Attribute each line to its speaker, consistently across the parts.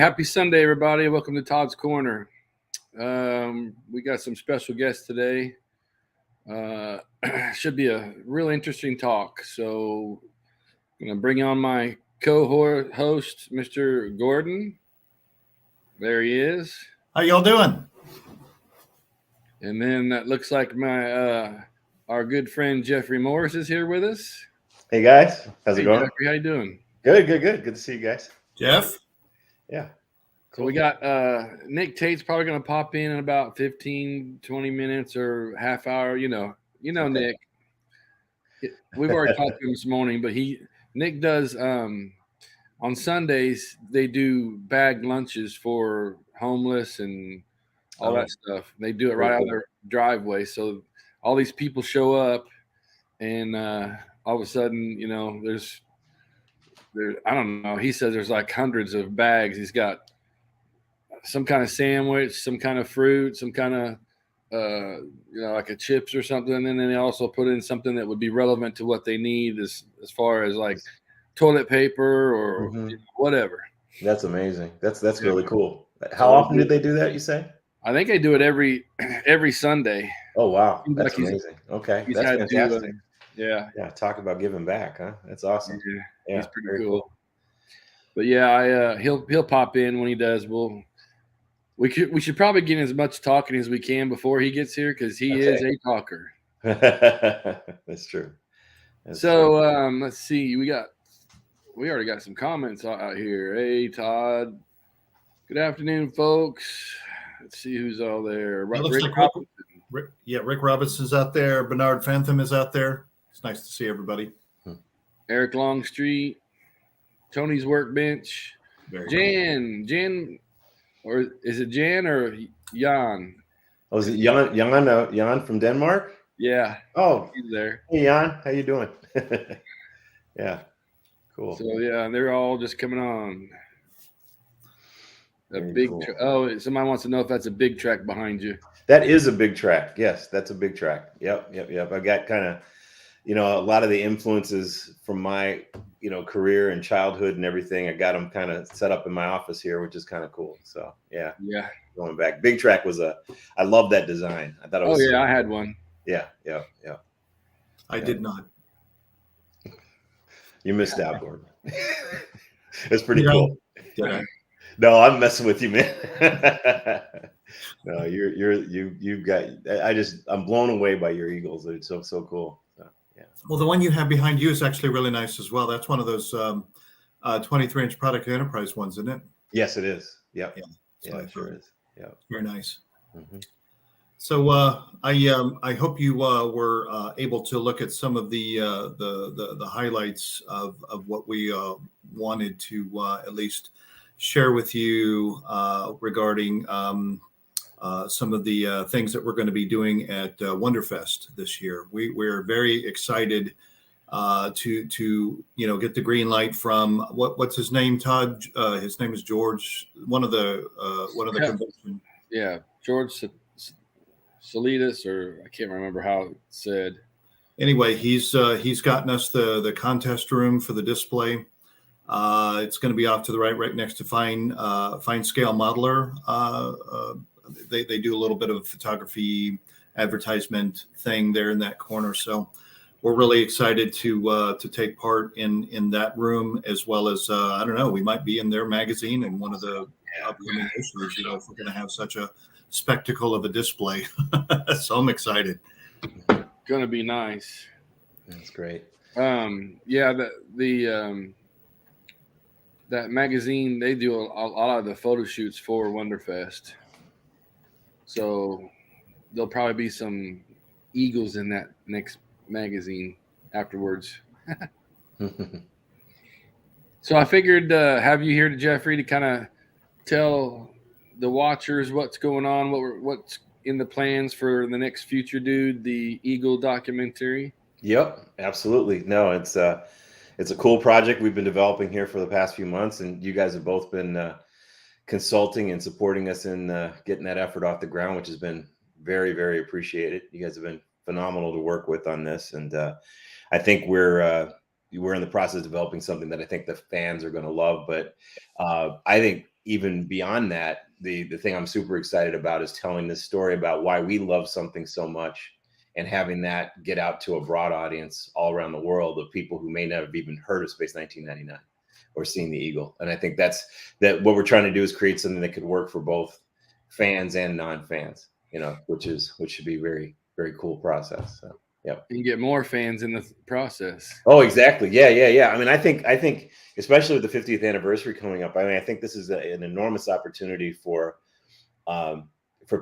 Speaker 1: happy Sunday, everybody. Welcome to Todd's Corner. We got some special guests today. Should be a really interesting talk. So I'm going to bring on my co-host, Mr. Gordon. There he is.
Speaker 2: How y'all doing?
Speaker 1: And then that looks like our good friend Jeffrey Morris is here with us.
Speaker 3: Hey guys, how's it going?
Speaker 1: Jeffrey, how you doing?
Speaker 3: Good. Good to see you guys.
Speaker 2: Jeff?
Speaker 3: Yeah.
Speaker 1: So we got Nick Tate's probably going to pop in about 15, 20 minutes or half hour. You know, okay. Nick. We've already talked to him this morning, but Nick does on Sundays. They do bagged lunches for homeless and all that stuff. They do it right out of their driveway. So all these people show up, and all of a sudden, there's I don't know. He says there's like hundreds of bags. He's got some kind of sandwich, some kind of fruit, some kind of like a chips or something, and then they also put in something that would be relevant to what they need as far as like toilet paper or whatever.
Speaker 3: That's amazing. That's really cool. How often did they do that, you say?
Speaker 1: I think they do it every Sunday.
Speaker 3: Oh wow, that's amazing. Okay, that's fantastic.
Speaker 1: Yeah.
Speaker 3: Talk about giving back, huh? That's awesome.
Speaker 1: Yeah, he's pretty cool. But yeah, he'll pop in when he does. We should probably get as much talking as we can before he gets here because he is a talker.
Speaker 3: That's true.
Speaker 1: Let's see. We already got some comments out here. Hey, Todd. Good afternoon, folks. Let's see who's all there.
Speaker 2: Rick Robinson's out there. Bernard Fentham is out there. It's nice to see everybody.
Speaker 1: Eric Longstreet. Tony's Workbench. Jan, or is it Jan or Jan?
Speaker 3: Oh, is it Jan from Denmark?
Speaker 1: Yeah.
Speaker 3: Oh,
Speaker 1: he's there.
Speaker 3: Hey, Jan, how you doing? Yeah, cool.
Speaker 1: So yeah, they're all just coming on.
Speaker 3: Cool.
Speaker 1: Somebody wants to know if that's a big track behind you.
Speaker 3: That is a big track. Yes, that's a big track. Yep. I got kind of, a lot of the influences from my, career and childhood and everything. I got them kind of set up in my office here, which is kind of cool. So yeah. Going back, big track I love that design. I thought it was.
Speaker 1: Oh yeah, I had one.
Speaker 3: Yeah.
Speaker 2: I did not.
Speaker 3: You missed out, Gordon. It's pretty cool.
Speaker 2: Yeah.
Speaker 3: No, I'm messing with you, man. No, you've got. I'm blown away by your Eagles. It's so cool. So, yeah.
Speaker 2: Well, the one you have behind you is actually really nice as well. That's one of those 23-inch Product Enterprise ones, isn't it?
Speaker 3: Yes, it is. Yep.
Speaker 2: Yeah,
Speaker 3: it sure is. Yeah.
Speaker 2: Very nice.
Speaker 3: Mm-hmm.
Speaker 2: So I hope you were able to look at some of the highlights of what we wanted to at least share with you regarding some of the things that we're going to be doing at Wonderfest this year. We're very excited to get the green light from what's his name, Todd? His name is George. One of the convention.
Speaker 1: Yeah, George Salidas, or I can't remember how it said.
Speaker 2: Anyway, he's gotten us the contest room for the display. It's going to be off to the right next to Fine Scale Modeler. They do a little bit of photography advertisement thing there in that corner. So we're really excited to take part in that room, as well as I don't know, we might be in their magazine in one of the upcoming issues. If we're going to have such a spectacle of a display. So I'm excited.
Speaker 1: Gonna be nice.
Speaker 3: That's great.
Speaker 1: That magazine, they do a lot of the photo shoots for Wonderfest. So there'll probably be some Eagles in that next magazine afterwards. So I figured have you here to Jeffrey to kind of tell the watchers what's going on, what's in the plans for the next future, dude, the Eagle documentary.
Speaker 3: Yep, absolutely. No, it's a cool project we've been developing here for the past few months, and you guys have both been consulting and supporting us in getting that effort off the ground, which has been very, very appreciated. You guys have been phenomenal to work with on this, and I think we're in the process of developing something that I think the fans are going to love. But I think even beyond that, the thing I'm super excited about is telling this story about why we love something so much, and having that get out to a broad audience all around the world of people who may not have even heard of Space 1999 or seen the Eagle. And I think that what we're trying to do is create something that could work for both fans and non-fans, which should be very, very cool process. So, yeah.
Speaker 1: And get more fans in the process.
Speaker 3: Oh, exactly. Yeah. I mean, I think, especially with the 50th anniversary coming up, I mean, I think this is an enormous opportunity for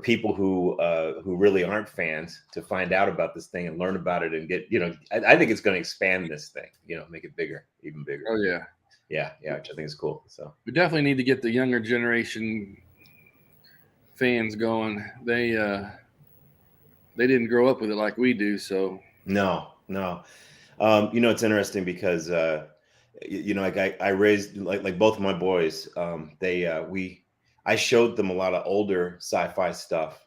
Speaker 3: people who really aren't fans to find out about this thing and learn about it and get, I think it's going to expand this thing, make it bigger, even bigger.
Speaker 1: Oh yeah.
Speaker 3: Yeah, which I think is cool. So
Speaker 1: we definitely need to get the younger generation fans going. They didn't grow up with it like we do, so
Speaker 3: no. It's interesting because like I raised like both of my boys. I showed them a lot of older sci-fi stuff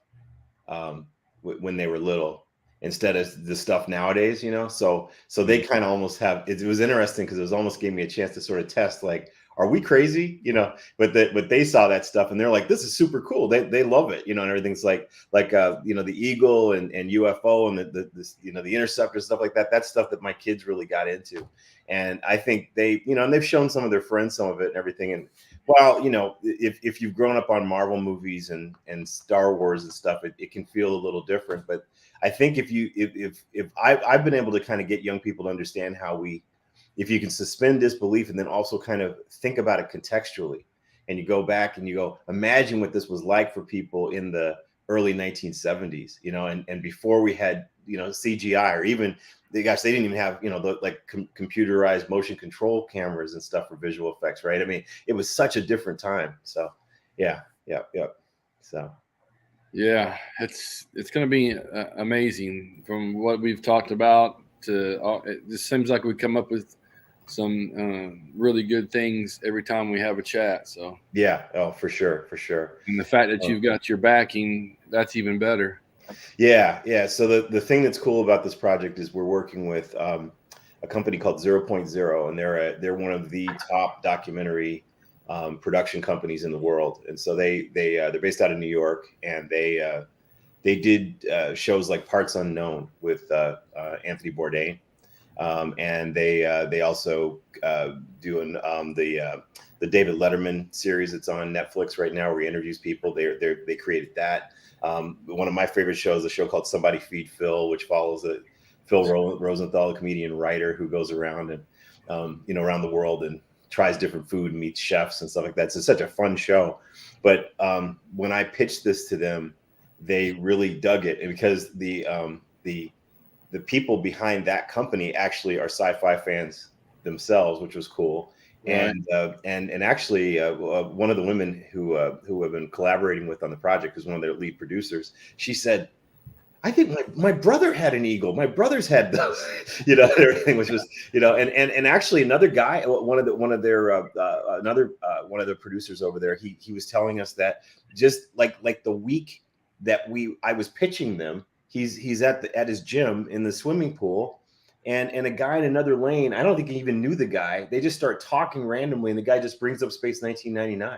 Speaker 3: when they were little, instead of the stuff nowadays. So they kind of almost have. It was interesting because it was almost gave me a chance to sort of test, like, are we crazy? But they saw that stuff and they're like, this is super cool. They love it, and everything's like the Eagle and UFO and the Interceptor, stuff like that. That's stuff that my kids really got into. And I think and they've shown some of their friends some of it and everything. And while, if you've grown up on Marvel movies and Star Wars and stuff, it can feel a little different. But I think if I've been able to kind of get young people to understand if you can suspend disbelief and then also kind of think about it contextually, and you go back and you go, imagine what this was like for people in the early 1970s, and before we had, CGI, or even, they didn't even have, computerized motion control cameras and stuff for visual effects, right? I mean, it was such a different time. So, yeah. So,
Speaker 1: yeah, it's going to be amazing from what we've talked about. It just seems like we come up with some really good things every time we have a chat. So
Speaker 3: yeah, oh, for sure.
Speaker 1: And the fact that you've got your backing, that's even better.
Speaker 3: Yeah. So the thing that's cool about this project is we're working with a company called 0.0, and they're one of the top documentary production companies in the world. And so they're based out of New York, and they did shows like Parts Unknown with Anthony Bourdain. And they also doing the David Letterman series that's on Netflix right now, where he interviews people. They created that. One of my favorite shows, a show called Somebody Feed Phil, which follows Phil Rosenthal, a comedian writer who goes around and around the world and tries different food and meets chefs and stuff like that. So it's such a fun show. But when I pitched this to them, they really dug it, and because the people behind that company actually are sci-fi fans themselves, which was cool. Right. And actually, one of the women who have been collaborating with on the project is one of their lead producers. She said, I think my brother had an Eagle. My brother's had those, and everything was just, and actually another guy, one of the producers over there, he was telling us that just like the week that I was pitching them, he's at his gym in the swimming pool, and a guy in another lane, I don't think he even knew the guy. They just start talking randomly, and the guy just brings up Space 1999.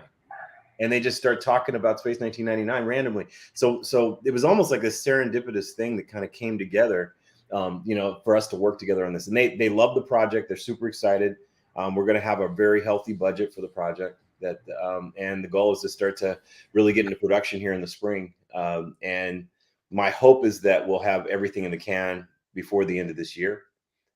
Speaker 3: And they just start talking about Space 1999 randomly. So it was almost like a serendipitous thing that kind of came together, for us to work together on this. And they love the project. They're super excited. We're going to have a very healthy budget for the project. And the goal is to start to really get into production here in the spring. And my hope is that we'll have everything in the can before the end of this year,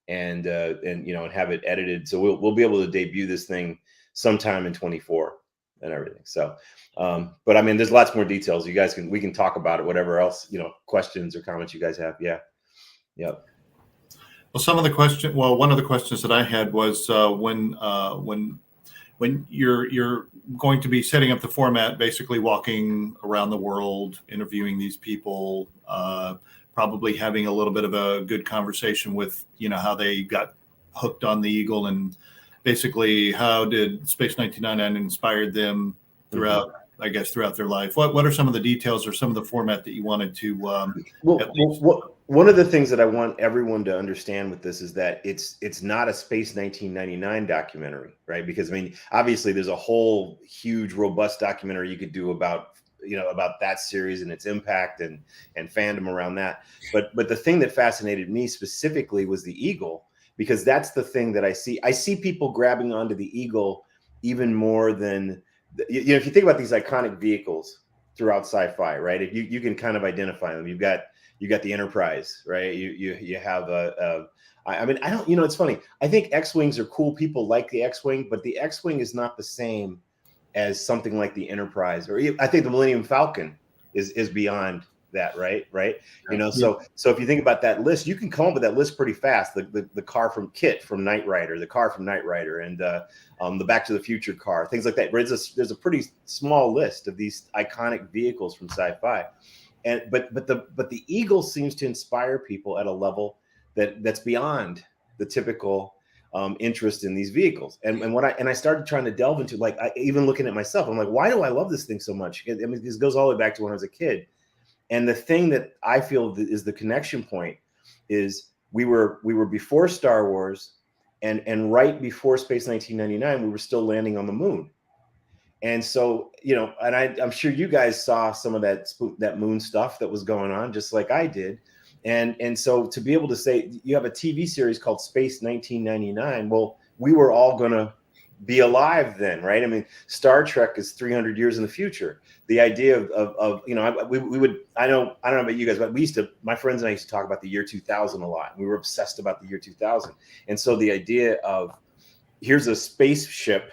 Speaker 3: and have it edited. So we'll be able to debut this thing sometime in 24. And everything. So, but I mean, there's lots more details. We can talk about it, whatever else, questions or comments you guys have. Yeah. Yep.
Speaker 2: Well, one of the questions that I had was when you're going to be setting up the format, basically walking around the world, interviewing these people, probably having a little bit of a good conversation with, how they got hooked on the Eagle, and basically how did Space 1999 inspired them throughout I guess, throughout their life? What are some of the details or some of the format that you wanted to?
Speaker 3: One of the things that I want everyone to understand with this is that it's not a Space 1999 documentary, right? Because I mean, obviously, there's a whole huge, robust documentary you could do about that series and its impact and fandom around that. But the thing that fascinated me specifically was the Eagle, because that's the thing that I see. I see people grabbing onto the Eagle even more than, if you think about these iconic vehicles throughout sci-fi, right? If you can kind of identify them. You got the Enterprise, right? You have I mean, I don't, it's funny. I think X-Wings are cool. People like the X-Wing, but the X-Wing is not the same as something like the Enterprise, or I think the Millennium Falcon is beyond that, right? So if you think about that list, you can come up with that list pretty fast. The car from Kit from Knight Rider, the car from Knight Rider, and the Back to the Future car, things like that. There's a pretty small list of these iconic vehicles from sci-fi, but the Eagle seems to inspire people at a level that's beyond the typical interest in these vehicles. And I started trying to delve into, like, even looking at myself, I'm like, why do I love this thing so much? I mean, this goes all the way back to when I was a kid. And the thing that I feel is the connection point is we were before Star Wars, and right before Space 1999, we were still landing on the moon. And so, and I'm sure you guys saw some of that moon stuff that was going on, just like I did. And so to be able to say you have a TV series called Space 1999, well, we were all going to be alive then, right? I mean, Star Trek is 300 years in the future. The idea of we would, I don't know about you guys, but my friends and I used to talk about the year 2000 a lot. We were obsessed about the year 2000. And so the idea of, here's a spaceship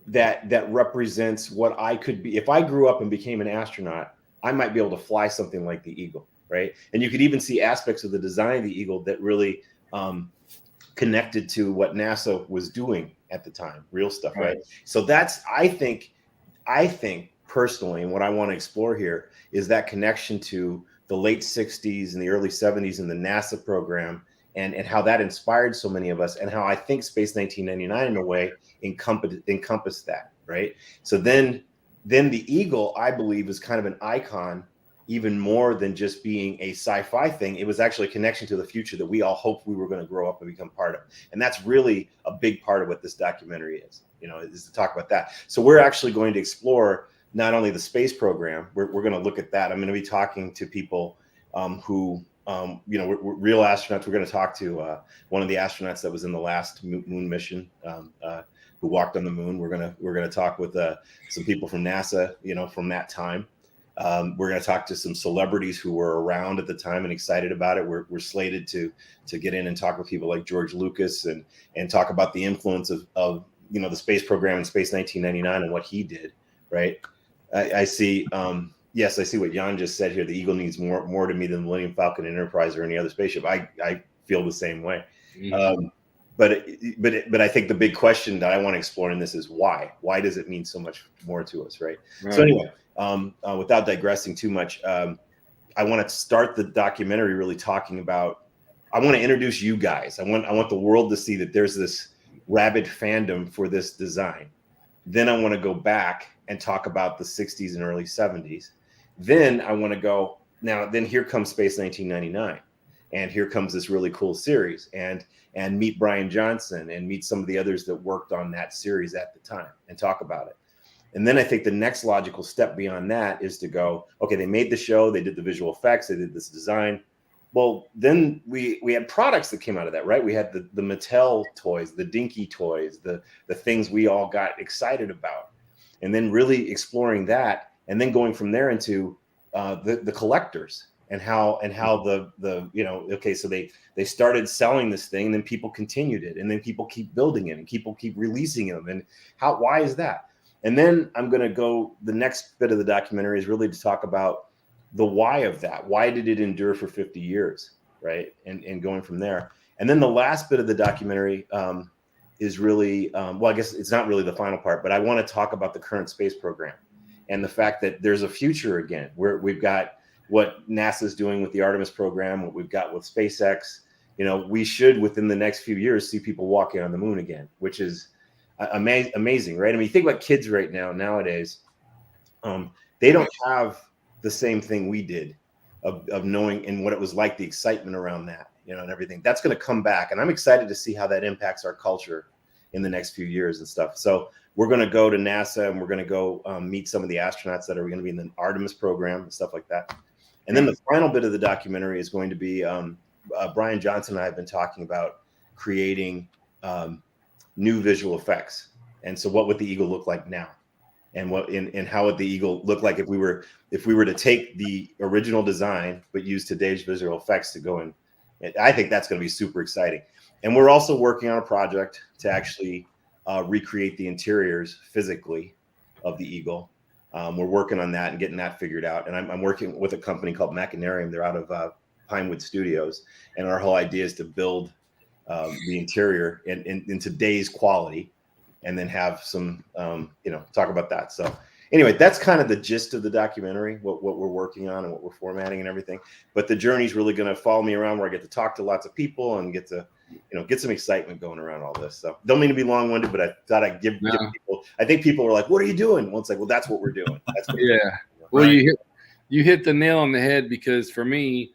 Speaker 3: that represents what I could be. If I grew up and became an astronaut, I might be able to fly something like the Eagle, right? And you could even see aspects of the design of the Eagle that really connected to what NASA was doing at the time, real stuff, right? So that's, I think personally, and what I want to explore here is that connection to the late 60s and the early 70s and the NASA program, and how that inspired so many of us, and how I think Space 1999 in a way encompassed that, right? So then the Eagle, I believe, is kind of an icon, even more than just being a sci-fi thing. It was actually a connection to the future that we all hoped we were going to grow up and become part of. And that's really a big part of what this documentary is, is to talk about that. So we're actually going to explore not only the space program, we're going to look at that. I'm going to be talking to people who, we're real astronauts. We're going to talk to one of the astronauts that was in the last moon mission, who walked on the moon. We're going to talk with some people from NASA, from that time. We're going to talk to some celebrities who were around at the time and excited about it. We're slated to get in and talk with people like George Lucas and talk about the influence of the space program in Space 1999 and what he did. Right. I see. Yes, I see what Jan just said here. The Eagle needs more to me than the Millennium Falcon, Enterprise, or any other spaceship. I feel the same way. Mm-hmm. But I think the big question that I want to explore in this is why? Why does it mean so much more to us, right? So anyway, without digressing too much, I want to start the documentary really talking about. I want to introduce you guys. I want the world to see that there's this rabid fandom for this design. Then I want to go back and talk about the 60s and early 70s. Then I want to go now. Then here comes Space 1999. And here comes this really cool series, and meet Brian Johnson and meet some of the others that worked on that series at the time and talk about it. And then I think the next logical step beyond that is to go, okay, they made the show, they did the visual effects, they did this design. Well, then we had products that came out of that, right? We had the Mattel toys, the Dinky toys, the things we all got excited about, and then really exploring that, and then going from there into the collectors. And how okay, so they started selling this thing, and then people continued it, and then people keep building it, and people keep releasing them, and why is that? And then I'm going to go, the next bit of the documentary is really to talk about the why of that. Why did it endure for 50 years, right? And going from there. And then the last bit of the documentary is really, well, I guess it's not really the final part, but I want to talk about the current space program and the fact that there's a future again, where we've got what NASA's doing with the Artemis program, what we've got with SpaceX. We should, within the next few years, see people walking on the moon again, which is amazing, right? I mean, you think about kids right now, nowadays, They don't have the same thing we did of knowing and what it was like, the excitement around that, and everything. That's going to come back, and I'm excited to see how that impacts our culture in the next few years and stuff. So we're going to go to NASA, and we're going to go meet some of the astronauts that are going to be in the Artemis program and stuff like that. And then the final bit of the documentary is going to be Brian Johnson and I have been talking about creating new visual effects. And so what would the Eagle look like now? And how would the Eagle look like if we were to take the original design but use today's visual effects to go in? I think that's going to be super exciting. And we're also working on a project to actually recreate the interiors physically of the Eagle. We're working on that and getting that figured out. And I'm working with a company called Machinarium. They're out of Pinewood Studios, and our whole idea is to build the interior in today's quality, and then have some, talk about that. So anyway, that's kind of the gist of the documentary, what we're working on and what we're formatting and everything. But the journey's really going to follow me around, where I get to talk to lots of people and get to, get some excitement going around all this. So don't mean to be long-winded, but I thought I'd give people, I think people are like, what are you doing? Well, it's like, well, that's what we're doing. That's what
Speaker 1: yeah.
Speaker 3: We're doing.
Speaker 1: Well, you hit the nail on the head, because for me,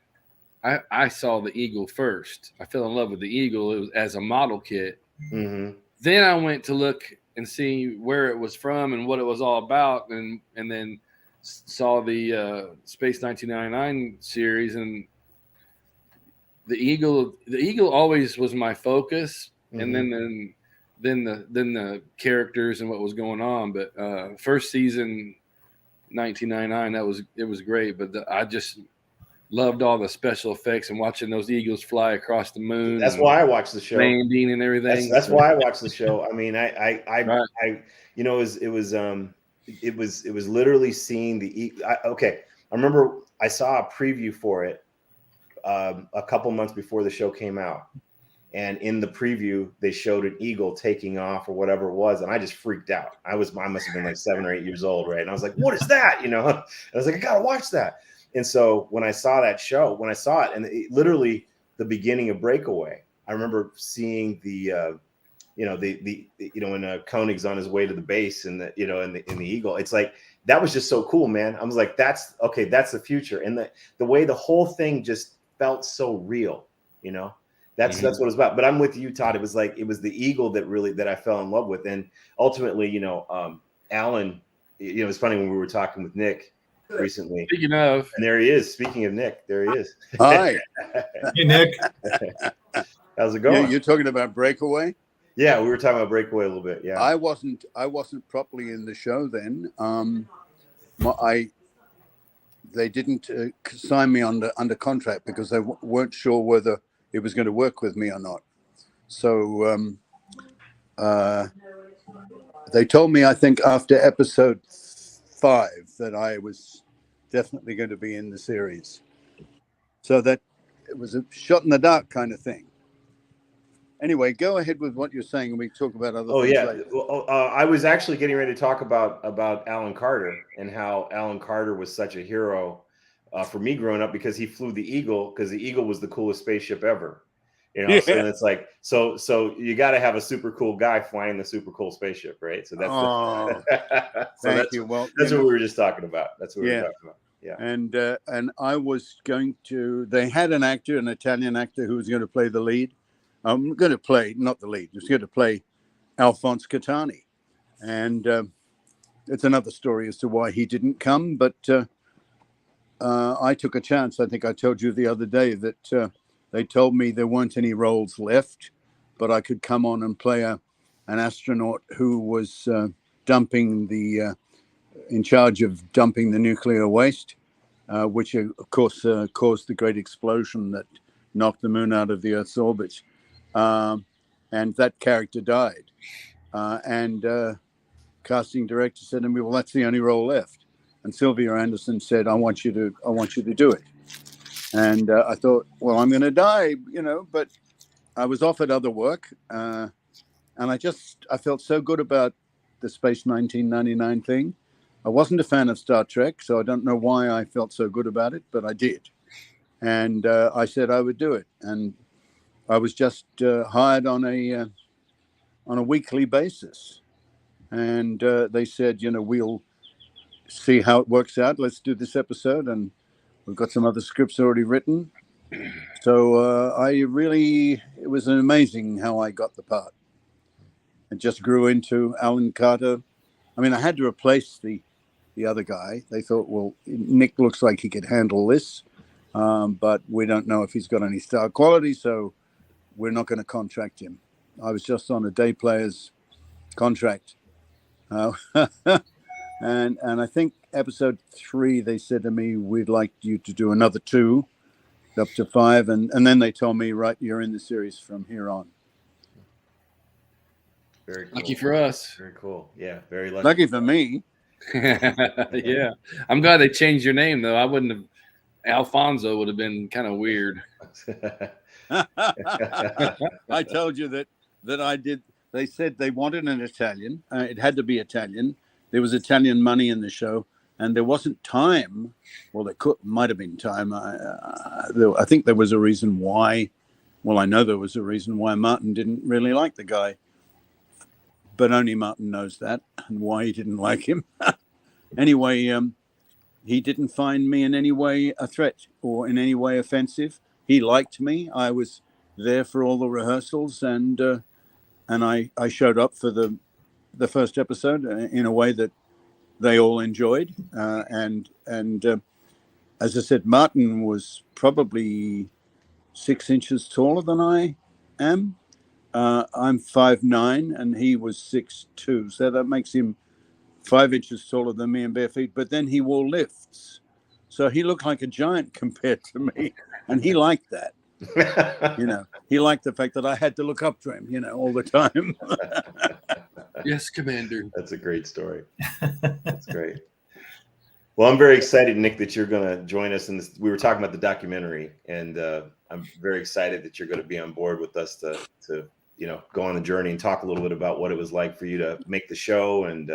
Speaker 1: I saw the Eagle first. I fell in love with the Eagle. It was as a model kit.
Speaker 3: Mm-hmm.
Speaker 1: Then I went to look and see where it was from and what it was all about, and then saw the Space 1999 series, and the Eagle always was my focus,
Speaker 3: Mm-hmm.
Speaker 1: and then the characters and what was going on. But first season 1999, it was great, but I just loved all the special effects and watching those Eagles fly across the moon.
Speaker 3: That's why I watched the show.
Speaker 1: Landing and everything.
Speaker 3: That's why I watched the show. I mean, I it was literally seeing the okay. I remember I saw a preview for it a couple months before the show came out, and in the preview they showed an Eagle taking off or whatever it was, and I just freaked out. I must have been like 7 or 8 years old, right? And I was like, "What is that?" And I was like, "I gotta watch that." And so when I saw that show, and literally the beginning of Breakaway, I remember seeing the when Koenig's on his way to the base, and in the Eagle, it's like, that was just so cool, man. I was like, that's the future. And the way the whole thing just felt so real, that's what it's about. But I'm with you, Todd. It was the Eagle that I fell in love with. And ultimately, Alan, it's funny when we were talking with Nick recently.
Speaker 1: Speaking of,
Speaker 3: and there he is. Speaking of Nick, there he is.
Speaker 4: Hi.
Speaker 2: Hey, Nick.
Speaker 3: How's it going?
Speaker 4: You're talking about Breakaway?
Speaker 3: Yeah, we were talking about Breakaway a little bit. Yeah,
Speaker 4: I wasn't properly in the show then. They didn't sign me under contract because they weren't sure whether it was going to work with me or not. So they told me, I think after episode 5, that I was definitely going to be in the series. So that it was a shot in the dark kind of thing. Anyway, go ahead with what you're saying, and we can talk about other things later.
Speaker 3: Well, I was actually getting ready to talk about Alan Carter, and how Alan Carter was such a hero for me growing up, because he flew the Eagle, because the Eagle was the coolest spaceship ever. So it's like, so you got to have a super cool guy flying the super cool spaceship, right? So that's
Speaker 4: thank you. Well,
Speaker 3: that's what we were just talking about. That's what we were talking about. Yeah.
Speaker 4: And I was going to. They had an Italian actor, who was going to play the lead. I'm going to play, not the lead. He was going to play Alphonse Catani, and it's another story as to why he didn't come. But I took a chance. I think I told you the other day that they told me there weren't any roles left, but I could come on and play an astronaut who was in charge of dumping the nuclear waste, which of course caused the great explosion that knocked the moon out of the Earth's orbit. And that character died. And casting director said to me, "Well, that's the only role left." And Sylvia Anderson said, I want you to do it." And I thought, well, I'm going to die, but I was offered other work. And I felt so good about the Space 1999 thing. I wasn't a fan of Star Trek, so I don't know why I felt so good about it, but I did. And I said I would do it. And I was just hired on a weekly basis. And they said, we'll see how it works out. Let's do this episode, and we've got some other scripts already written. So it was amazing how I got the part. It just grew into Alan Carter. I mean, I had to replace the other guy. They thought, well, Nick looks like he could handle this, but we don't know if he's got any star quality, so we're not going to contract him. I was just on a day player's contract. And I think episode 3, they said to me, we'd like you to do another 2, up to 5. And then they told me, right, you're in the series from here on.
Speaker 3: Very cool.
Speaker 1: Lucky for us.
Speaker 3: Very cool. Yeah, very lucky.
Speaker 4: Lucky for me.
Speaker 1: Yeah. I'm glad they changed your name, though. I wouldn't have. Alfonso would have been kind of weird.
Speaker 4: I told you that I did. They said they wanted an Italian. It had to be Italian. There was Italian money in the show, and there wasn't time. Well, might have been time. I think there was a reason why. Well, I know there was a reason why Martin didn't really like the guy, but only Martin knows that and why he didn't like him. Anyway, he didn't find me in any way a threat or in any way offensive. He liked me. I was there for all the rehearsals, and I showed up for the first episode in a way that they all enjoyed. And as I said, Martin was probably 6 inches taller than I am. I'm 5'9", and he was 6'2", so that makes him 5 inches taller than me in bare feet. But then he wore lifts, so he looked like a giant compared to me, and he liked that. He liked the fact that I had to look up to him, all the time.
Speaker 1: Yes, Commander.
Speaker 3: That's a great story. That's great. Well, I'm very excited, Nick, that you're going to join us in this. We were talking about the documentary, and I'm very excited that you're going to be on board with us to go on the journey and talk a little bit about what it was like for you to make the show, and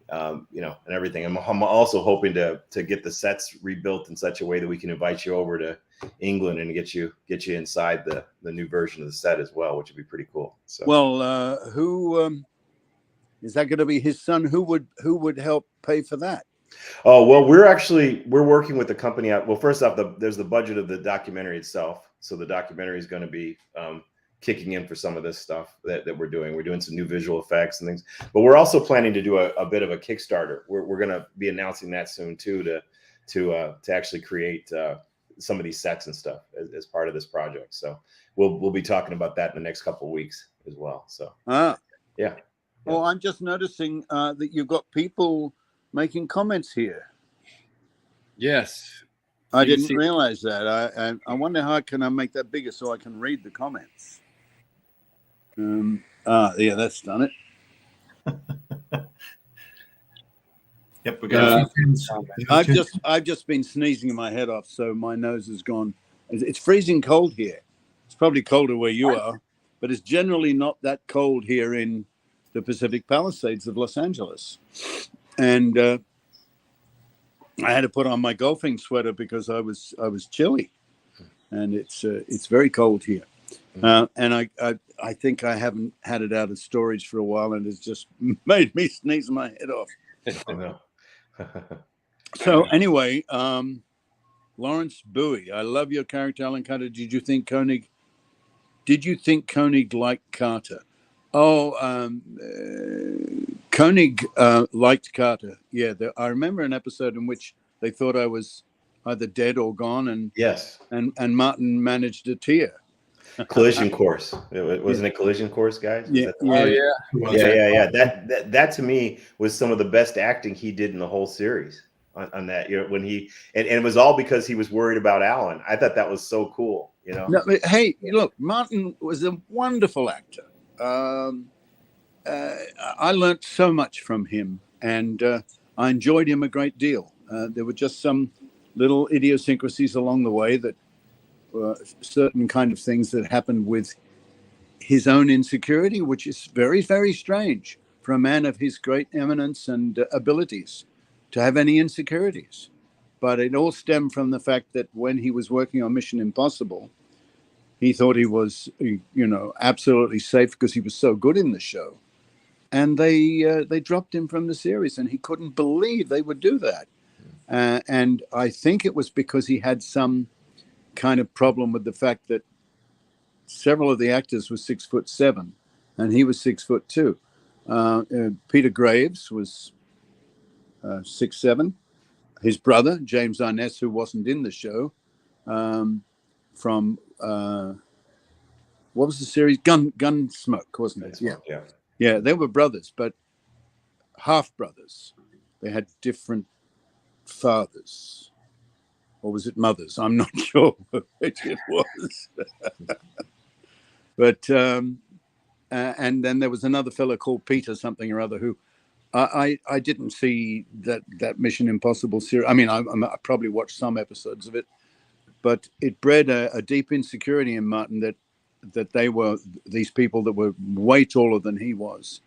Speaker 3: and everything. I'm also hoping to get the sets rebuilt in such a way that we can invite you over to England and get you inside the new version of the set as well, which would be pretty cool. So,
Speaker 4: well, who is that going to be? His son? Who would help pay for that?
Speaker 3: Oh, well, we're working with the company out. Well, first off, there's the budget of the documentary itself. So the documentary is going to be kicking in for some of this stuff that we're doing. We're doing some new visual effects and things, but we're also planning to do a bit of a Kickstarter. We're going to be announcing that soon too, to actually create some of these sets and stuff as part of this project. So we'll be talking about that in the next couple of weeks as well. So yeah.
Speaker 4: Well, I'm just noticing that you've got people making comments here.
Speaker 1: Yes.
Speaker 4: I didn't realize that. I wonder how can I make that bigger so I can read the comments. Yeah, that's done it.
Speaker 2: Yep, we got.
Speaker 4: I've just been sneezing my head off, so my nose is gone. It's freezing cold here. It's probably colder where you are, but it's generally not that cold here in the Pacific Palisades of Los Angeles. And I had to put on my golfing sweater because I was chilly, and it's very cold here. And I think I haven't had it out of storage for a while, and it's just made me sneeze my head off.
Speaker 3: Oh, no.
Speaker 4: So anyway, Lawrence Bowie, I love your character, Alan Carter. Did you think Koenig liked Carter? Oh, Koenig liked Carter. Yeah, I remember an episode in which they thought I was either dead or gone, and
Speaker 3: yes,
Speaker 4: and Martin managed to tear.
Speaker 3: Collision Course. Wasn't it Collision Course, guys?
Speaker 4: Yeah.
Speaker 3: Yeah. That to me was some of the best acting he did in the whole series on that. When he and it was all because he was worried about Alan. I thought that was so cool.
Speaker 4: No, hey, look, Martin was a wonderful actor. I learned so much from him, and I enjoyed him a great deal. There were just some little idiosyncrasies along the way that certain kind of things that happened with his own insecurity, which is very, very strange for a man of his great eminence and abilities to have any insecurities. But it all stemmed from the fact that when he was working on Mission Impossible, he thought he was, absolutely safe because he was so good in the show. and they dropped him from the series, and he couldn't believe they would do that. And I think it was because he had some kind of problem with the fact that several of the actors were 6'7", and he was 6'2". Peter Graves was 6'7". His brother James Arness, who wasn't in the show, from what was the series? Gunsmoke, wasn't it? Yeah, they were brothers, but half brothers. They had different fathers, or was it mothers? I'm not sure which it was. But and then there was another fellow called Peter something or other who I didn't see that Mission Impossible series. I mean, I probably watched some episodes of it, but it bred a deep insecurity in Martin that they were these people that were way taller than he was,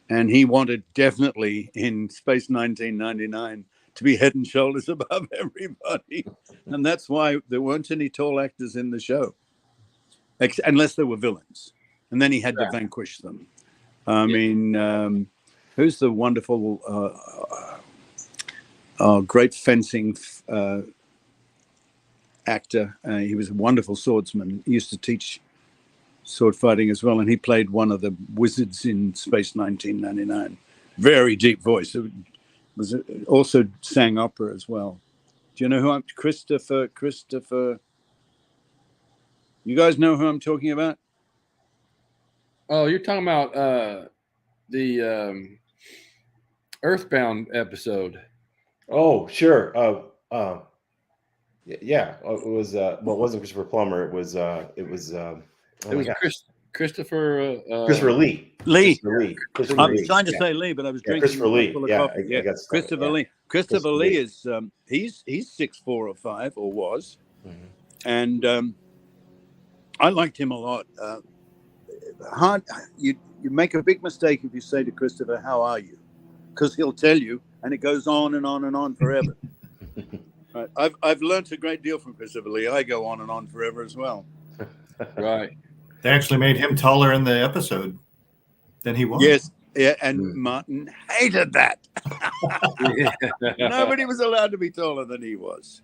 Speaker 4: and he wanted definitely in Space 1999 to be head and shoulders above everybody, and that's why there weren't any tall actors in the show, unless they were villains, and then he had to vanquish them. I mean, who's the wonderful, great fencing actor? He was a wonderful swordsman. He used to teach sword fighting as well, and he played one of the wizards in Space 1999. Very deep voice. It was also sang opera as well. Do you know who I'm? Christopher. You guys know who I'm talking about?
Speaker 1: Oh, you're talking about the Earthbound episode.
Speaker 3: Oh, sure. Yeah. It was well, it wasn't Christopher Plummer. It was
Speaker 1: Christopher
Speaker 3: Christopher Lee.
Speaker 4: I was trying to say Lee, but I was drinking
Speaker 3: Christopher Lee.
Speaker 4: full of
Speaker 3: Yeah,
Speaker 4: coffee.
Speaker 3: I got stuck.
Speaker 4: Christopher Lee. Christopher Lee is he's 6'4" or 5 or was, and I liked him a lot. You make a big mistake if you say to Christopher, "How are you?" Because he'll tell you, and it goes on and on and on forever. Right. I've learned a great deal from Christopher Lee. I go on and on forever as well.
Speaker 1: Right.
Speaker 2: They actually made him taller in the episode than he was.
Speaker 4: Yes, yeah, and Martin hated that. Nobody was allowed to be taller than he was.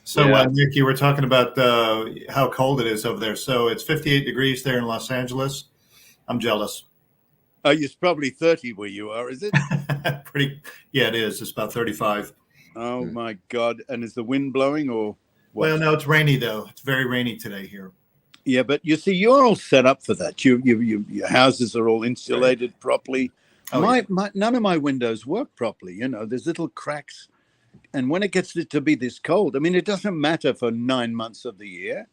Speaker 2: So, Nick, you were talking about how cold it is over there. So it's 58 degrees there in Los Angeles. I'm jealous.
Speaker 4: Oh, it's probably 30 where you are, is it?
Speaker 2: Yeah, it is. It's about 35.
Speaker 4: Oh, my God. And is the wind blowing or what?
Speaker 2: Well, no, it's rainy, though. It's very rainy today here.
Speaker 4: Yeah, but you see, you're all set up for that. Your houses are all insulated properly. None of my windows work properly. You know, there's little cracks. And when it gets to be this cold, I mean, it doesn't matter for 9 months of the year.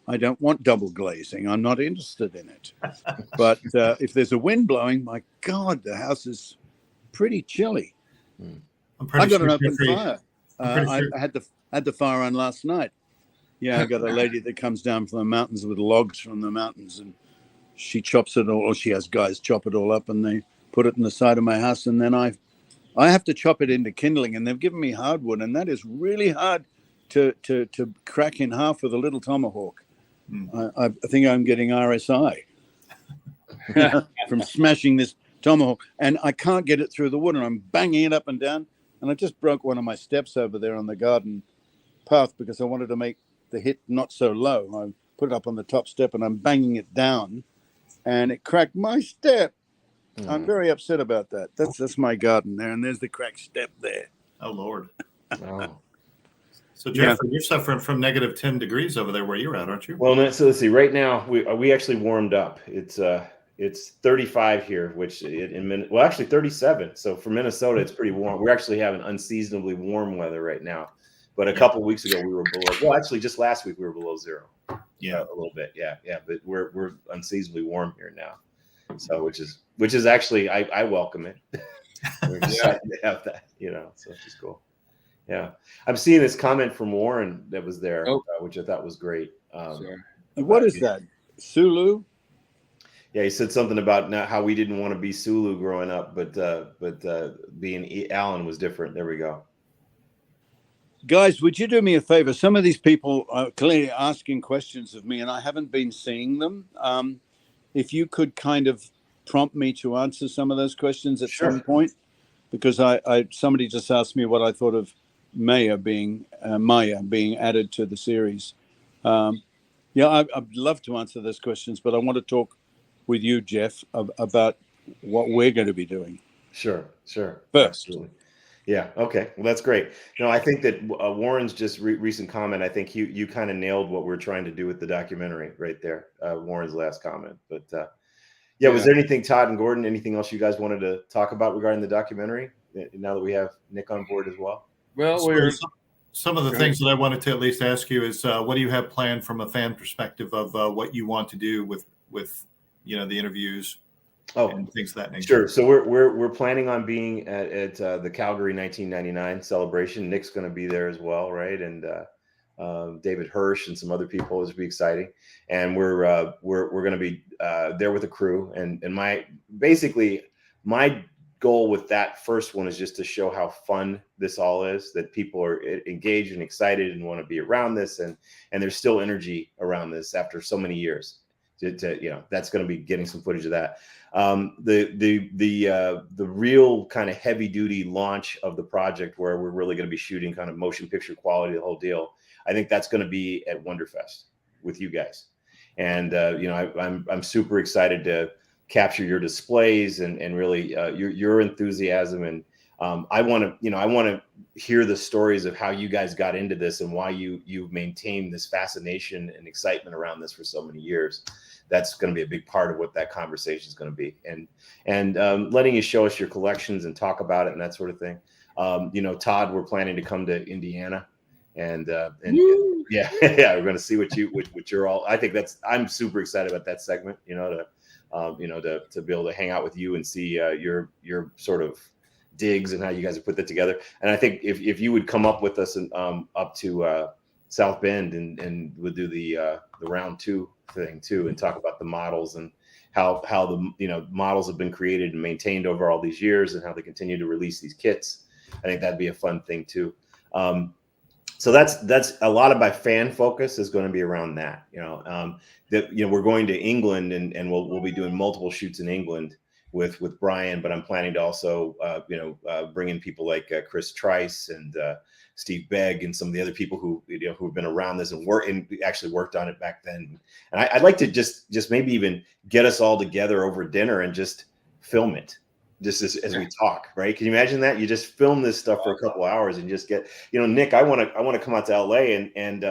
Speaker 4: I don't want double glazing. I'm not interested in it. But if there's a wind blowing, my God, the house is pretty chilly. I've got an open fire. I had the fire on last night. Yeah, I got a lady that comes down from the mountains with logs from the mountains, and she chops it all, or she has guys chop it all up, and they put it in the side of my house, and then I have to chop it into kindling, and they've given me hardwood, and that is really hard to crack in half with a little tomahawk. I think I'm getting RSI from smashing this tomahawk, and I can't get it through the wood, and I'm banging it up and down, and I just broke one of my steps over there on the garden path because I wanted to make the hit not so low. I put it up on the top step, and I'm banging it down, and it cracked my step. I'm very upset about that. That's my garden there, and there's the cracked step there.
Speaker 2: Oh, Lord.
Speaker 3: Oh.
Speaker 2: So, Jeffrey, you're suffering from negative 10 degrees over there where you're at, aren't you?
Speaker 3: Well, so let's see. Right now, we actually warmed up. It's 35 here, which actually 37. So for Minnesota, it's pretty warm. We're actually having unseasonably warm weather right now. But a couple of weeks ago, we were below. Well, actually, just last week we were below zero. Yeah, a little bit. Yeah. But we're unseasonably warm here now. So which is actually I welcome it. We're excited to have that, so it's just cool. Yeah, I'm seeing this comment from Warren that was there, which I thought was great.
Speaker 4: What is that? Sulu?
Speaker 3: Yeah, he said something about how we didn't want to be Sulu growing up, but being Alan was different. There we go.
Speaker 4: Guys, would you do me a favor? Some of these people are clearly asking questions of me, and I haven't been seeing them. If you could kind of prompt me to answer some of those questions at
Speaker 3: Sure.
Speaker 4: some point, because somebody just asked me what I thought of Maya being added to the series. Yeah, I'd love to answer those questions, but I want to talk with you, Jeff, about what we're going to be doing.
Speaker 3: Sure.
Speaker 4: First.
Speaker 3: Absolutely. Yeah. Okay. Well, that's great. No, I think that Warren's just recent comment, I think you kind of nailed what we're trying to do with the documentary right there. Warren's last comment. But yeah, was there anything, Todd and Gordon, anything else you guys wanted to talk about regarding the documentary now that we have Nick on board as well?
Speaker 1: Well,
Speaker 2: So some of the things that I wanted to at least ask you is what do you have planned from a fan perspective of what you want to do with the interviews and things of that nature?
Speaker 3: Sure. So we're planning on being at the Calgary 1999 celebration. Nick's going to be there as well, right? And David Hirsch and some other people. This will be exciting. And we're going to be there with the crew. And my goal with that first one is just to show how fun this all is, that people are engaged and excited and want to be around this, and there's still energy around this after so many years. That's going to be getting some footage of that. The real kind of heavy duty launch of the project, where we're really going to be shooting kind of motion picture quality, the whole deal, I think that's going to be at Wonderfest with you guys. And I'm super excited to capture your displays and really your enthusiasm, and I want to hear the stories of how you guys got into this and why you've maintained this fascination and excitement around this for so many years. That's going to be a big part of what that conversation is going to be, and letting you show us your collections and talk about it and that sort of thing. Todd, we're planning to come to Indiana, and yeah, we're going to see what you're all. I think I'm super excited about that segment. To be able to hang out with you and see your sort of digs and how you guys have put that together. And I think if you would come up with us and up to South Bend and would do the round 2 thing too, and talk about the models and how the models have been created and maintained over all these years and how they continue to release these kits. I think that'd be a fun thing too. So that's a lot of my fan focus is going to be around that. We're going to England and we'll be doing multiple shoots in England with Brian, but I'm planning to also bring in people like Chris Trice and Steve Begg and some of the other people who have been around this and actually worked on it back then. And I'd like to just maybe even get us all together over dinner and just film it. Just as we talk, right? Can you imagine that? You just film this stuff for a couple hours and just get, Nick, I want to come out to LA and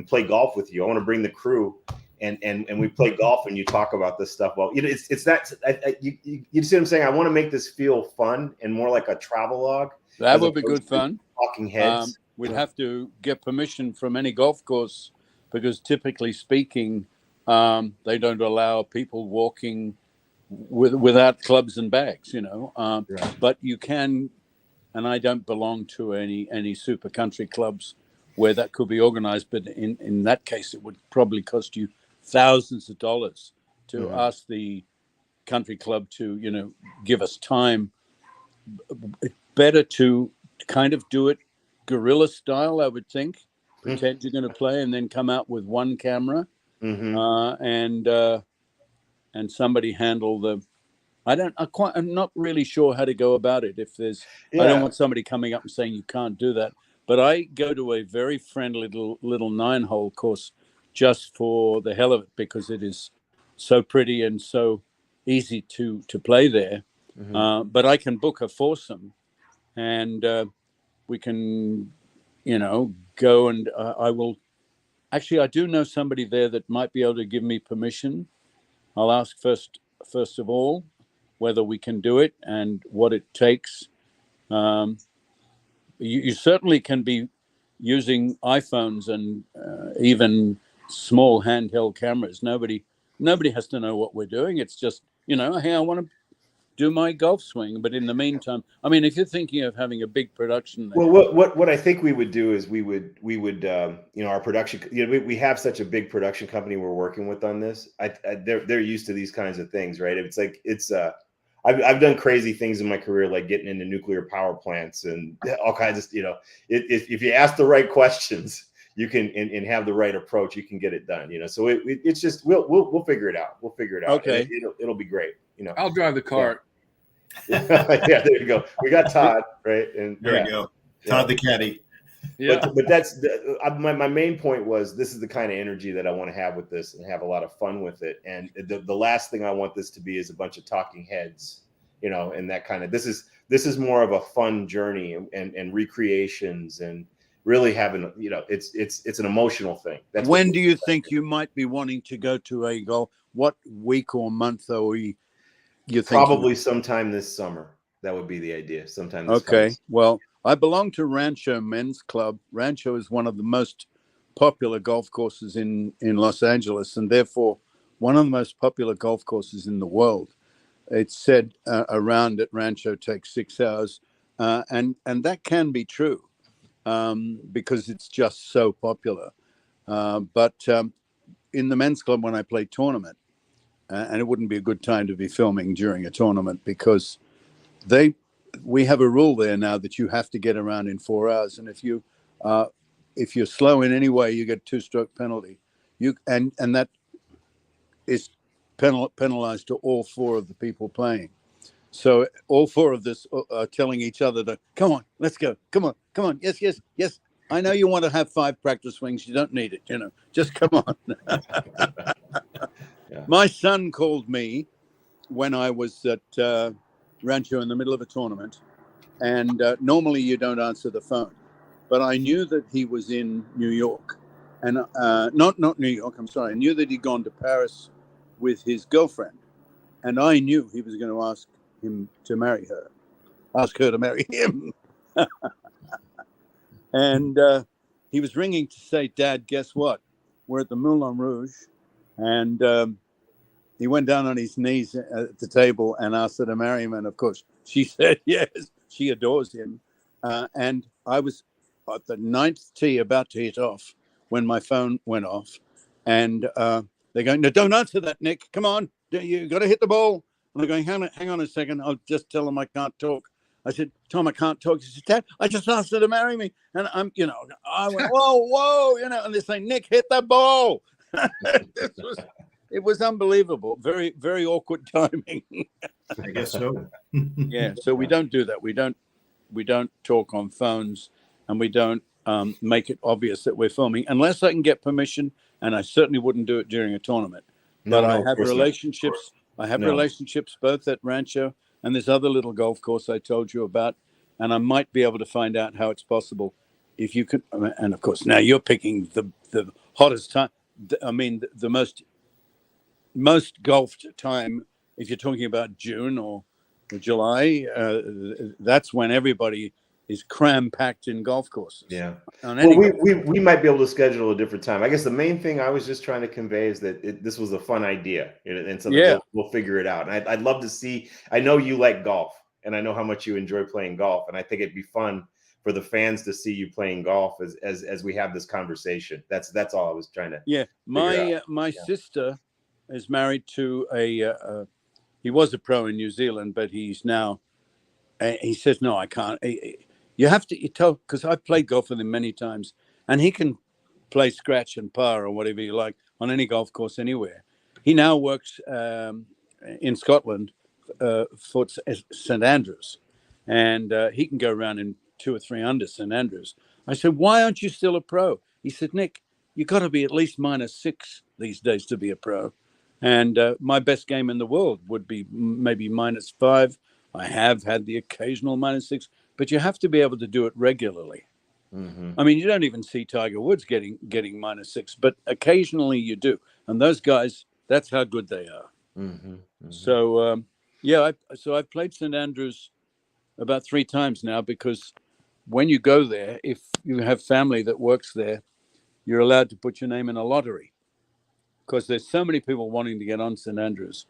Speaker 3: play golf with you. I want to bring the crew and we play golf and you talk about this stuff. Well, it's that you see what I'm saying? I want to make this feel fun and more like a travelogue.
Speaker 4: That would be good fun.
Speaker 3: Talking heads.
Speaker 4: We'd have to get permission from any golf course because typically speaking, they don't allow people walking without clubs and bags,
Speaker 3: Right.
Speaker 4: But you can, and I don't belong to any super country clubs where that could be organized, but in that case, it would probably cost you thousands of dollars to ask the country club to, give us time. It's better to kind of do it guerrilla style, I would think. Pretend you're going to play and then come out with one camera and somebody handle the. I'm not really sure how to go about it. If there's, I don't want somebody coming up and saying you can't do that. But I go to a very friendly little 9-hole course just for the hell of it because it is so pretty and so easy to play there. But I can book a foursome, and we can, go and I will. Actually, I do know somebody there that might be able to give me permission. I'll ask first of all whether we can do it and what it takes. You certainly can be using iPhones and even small handheld cameras. Nobody has to know what we're doing. It's just, hey, I want to do my golf swing. But in the meantime, I mean, if you're thinking of having a big production,
Speaker 3: well, what I think we would do is we would our production. We have such a big production company we're working with on this. They're used to these kinds of things, right? It's like I've done crazy things in my career, like getting into nuclear power plants and all kinds of, if you ask the right questions, you can and have the right approach, you can get it done. So it's just we'll figure it out. We'll figure it out.
Speaker 4: Okay.
Speaker 3: It'll be great.
Speaker 1: I'll drive the cart.
Speaker 3: Yeah, there you go. We got Todd, right? And
Speaker 2: There we go. Todd the caddy.
Speaker 3: Yeah. But that's my main point was this is the kind of energy that I want to have with this and have a lot of fun with it. And the last thing I want this to be is a bunch of talking heads, and that kind of this is more of a fun journey and recreations and really having it's an emotional thing. That's
Speaker 4: when do you think you might be wanting to go to a golf? What week or month are we? You think
Speaker 3: probably sometime this summer. That would be the idea. Sometime this
Speaker 4: okay.
Speaker 3: summer.
Speaker 4: Well, I belong to Rancho Men's Club. Rancho is one of the most popular golf courses in Los Angeles, and therefore one of the most popular golf courses in the world. It's said a round at Rancho takes 6 hours, and that can be true because it's just so popular. But in the men's club, when I play tournament, and it wouldn't be a good time to be filming during a tournament because we have a rule there now that you have to get around in 4 hours, and if you're slow in any way, you get a 2-stroke penalty. And that is penalized to all 4 of the people playing. So all 4 of us are telling each other to come on, let's go, come on, yes. I know you want to have 5 practice swings. You don't need it, just come on.
Speaker 3: Yeah.
Speaker 4: My son called me when I was at Rancho in the middle of a tournament, and normally you don't answer the phone, but I knew that he was in New York, and not New York. I'm sorry. I knew that he'd gone to Paris with his girlfriend, and I knew he was going to ask her to marry him. And he was ringing to say, "Dad, guess what? We're at the Moulin Rouge," and he went down on his knees at the table and asked her to marry him. And of course, she said yes. She adores him. And I was at the 9th tee about to hit off when my phone went off. And they're going, "No, don't answer that, Nick. Come on. You got to hit the ball." And I'm going, hang on a second. I'll just tell him I can't talk. I said, "Tom, I can't talk." He said, "Dad, I just asked her to marry me." And I went, whoa, and they're saying, "Nick, hit the ball." It was unbelievable. Very, very awkward timing.
Speaker 2: I guess so.
Speaker 4: Yeah. So we don't do that. We don't talk on phones, and we don't make it obvious that we're filming unless I can get permission. And I certainly wouldn't do it during a tournament. But I have relationships. I have relationships both at Rancho and this other little golf course I told you about, and I might be able to find out how it's possible if you can. And of course, now you're picking the hottest time. I mean, the most golfed time, if you're talking about June or July, that's when everybody is cram-packed in golf courses.
Speaker 3: Yeah. Well, we might be able to schedule a different time. I guess the main thing I was just trying to convey is that this was a fun idea, and so we'll figure it out. And I'd love to see. I know you like golf, and I know how much you enjoy playing golf, and I think it'd be fun for the fans to see you playing golf as we have this conversation. That's all I was trying to.
Speaker 4: Yeah, my sister is married to he was a pro in New Zealand, but he's now. He says, "No, I can't." You have to tell, because I've played golf with him many times, and he can play scratch and par or whatever you like on any golf course anywhere. He now works in Scotland for St Andrews, and he can go around in 2 or 3 under St Andrews. I said, "Why aren't you still a pro?" He said, "Nick, you got to be at least -6 these days to be a pro, and my best game in the world would be maybe -5. I have had the occasional -6, but you have to be able to do it regularly."
Speaker 3: Mm-hmm.
Speaker 4: I mean, you don't even see Tiger Woods getting -6, but occasionally you do. And those guys, that's how good they are.
Speaker 3: Mm-hmm. Mm-hmm.
Speaker 4: So, I've played St Andrews about 3 times now, because when you go there, if you have family that works there, you're allowed to put your name in a lottery, because there's so many people wanting to get on St Andrews.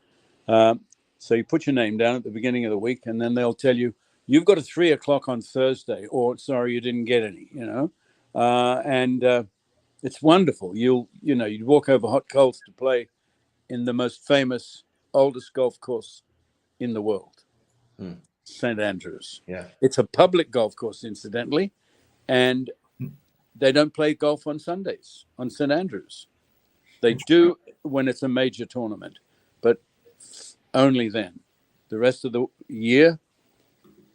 Speaker 4: So you put your name down at the beginning of the week, and then they'll tell you, "You've got a 3 o'clock on Thursday," or "Sorry, you didn't get any," and it's wonderful. You'd walk over hot coals to play in the most famous, oldest golf course in the world, St Andrews.
Speaker 3: Yeah.
Speaker 4: It's a public golf course, incidentally, and they don't play golf on Sundays on St. Andrews. They do when it's a major tournament, but only then. The rest of the year,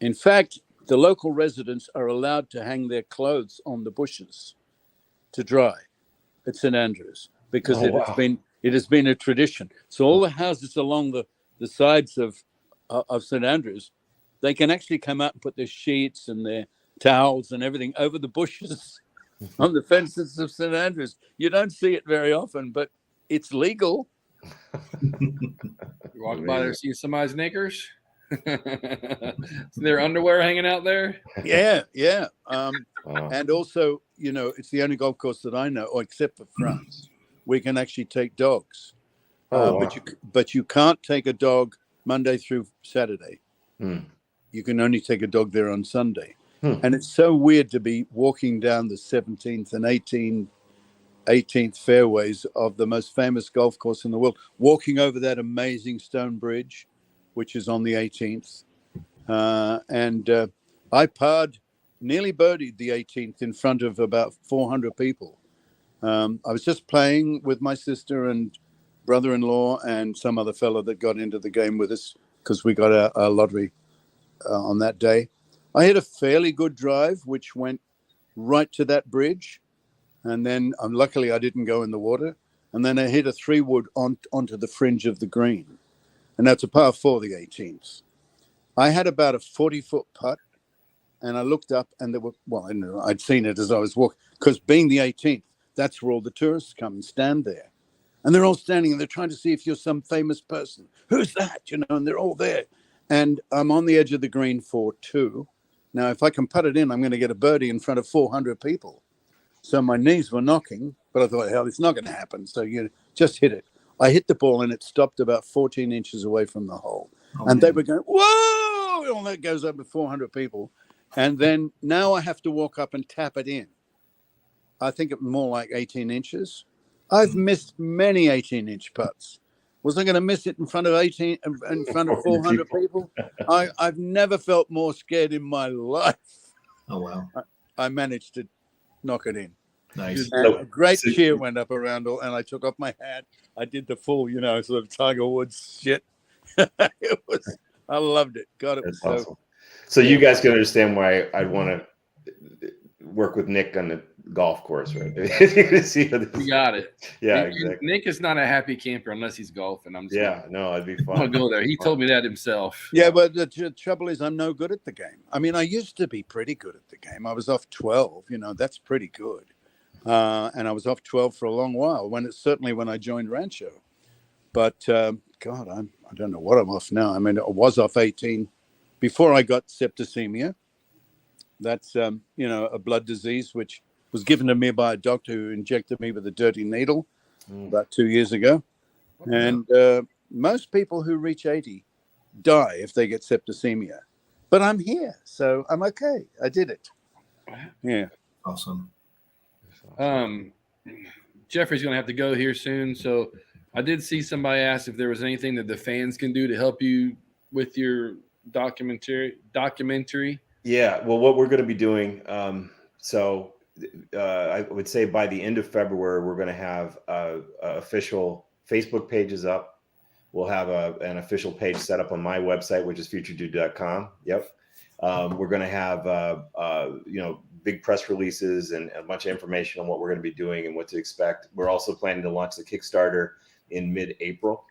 Speaker 4: in fact, the local residents are allowed to hang their clothes on the bushes to dry at St. Andrews because it has been a tradition. So all the houses along the sides of St. Andrews, they can actually come out and put their sheets and their towels and everything over the bushes on the fences of St. Andrews. You don't see it very often, but it's legal.
Speaker 1: You walk by there, see somebody's knickers, their underwear hanging out there.
Speaker 4: Yeah. And also, it's the only golf course that I know, or except for France, we can actually take dogs. But you can't take a dog Monday through Saturday. You can only take a dog there on Sunday. And it's so weird to be walking down the 17th and 18th fairways of the most famous golf course in the world, walking over that amazing stone bridge, which is on the 18th. And I nearly birdied the 18th in front of about 400 people. I was just playing with my sister and brother-in-law and some other fellow that got into the game with us because we got a lottery on that day. I hit a fairly good drive, which went right to that bridge. And then luckily I didn't go in the water. And then I hit a 3-wood onto the fringe of the green. And that's a par 4, the 18th. I had about a 40-foot putt. And I looked up and there were, I know I'd seen it as I was walking, because being the 18th, that's where all the tourists come and stand there. And they're all standing and they're trying to see if you're some famous person. Who's that? And they're all there. And I'm on the edge of the green for 2. Now, if I can putt it in, I'm going to get a birdie in front of 400 people. So my knees were knocking, but I thought, hell, it's not going to happen. So just hit it. I hit the ball and it stopped about 14 inches away from the hole. They were going, whoa! And that goes up to 400 people. And then now I have to walk up and tap it in. I think it's more like 18 inches. I've missed many 18-inch putts. Was I going to miss it in front of 400 people? I've never felt more scared in my life.
Speaker 2: Oh, wow.
Speaker 4: I managed to knock it in.
Speaker 2: Nice.
Speaker 4: And a great cheer went up around, and I took off my hat. I did the full, sort of Tiger Woods shit. I loved it. God, it was
Speaker 3: awesome. So you guys can understand why I'd want to work with Nick on the golf course, right?
Speaker 1: You got it.
Speaker 3: Yeah, exactly.
Speaker 1: Nick is not a happy camper unless he's golfing.
Speaker 3: It'd be fun.
Speaker 1: I'll go there. He told me that himself.
Speaker 4: Yeah, but the trouble is I'm no good at the game. I mean, I used to be pretty good at the game. I was off 12, that's pretty good. And I was off 12 for a long while, when I joined Rancho. But, God, I don't know what I'm off now. I mean, I was off 18 before I got septicemia. That's, a blood disease, which was given to me by a doctor who injected me with a dirty needle about 2 years ago. And most people who reach 80 die if they get septicemia. But I'm here, so I'm okay. I did it. Yeah.
Speaker 2: Awesome.
Speaker 1: Jeffrey's going to have to go here soon. So I did see somebody ask if there was anything that the fans can do to help you with your documentary.
Speaker 3: Yeah, well, what we're going to be doing, I would say by the end of February, we're going to have official Facebook pages up. We'll have an official page set up on my website, which is futuredude.com. Yep. We're going to have, big press releases and a bunch of information on what we're going to be doing and what to expect. We're also planning to launch the Kickstarter in mid-April.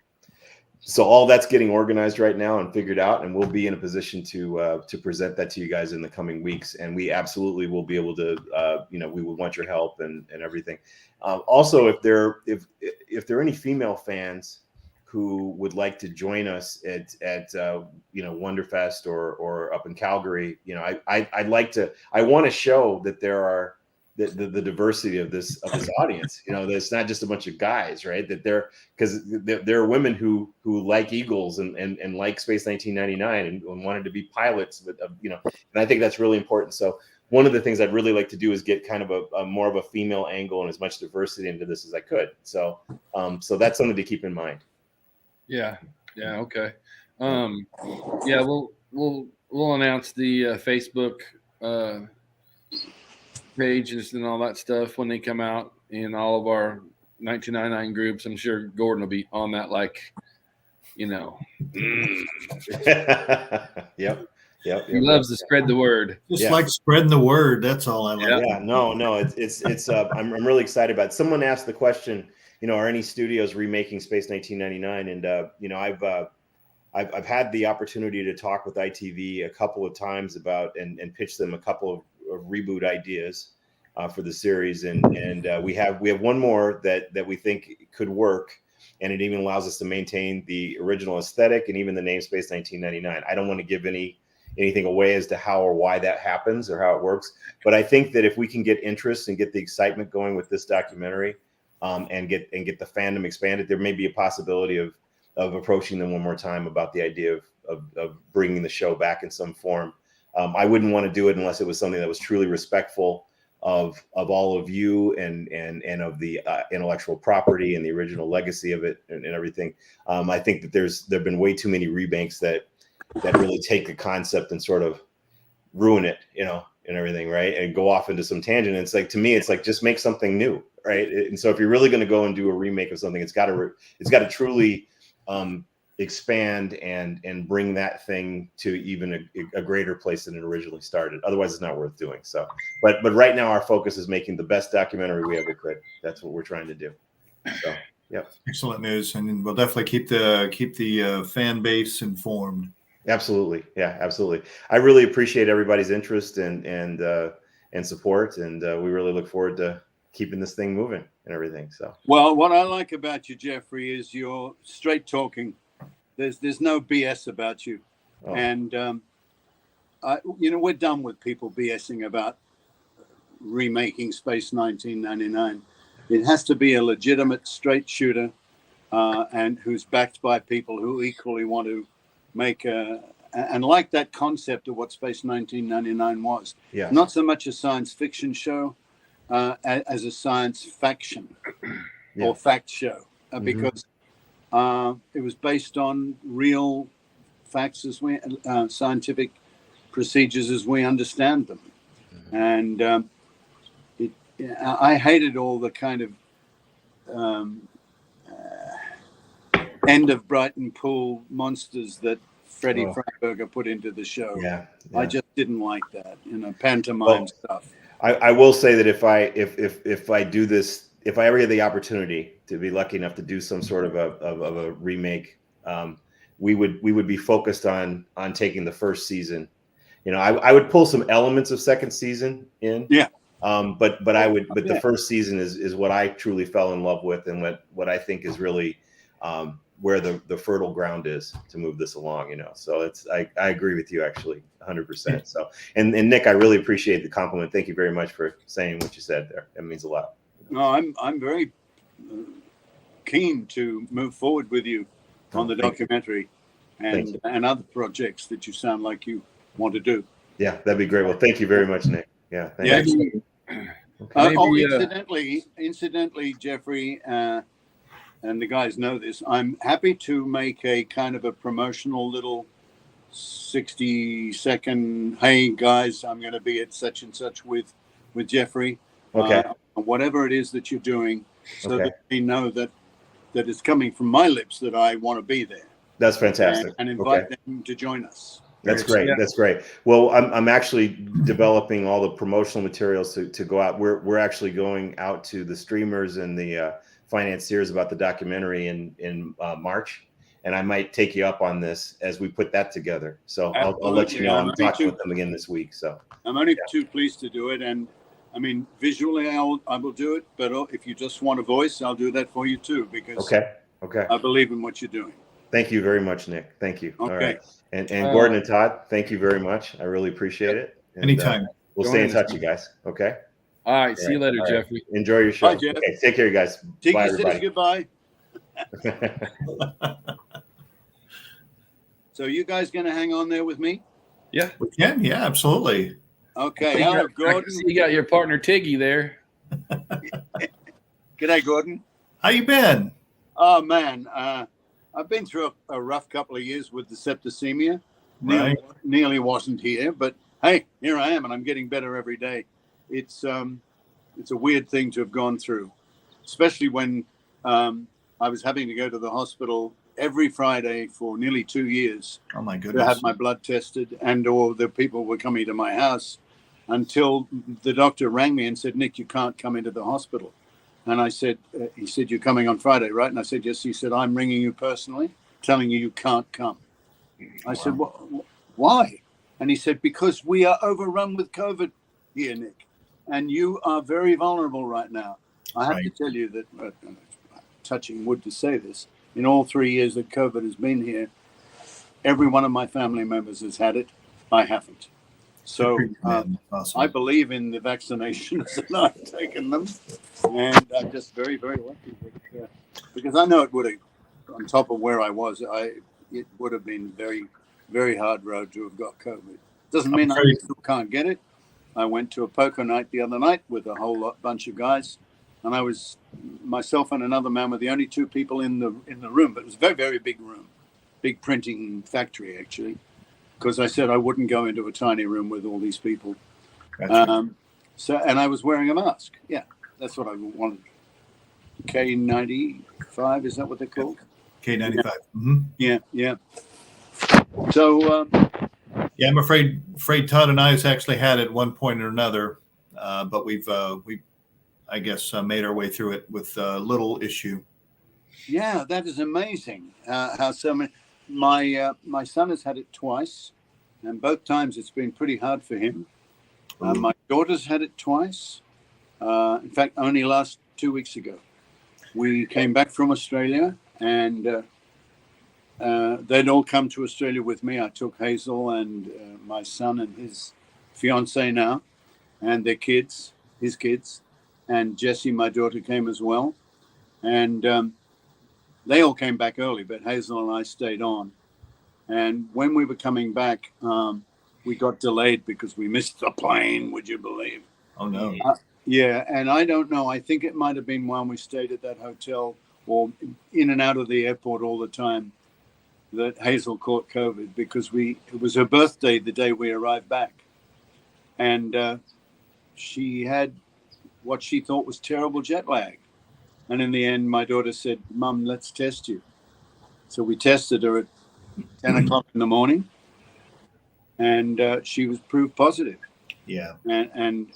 Speaker 3: So all that's getting organized right now and figured out, and we'll be in a position to present that to you guys in the coming weeks. And we absolutely will be able to, we would want your help and everything. Also, if there are any female fans who would like to join us at Wonderfest or up in Calgary, I want to show that there are the diversity of this audience. That it's not just a bunch of guys, right? That there are women who like Eagles and like Space 1999 and wanted to be pilots, and I think that's really important. So one of the things I'd really like to do is get kind of a more of a female angle and as much diversity into this as I could. So that's something to keep in mind.
Speaker 1: Yeah. Okay. We'll announce the Facebook pages and all that stuff when they come out in all of our 1999 groups. I'm sure Gordon will be on that, like, you know.
Speaker 3: Yep.
Speaker 1: He loves to spread the word.
Speaker 2: Just like spreading the word. That's all I like.
Speaker 3: Yeah, no, it's I'm really excited about it. Someone asked the question, are any studios remaking Space 1999? And I've had the opportunity to talk with ITV a couple of times about and pitch them a couple of reboot ideas for the series, and we have one more that we think could work, and it even allows us to maintain the original aesthetic and even the name Space 1999. I don't want to give anything away as to how or why that happens or how it works, but I think that if we can get interest and get the excitement going with this documentary, and get the fandom expanded, there may be a possibility of approaching them one more time about the idea of bringing the show back in some form. I wouldn't want to do it unless it was something that was truly respectful of all of you and of the intellectual property and the original legacy of it and everything. I think that there've been way too many remakes that really take the concept and sort of ruin it, and everything, right? And go off into some tangent. And it's like, to me, it's like, just make something new, right? And so if you're really going to go and do a remake of something, it's got to truly expand and bring that thing to even a greater place than it originally started. Otherwise, it's not worth doing. So, but right now our focus is making the best documentary we ever could. That's what we're trying to do. So, yep.
Speaker 2: Excellent news, and we'll definitely keep the fan base informed.
Speaker 3: Absolutely, yeah, absolutely. I really appreciate everybody's interest and support, and we really look forward to keeping this thing moving and everything. So,
Speaker 4: well, what I like about you, Jeffrey, is you're straight talking. There's no BS about you, and we're done with people BSing about remaking Space 1999. It has to be a legitimate straight shooter, and who's backed by people who equally want to make and like that concept of what Space 1999 was.
Speaker 3: Yeah.
Speaker 4: Not so much a science fiction show as a science faction or fact show, because it was based on real facts as we scientific procedures as we understand them. And I hated all the kind of end of Brighton Pool monsters that Freddie Freiberger put into the show.
Speaker 3: Yeah.
Speaker 4: I just didn't like that, pantomime stuff.
Speaker 3: I will say that if I do this, if I ever get the opportunity to be lucky enough to do some sort of a remake, we would be focused on taking the first season. I would pull some elements of second season in.
Speaker 4: Yeah.
Speaker 3: But the first season is what I truly fell in love with, and what I think is really where the fertile ground is to move this along, So I agree with you actually 100%. So and Nick, I really appreciate the compliment. Thank you very much for saying what you said there. It means a lot.
Speaker 4: No, I'm very keen to move forward with you on the documentary and other projects that you sound like you want to do.
Speaker 3: Yeah, that'd be great. Well, thank you very much, Nick. Yeah. Thank you.
Speaker 4: Incidentally, Jeffrey, and the guys know this, I'm happy to make a kind of a promotional little 60-second, hey guys, I'm going to be at such and such with Jeffrey.
Speaker 3: Okay.
Speaker 4: Whatever it is that you're doing, so that they know that it's coming from my lips that I want to be there.
Speaker 3: That's fantastic.
Speaker 4: And invite them to join us.
Speaker 3: That's great. Yeah. That's great. Well, I'm actually developing all the promotional materials to go out. We're actually going out to the streamers and the financiers about the documentary in March, and I might take you up on this as we put that together. So I'll let you know. I'm talking with them again this week. So
Speaker 4: I'm only too pleased to do it, and I mean visually I will do it, but if you just want a voice, I'll do that for you too, because
Speaker 3: okay,
Speaker 4: I believe in what you're doing.
Speaker 3: Thank you very much, Nick. Thank you.
Speaker 4: Okay.
Speaker 3: All right. And Gordon and Todd, thank you very much. I really appreciate it. And,
Speaker 2: anytime.
Speaker 3: We'll stay in touch, you guys. Okay.
Speaker 1: All right. See you later, Jeffrey.
Speaker 3: Enjoy your show.
Speaker 4: Bye, Jeff.
Speaker 3: Okay. Take care, you guys. Bye, everybody.
Speaker 4: Goodbye. So you guys going to hang on there with me?
Speaker 1: Yeah.
Speaker 2: We can. Yeah, absolutely.
Speaker 4: Okay. Hello, Gordon.
Speaker 1: You got your partner Tiggy there.
Speaker 4: G'day, Gordon.
Speaker 2: How you been?
Speaker 4: Oh, man. I've been through a rough couple of years with the septicemia.
Speaker 2: Right.
Speaker 4: Nearly wasn't here, but hey, here I am, and I'm getting better every day. it's a weird thing to have gone through, especially when I was having to go to the hospital every Friday for nearly 2 years.
Speaker 2: Oh my
Speaker 4: To
Speaker 2: goodness.
Speaker 4: have my blood tested, and or the people were coming to my house, until the doctor rang me and said, "Nick, you can't come into the hospital." And I said, he said, "You're coming on Friday, right?" And I said, "Yes." He said, "I'm ringing you personally, telling you can't come." I said, "Why?" And he said, "Because we are overrun with COVID here, Nick, and you are very vulnerable right now." I have to tell you that, touching wood to say this, in all 3 years that COVID has been here, every one of my family members has had it. I haven't. So
Speaker 2: Awesome.
Speaker 4: I believe in the vaccinations, and I've taken them, and I'm just very, very lucky because I know it would have, on top of where I was, it would have been very, very hard road to have got COVID. Doesn't mean I still can't get it. I went to a poker night the other night with a whole bunch of guys, and I was myself and another man were the only two people in the room, but it was a very, very big room, big printing factory actually. Because I said I wouldn't go into a tiny room with all these people. And I was wearing a mask. Yeah, that's what I wanted. K95, is that what they're called?
Speaker 2: K95.
Speaker 4: Yeah.
Speaker 2: Mm-hmm.
Speaker 4: Yeah. So.
Speaker 2: I'm afraid Todd and I has actually had it at one point or another, but we I guess made our way through it with little issue.
Speaker 4: Yeah, that is amazing. How so many. My son has had it twice, and both times it's been pretty hard for him. My daughter's had it twice. In fact, only 2 weeks ago, we came back from Australia, and they'd all come to Australia with me. I took Hazel and my son and his fiance now, and their kids, his kids, and Jessie, my daughter, came as well, and. They all came back early, but Hazel and I stayed on. And when we were coming back, we got delayed because we missed the plane, would you believe?
Speaker 2: Oh, no.
Speaker 4: Yeah, and I don't know. I think it might have been when we stayed at that hotel or in and out of the airport all the time that Hazel caught COVID, because it was her birthday the day we arrived back. And she had what she thought was terrible jet lag. And in the end, my daughter said, "Mum, let's test you." So we tested her at 10 o'clock in the morning, and she was proved positive.
Speaker 2: Yeah.
Speaker 4: And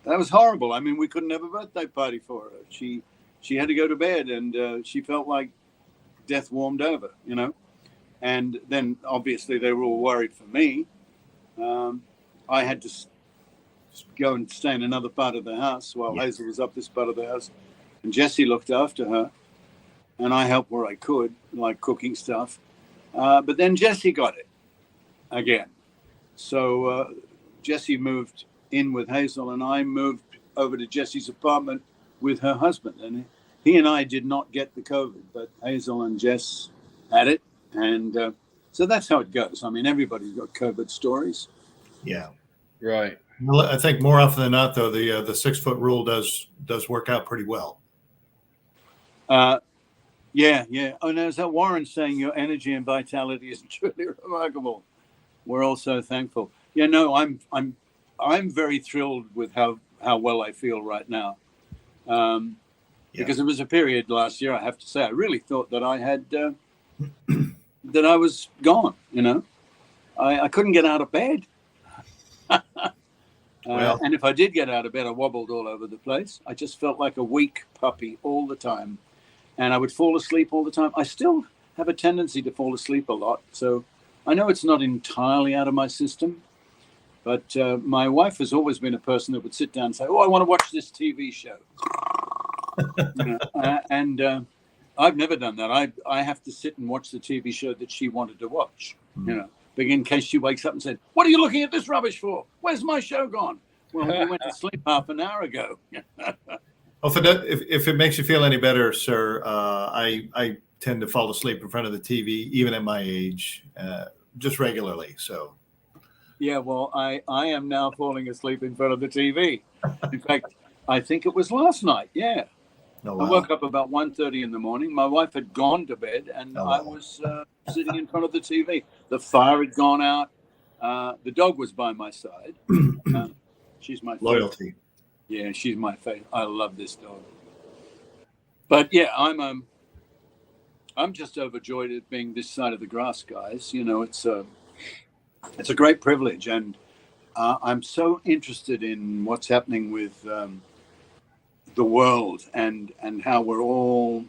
Speaker 4: that was horrible. I mean, we couldn't have a birthday party for her. She had to go to bed, and she felt like death warmed over, you know. And then, obviously, they were all worried for me. I had to go and stay in another part of the house while Hazel was up this part of the house. And Jessie looked after her, and I helped where I could, like cooking stuff. But then Jessie got it again. So Jessie moved in with Hazel, and I moved over to Jessie's apartment with her husband. And he and I did not get the COVID, but Hazel and Jess had it. And so that's how it goes. I mean, everybody's got COVID stories.
Speaker 2: Yeah.
Speaker 1: Right.
Speaker 2: Well, I think more often than not, though, the 6 foot rule does work out pretty well.
Speaker 4: Yeah. Oh, no, is that Warren saying your energy and vitality is truly remarkable? We're all so thankful. Yeah, no, I'm very thrilled with how well I feel right now. Because it was a period last year, I have to say, I really thought that I had that I was gone. You know, I couldn't get out of bed. And if I did get out of bed, I wobbled all over the place. I just felt like a weak puppy all the time. And I would fall asleep all the time. I still have a tendency to fall asleep a lot. So I know it's not entirely out of my system. But my wife has always been a person that would sit down and say, "Oh, I want to watch this TV show." And I've never done that. I have to sit and watch the TV show that she wanted to watch, you know. But in case she wakes up and said, "What are you looking at this rubbish for? Where's my show gone?" Well, we went to sleep half an hour ago.
Speaker 2: Well, if it makes you feel any better, sir, I tend to fall asleep in front of the TV, even at my age, just regularly. So,
Speaker 4: yeah, well, I am now falling asleep in front of the TV. In fact, I think it was last night. Yeah.
Speaker 2: Oh, wow.
Speaker 4: I woke up about 1:30 in the morning. My wife had gone to bed, and I was sitting in front of the TV. The fire had gone out. The dog was by my side. She's my favorite.
Speaker 2: Loyalty.
Speaker 4: Yeah, she's my favorite. I love this dog. But yeah, I'm just overjoyed at being this side of the grass, guys. You know, it's a great privilege, and I'm so interested in what's happening with the world and how we're all,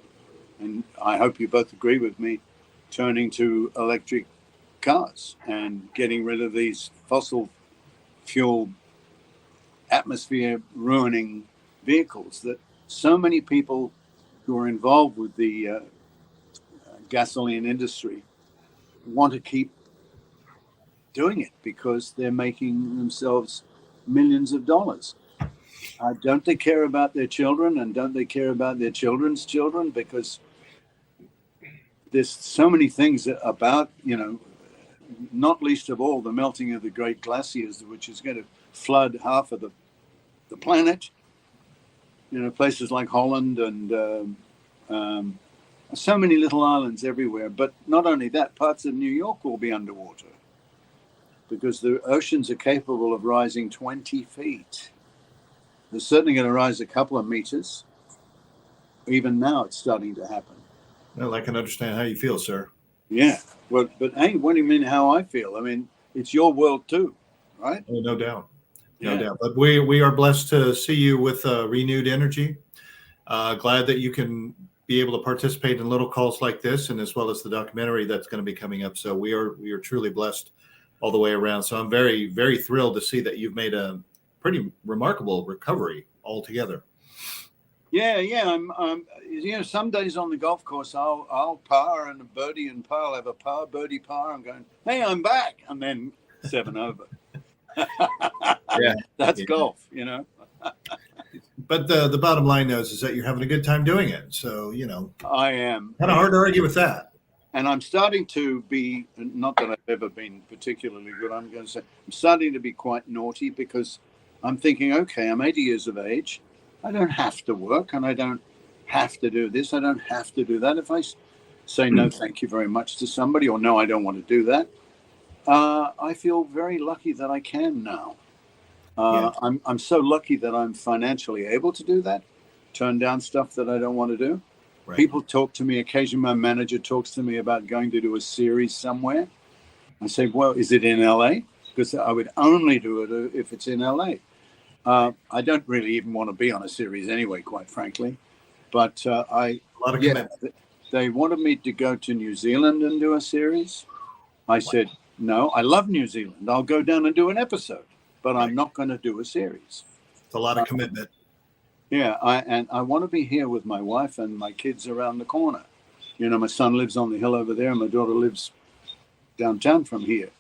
Speaker 4: and I hope you both agree with me, turning to electric cars and getting rid of these fossil fuel atmosphere ruining vehicles that so many people who are involved with the gasoline industry want to keep doing it because they're making themselves millions of dollars. Don't they care about their children, and don't they care about their children's children? Because there's so many things about, you know, not least of all the melting of the great glaciers, which is going to flood half of the planet. You know, places like Holland and so many little islands everywhere. But not only that, parts of New York will be underwater because the oceans are capable of rising 20 feet. They're certainly going to rise a couple of meters. Even now, it's starting to happen.
Speaker 2: Well, I can understand how you feel, sir.
Speaker 4: Yeah. Well, but hey, what do you mean how I feel? I mean, it's your world too, right?
Speaker 2: Oh, no doubt. No
Speaker 4: Yeah.
Speaker 2: doubt. But we are blessed to see you with renewed energy. Glad that you can be able to participate in little calls like this, and as well as the documentary that's going to be coming up. So we are truly blessed all the way around. So I'm very, very thrilled to see that you've made a pretty remarkable recovery altogether.
Speaker 4: Yeah. I'm you know, some days on the golf course, I'll par and a birdie and par. I'll have a par, birdie, par. I'm going, hey, I'm back, and then 7 over.
Speaker 1: Yeah,
Speaker 4: That's golf, you know.
Speaker 2: But the bottom line is that you're having a good time doing it. So, you know,
Speaker 4: I am.
Speaker 2: kind of hard to argue with that.
Speaker 4: And I'm starting to be, not that I've ever been particularly good, I'm going to say, I'm starting to be quite naughty because I'm thinking, okay, I'm 80 years of age. I don't have to work and I don't have to do this. I don't have to do that. If I say no, thank you very much to somebody, or no, I don't want to do that, I feel very lucky that I can now.
Speaker 2: Yeah.
Speaker 4: I'm so lucky that I'm financially able to do that, turn down stuff that I don't want to do.
Speaker 2: Right.
Speaker 4: People talk to me. Occasionally, my manager talks to me about going to do a series somewhere. I say, well, is it in LA? Because I would only do it if it's in LA. I don't really even want to be on a series anyway, quite frankly. But
Speaker 2: A lot of commitment.
Speaker 4: they wanted me to go to New Zealand and do a series. I said, no, I love New Zealand. I'll go down and do an episode, but I'm not going to do a series.
Speaker 2: It's a lot of commitment.
Speaker 4: Yeah, I want to be here with my wife and my kids around the corner. You know, my son lives on the hill over there, and my daughter lives downtown from here.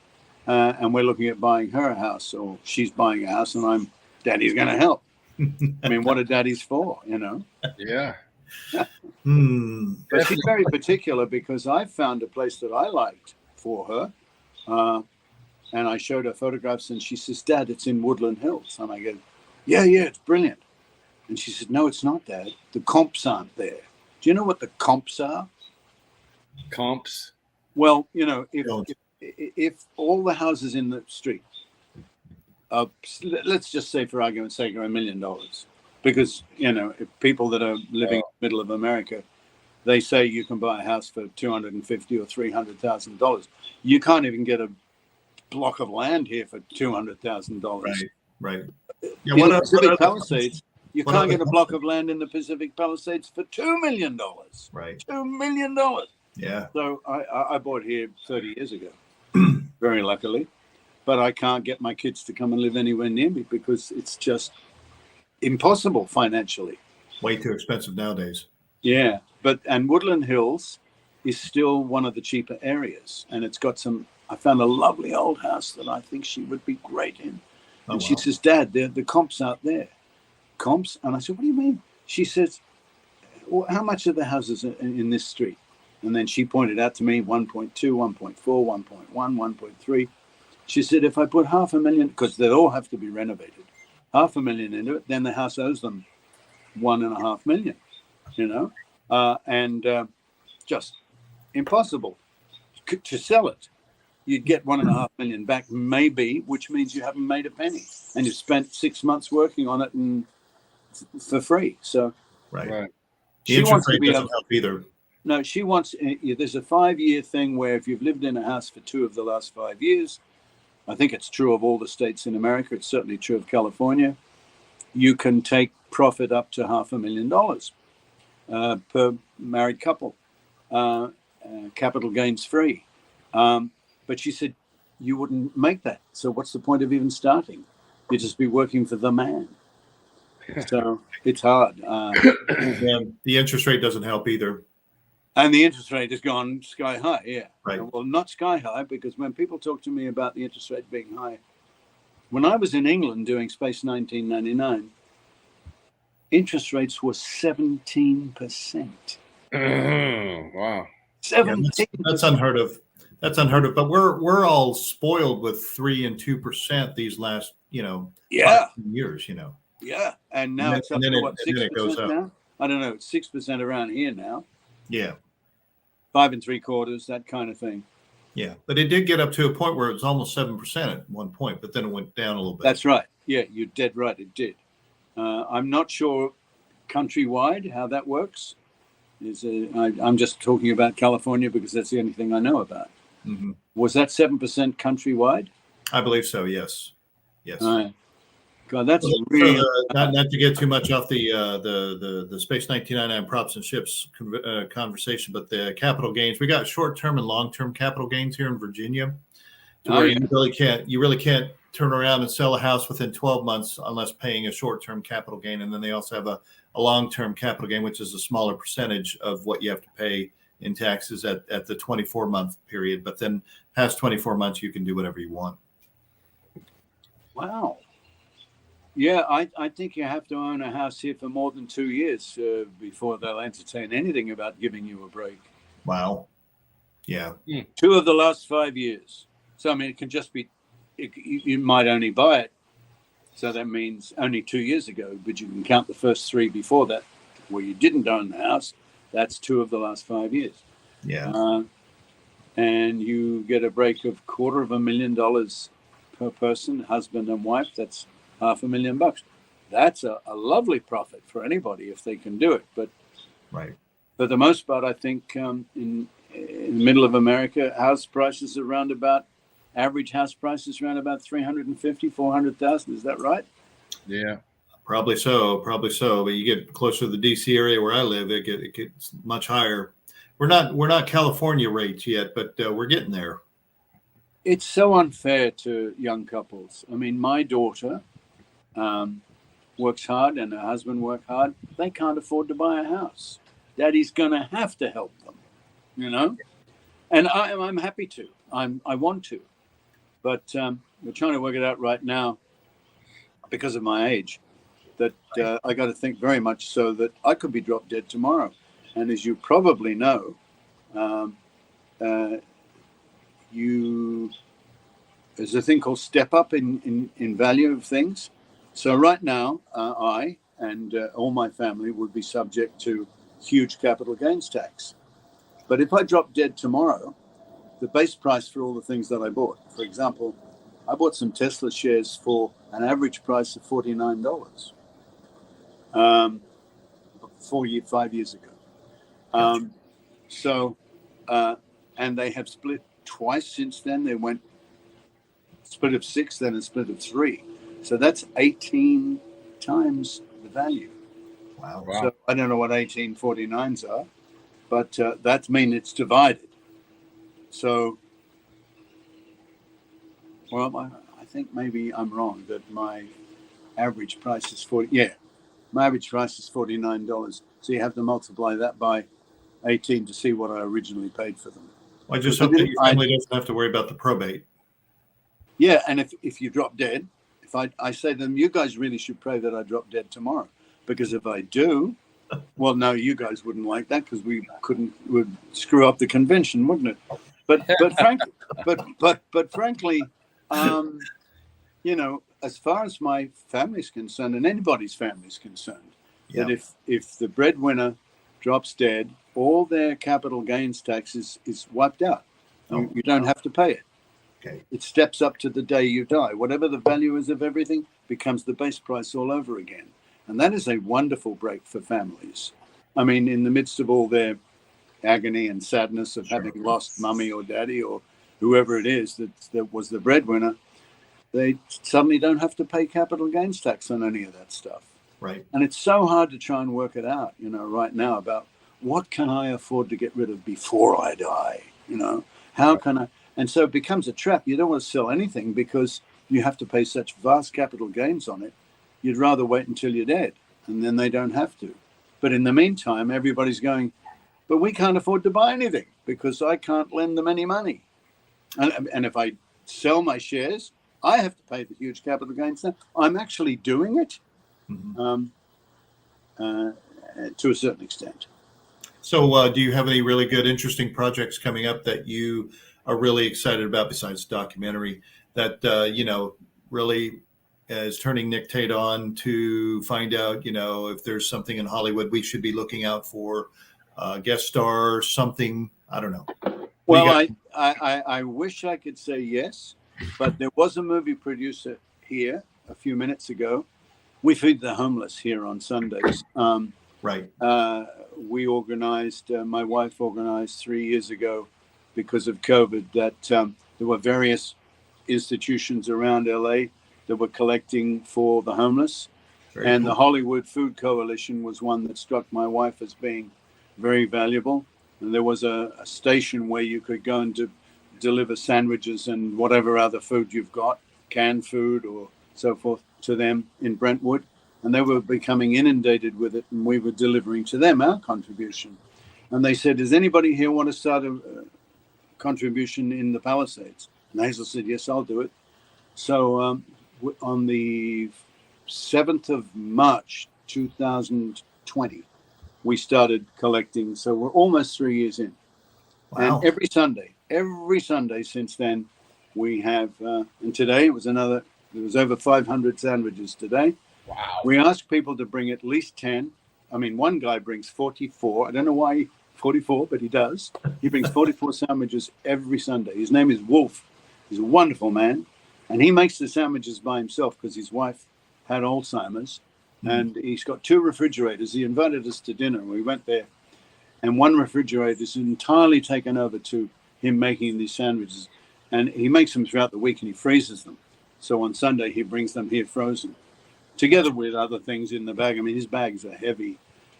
Speaker 4: And we're looking at buying her a house, or she's buying a house, and Daddy's going to help. I mean, what are daddies for, you know?
Speaker 1: yeah.
Speaker 4: But she's very particular because I found a place that I liked for her. And I showed her photographs, and she says, Dad, it's in Woodland Hills. And I go, yeah, it's brilliant. And she said, no, it's not, Dad. The comps aren't there. Do you know what the comps are?
Speaker 1: Comps.
Speaker 4: Well, you know, if all the houses in the street, let's just say for argument's sake, are $1 million, because, you know, if people that are living in the middle of America, they say you can buy a house for $250,000 or $300,000. You can't even get a block of land here for $200,000.
Speaker 2: Right.
Speaker 4: Yeah, in the Pacific Palisades, you can't get a block of land in the Pacific Palisades for $2 million.
Speaker 2: Right.
Speaker 4: $2 million.
Speaker 2: Yeah.
Speaker 4: So I bought here 30 years ago, very luckily. But I can't get my kids to come and live anywhere near me because it's just impossible financially.
Speaker 2: Way too expensive nowadays.
Speaker 4: Yeah. And Woodland Hills is still one of the cheaper areas. And it's got I found a lovely old house that I think she would be great in. And she says, Dad, the comps out there. Comps? And I said, what do you mean? She says, well, how much are the houses in this street? And then she pointed out to me 1.2, 1.4, 1.1, 1.3. She said, if I put $500,000, because they all have to be renovated, $500,000 into it, then the house owes them $1.5 million, you know, and just impossible to sell it. you'd get 1.5 million back, maybe, which means you haven't made a penny, and you've spent 6 months working on it and for free. So,
Speaker 2: Right.
Speaker 1: Right.
Speaker 2: The
Speaker 4: she wants
Speaker 2: interest
Speaker 4: to
Speaker 2: rate
Speaker 4: be
Speaker 2: doesn't
Speaker 4: able.
Speaker 2: help either.
Speaker 4: No, she wants. There's a 5-year thing where if you've lived in a house for 2 of the last 5 years, I think it's true of all the states in America. It's certainly true of California. You can take profit up to $500,000 per married couple, capital gains free. But she said you wouldn't make that. So what's the point of even starting? You'd just be working for the man. So it's hard.
Speaker 2: Yeah, the interest rate doesn't help either.
Speaker 4: And the interest rate has gone sky high. Yeah.
Speaker 2: Right.
Speaker 4: Well, not sky high, because when people talk to me about the interest rate being high, when I was in England doing Space 1999, interest rates were 17%.
Speaker 1: Wow.
Speaker 4: 17%.
Speaker 2: That's unheard of. That's unheard of. But we're all spoiled with 3% and 2% these last,
Speaker 4: Yeah.
Speaker 2: 5 years,
Speaker 4: Yeah. And now it's up
Speaker 2: and
Speaker 4: to
Speaker 2: then
Speaker 4: what,
Speaker 2: and then it goes
Speaker 4: 6%
Speaker 2: up.
Speaker 4: now? I don't know. It's 6% around here now.
Speaker 2: Yeah.
Speaker 4: 5 3/4, that kind of thing.
Speaker 2: Yeah. But it did get up to a point where it was almost 7% at one point, but then it went down a little bit.
Speaker 4: That's right. Yeah, you're dead right. It did. I'm not sure countrywide how that works. I'm just talking about California because that's the only thing I know about.
Speaker 2: Mm-hmm.
Speaker 4: Was that 7% countrywide?
Speaker 2: I believe so. Yes. Yes.
Speaker 4: God, that's
Speaker 2: So
Speaker 4: really
Speaker 2: not to get too much off the Space 1999 props and ships conversation, but the capital gains. We got short-term and long-term capital gains here in Virginia, to where you really can't turn around and sell a house within 12 months unless paying a short-term capital gain. And then they also have a long-term capital gain, which is a smaller percentage of what you have to pay in taxes at the 24-month period. But then past 24 months, you can do whatever you want.
Speaker 4: wow. Yeah, I think you have to own a house here for more than 2 years before they'll entertain anything about giving you a break.
Speaker 2: Wow. Yeah.
Speaker 4: 2 of the last 5 years. So, I mean, it can just be, you might only buy it. So that means only 2 years ago, but you can count the first 3 before that where you didn't own the house. That's 2 of the last 5 years.
Speaker 2: Yeah.
Speaker 4: And you get a break of $250,000 per person, husband and wife. That's $500,000. That's a lovely profit for anybody if they can do it. But
Speaker 2: right.
Speaker 4: for the most part, I think in the middle of America, house prices are average house prices around about 350, 400,000. Is that right?
Speaker 1: Yeah.
Speaker 2: Probably so. But you get closer to the DC area where I live, it gets much higher. We're not California rates yet, but we're getting there.
Speaker 4: It's so unfair to young couples. I mean, my daughter works hard and her husband work hard. They can't afford to buy a house. Daddy's going to have to help them, And I'm happy to. I want to. But we're trying to work it out right now because of my age, that I got to think very much so that I could be dropped dead tomorrow. And as you probably know, there's a thing called step up in value of things. So right now, I and all my family would be subject to huge capital gains tax. But if I drop dead tomorrow, the base price for all the things that I bought, for example, I bought some Tesla shares for an average price of $49 5 years ago. And they have split twice since then. They went split of 6, then a split of 3. So that's 18 times the value.
Speaker 2: Wow.
Speaker 4: So I don't know what 1849s are, but that means it's divided. So, well, I think maybe I'm wrong, that my average price is my average price is $49. So you have to multiply that by 18 to see what I originally paid for them.
Speaker 2: I just hope that your family doesn't have to worry about the probate.
Speaker 4: Yeah, and if you drop dead, if I say to them, you guys really should pray that I drop dead tomorrow, because if I do, well, no, you guys wouldn't like that because would screw up the convention, wouldn't it? But frankly, as far as my family's concerned, and anybody's family's concerned, that if the breadwinner drops dead, all their capital gains tax is wiped out. You don't have to pay it.
Speaker 2: Okay.
Speaker 4: It steps up to the day you die. Whatever the value is of everything becomes the base price all over again. And that is a wonderful break for families. I mean, in the midst of all their agony and sadness of having lost mummy or daddy or whoever it is that was the breadwinner, they suddenly don't have to pay capital gains tax on any of that stuff.
Speaker 2: Right.
Speaker 4: And it's so hard to try and work it out, right now about what can I afford to get rid of before I die? How can I? And so it becomes a trap. You don't want to sell anything because you have to pay such vast capital gains on it. You'd rather wait until you're dead, and then they don't have to. But in the meantime, everybody's going, but we can't afford to buy anything because I can't lend them any money. And if I sell my shares, I have to pay the huge capital gains. I'm actually doing it to a certain extent.
Speaker 2: So do you have any really good, interesting projects coming up that you are really excited about besides documentary that, really is turning Nick Tate on to find out, if there's something in Hollywood we should be looking out for, guest star, something, I don't know.
Speaker 4: Well, I wish I could say yes, but there was a movie producer here a few minutes ago. We feed the homeless here on Sundays.
Speaker 2: Right.
Speaker 4: We organized, my wife organized 3 years ago because of COVID that there were various institutions around LA that were collecting for the homeless.
Speaker 2: Very
Speaker 4: and
Speaker 2: cool.
Speaker 4: The Hollywood Food Coalition was one that struck my wife as being very valuable. And there was a station where you could go and deliver sandwiches and whatever other food you've got, canned food or so forth, to them in Brentwood. And they were becoming inundated with it, and we were delivering to them our contribution. And they said, does anybody here want to start a contribution in the Palisades? And Hazel said, yes, I'll do it. So on the 7th of March, 2020, we started collecting. So we're almost 3 years in.
Speaker 2: Wow.
Speaker 4: And every Sunday since then, we have, and today there was over 500 sandwiches today.
Speaker 1: Wow.
Speaker 4: We ask people to bring at least 10. I mean, one guy brings 44. I don't know why 44, but he does. He brings 44 sandwiches every Sunday. His name is Wolf. He's a wonderful man. And he makes the sandwiches by himself because his wife had Alzheimer's. And he's got 2 refrigerators. He invited us to dinner. We went there. And one refrigerator is entirely taken over to him making these sandwiches. And he makes them throughout the week and he freezes them. So on Sunday, he brings them here frozen, together with other things in the bag. I mean, his bags are heavy.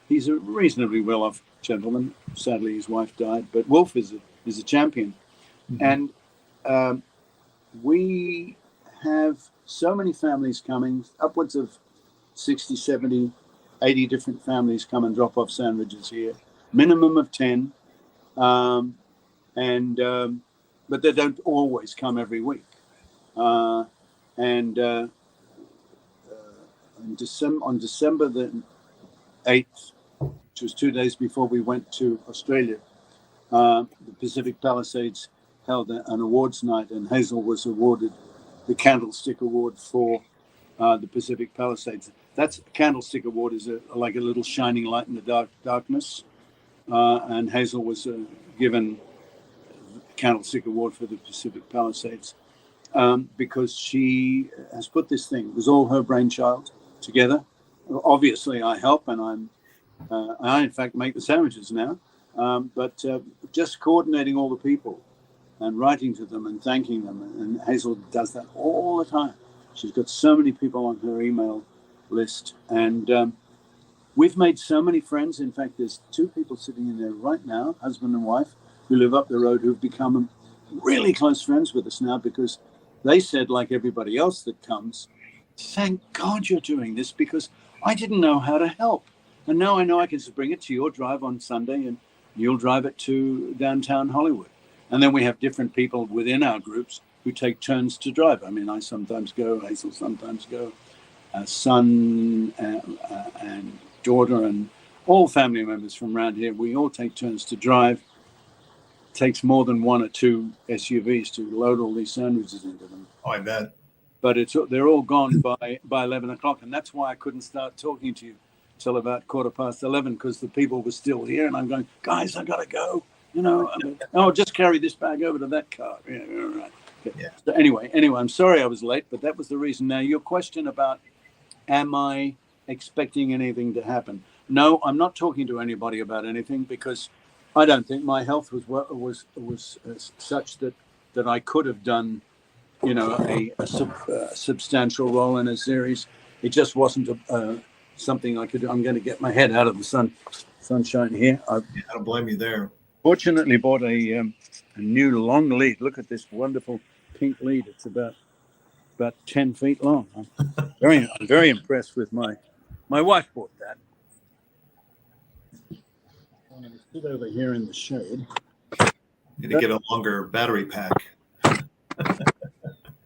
Speaker 4: He's a reasonably well-off gentleman. Sadly, his wife died. But Wolf is a champion. And we have so many families coming, upwards of 60, 70, 80 different families come and drop off sandwiches here. Minimum of 10. But they don't always come every week. On December the 8th, which was 2 days before we went to Australia, the Pacific Palisades held an awards night, and Hazel was awarded the Candlestick Award for the Pacific Palisades. That's Candlestick Award is like a little shining light in the darkness, and Hazel was given Candlestick Award for the Pacific Palisades because she has put this thing. It was all her brainchild together. Obviously, I help, and I in fact make the sandwiches now. But just coordinating all the people and writing to them and thanking them, and Hazel does that all the time. She's got so many people on her email list, and we've made so many friends. In fact, there's 2 people sitting in there right now, husband and wife, who live up the road, who've become really close friends with us now because they said, like everybody else that comes, thank God you're doing this because I didn't know how to help. And now I know I can just bring it to your drive on Sunday and you'll drive it to downtown Hollywood. And then we have different people within our groups who take turns to drive. I mean, I sometimes go, Hazel sometimes go, son and daughter and all family members from around here. We all take turns to drive. It takes more than 1 or 2 SUVs to load all these sandwiches into them.
Speaker 2: Oh, I bet.
Speaker 4: But they're all gone by 11 o'clock. And that's why I couldn't start talking to you till about 11:15 because the people were still here. And I'm going, guys, I got to go. Just carry this bag over to that car. Yeah, all right.
Speaker 2: Yeah.
Speaker 4: So anyway, I'm sorry I was late, but that was the reason. Now, your question about am I expecting anything to happen? No, I'm not talking to anybody about anything because I don't think my health was such that I could have done, a substantial role in a series. It just wasn't something I could do. I'm going to get my head out of the sunshine here. I
Speaker 2: don't blame you there.
Speaker 4: Fortunately bought a new long lead. Look at this wonderful pink lead. It's about 10 feet long. I'm very impressed with my wife bought that. I'm going to sit over here in the shade.
Speaker 2: Need to get a longer battery pack.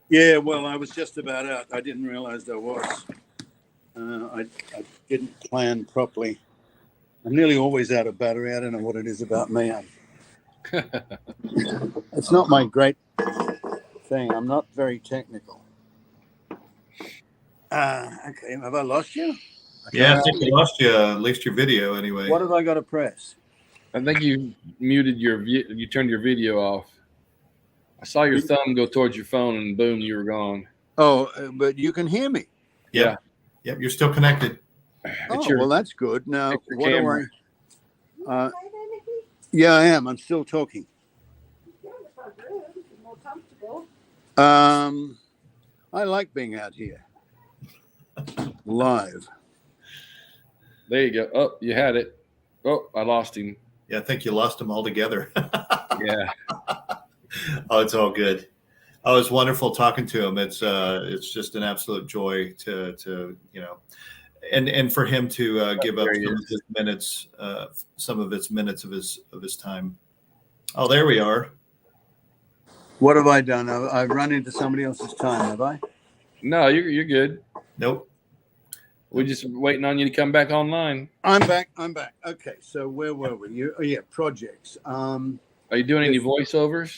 Speaker 4: Yeah, well, I was just about out. I didn't realize there was. I didn't plan properly. I'm nearly always out of battery. I don't know what it is about me. It's not my great thing. I'm not very technical. Okay, have I lost you?
Speaker 2: Yeah, I think we lost you, at least your video anyway.
Speaker 4: What have I got to press?
Speaker 1: I think you muted you turned your video off. I saw your thumb go towards your phone and boom, you were gone.
Speaker 4: Oh, but you can hear me.
Speaker 2: Yeah. Yep, you're still connected.
Speaker 4: Well, that's good. Now, what
Speaker 1: camera.
Speaker 4: do I... yeah, I am. I'm still talking. I like being out here. Live.
Speaker 1: There you go. Oh, you had it. Oh, I lost him.
Speaker 2: Yeah, I think you lost him altogether.
Speaker 1: Yeah.
Speaker 2: Oh, it's all good. Oh, it's wonderful talking to him. It's just an absolute joy to and for him to give up some of his minutes of his time. Oh, there we are.
Speaker 4: What have I done? I've run into somebody else's time, have I?
Speaker 1: No, you're good.
Speaker 2: Nope.
Speaker 1: We're just waiting on you to come back online.
Speaker 4: I'm back. Okay, so where were we? Projects.
Speaker 1: Are you doing any voiceovers?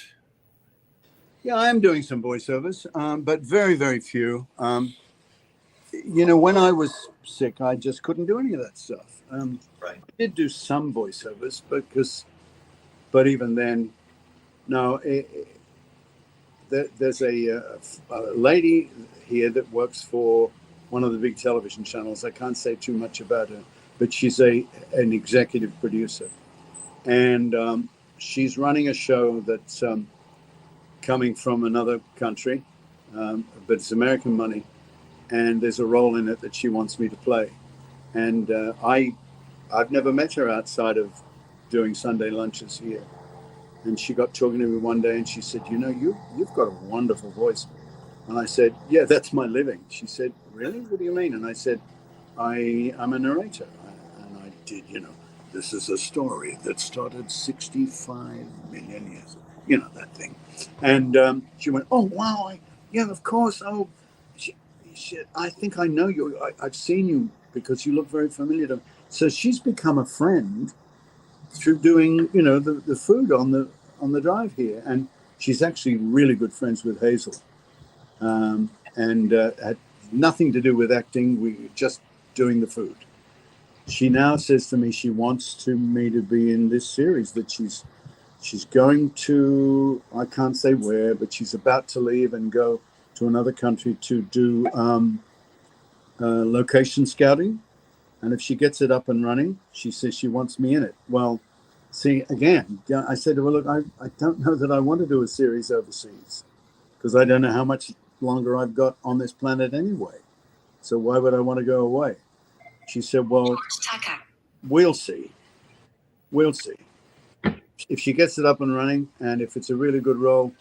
Speaker 4: Yeah, I am doing some voiceovers, but very, very few. When I was sick, I just couldn't do any of that stuff.
Speaker 2: Right.
Speaker 4: I did do some voiceovers, but even then, no. There's a lady here that works for one of the big television channels. I can't say too much about her, but she's an executive producer, and she's running a show that's coming from another country, but it's American money, and there's a role in it that she wants me to play. And I've never met her outside of doing Sunday lunches here. And she got talking to me one day and she said, you've got a wonderful voice. And I said, yeah, that's my living. She said, really? What do you mean? And I said, I'm a narrator. And I did, this is a story that started 65 million years ago, that thing. And she went, oh, wow. Yeah, of course. Oh, she, I think I know you. I've seen you because you look very familiar to me. So she's become a friend through doing, the food on the drive here. And she's actually really good friends with Hazel. And had nothing to do with acting. We were just doing the food. She now says to me she wants me to be in this series that she's going to, I can't say where, but she's about to leave and go to another country to do location scouting. And if she gets it up and running, she says she wants me in it. Well, see, again, I said to her, look, I don't know that I want to do a series overseas because I don't know how much longer I've got on this planet anyway. So why would I want to go away? She said, well, we'll see. We'll see. If she gets it up and running and if it's a really good role,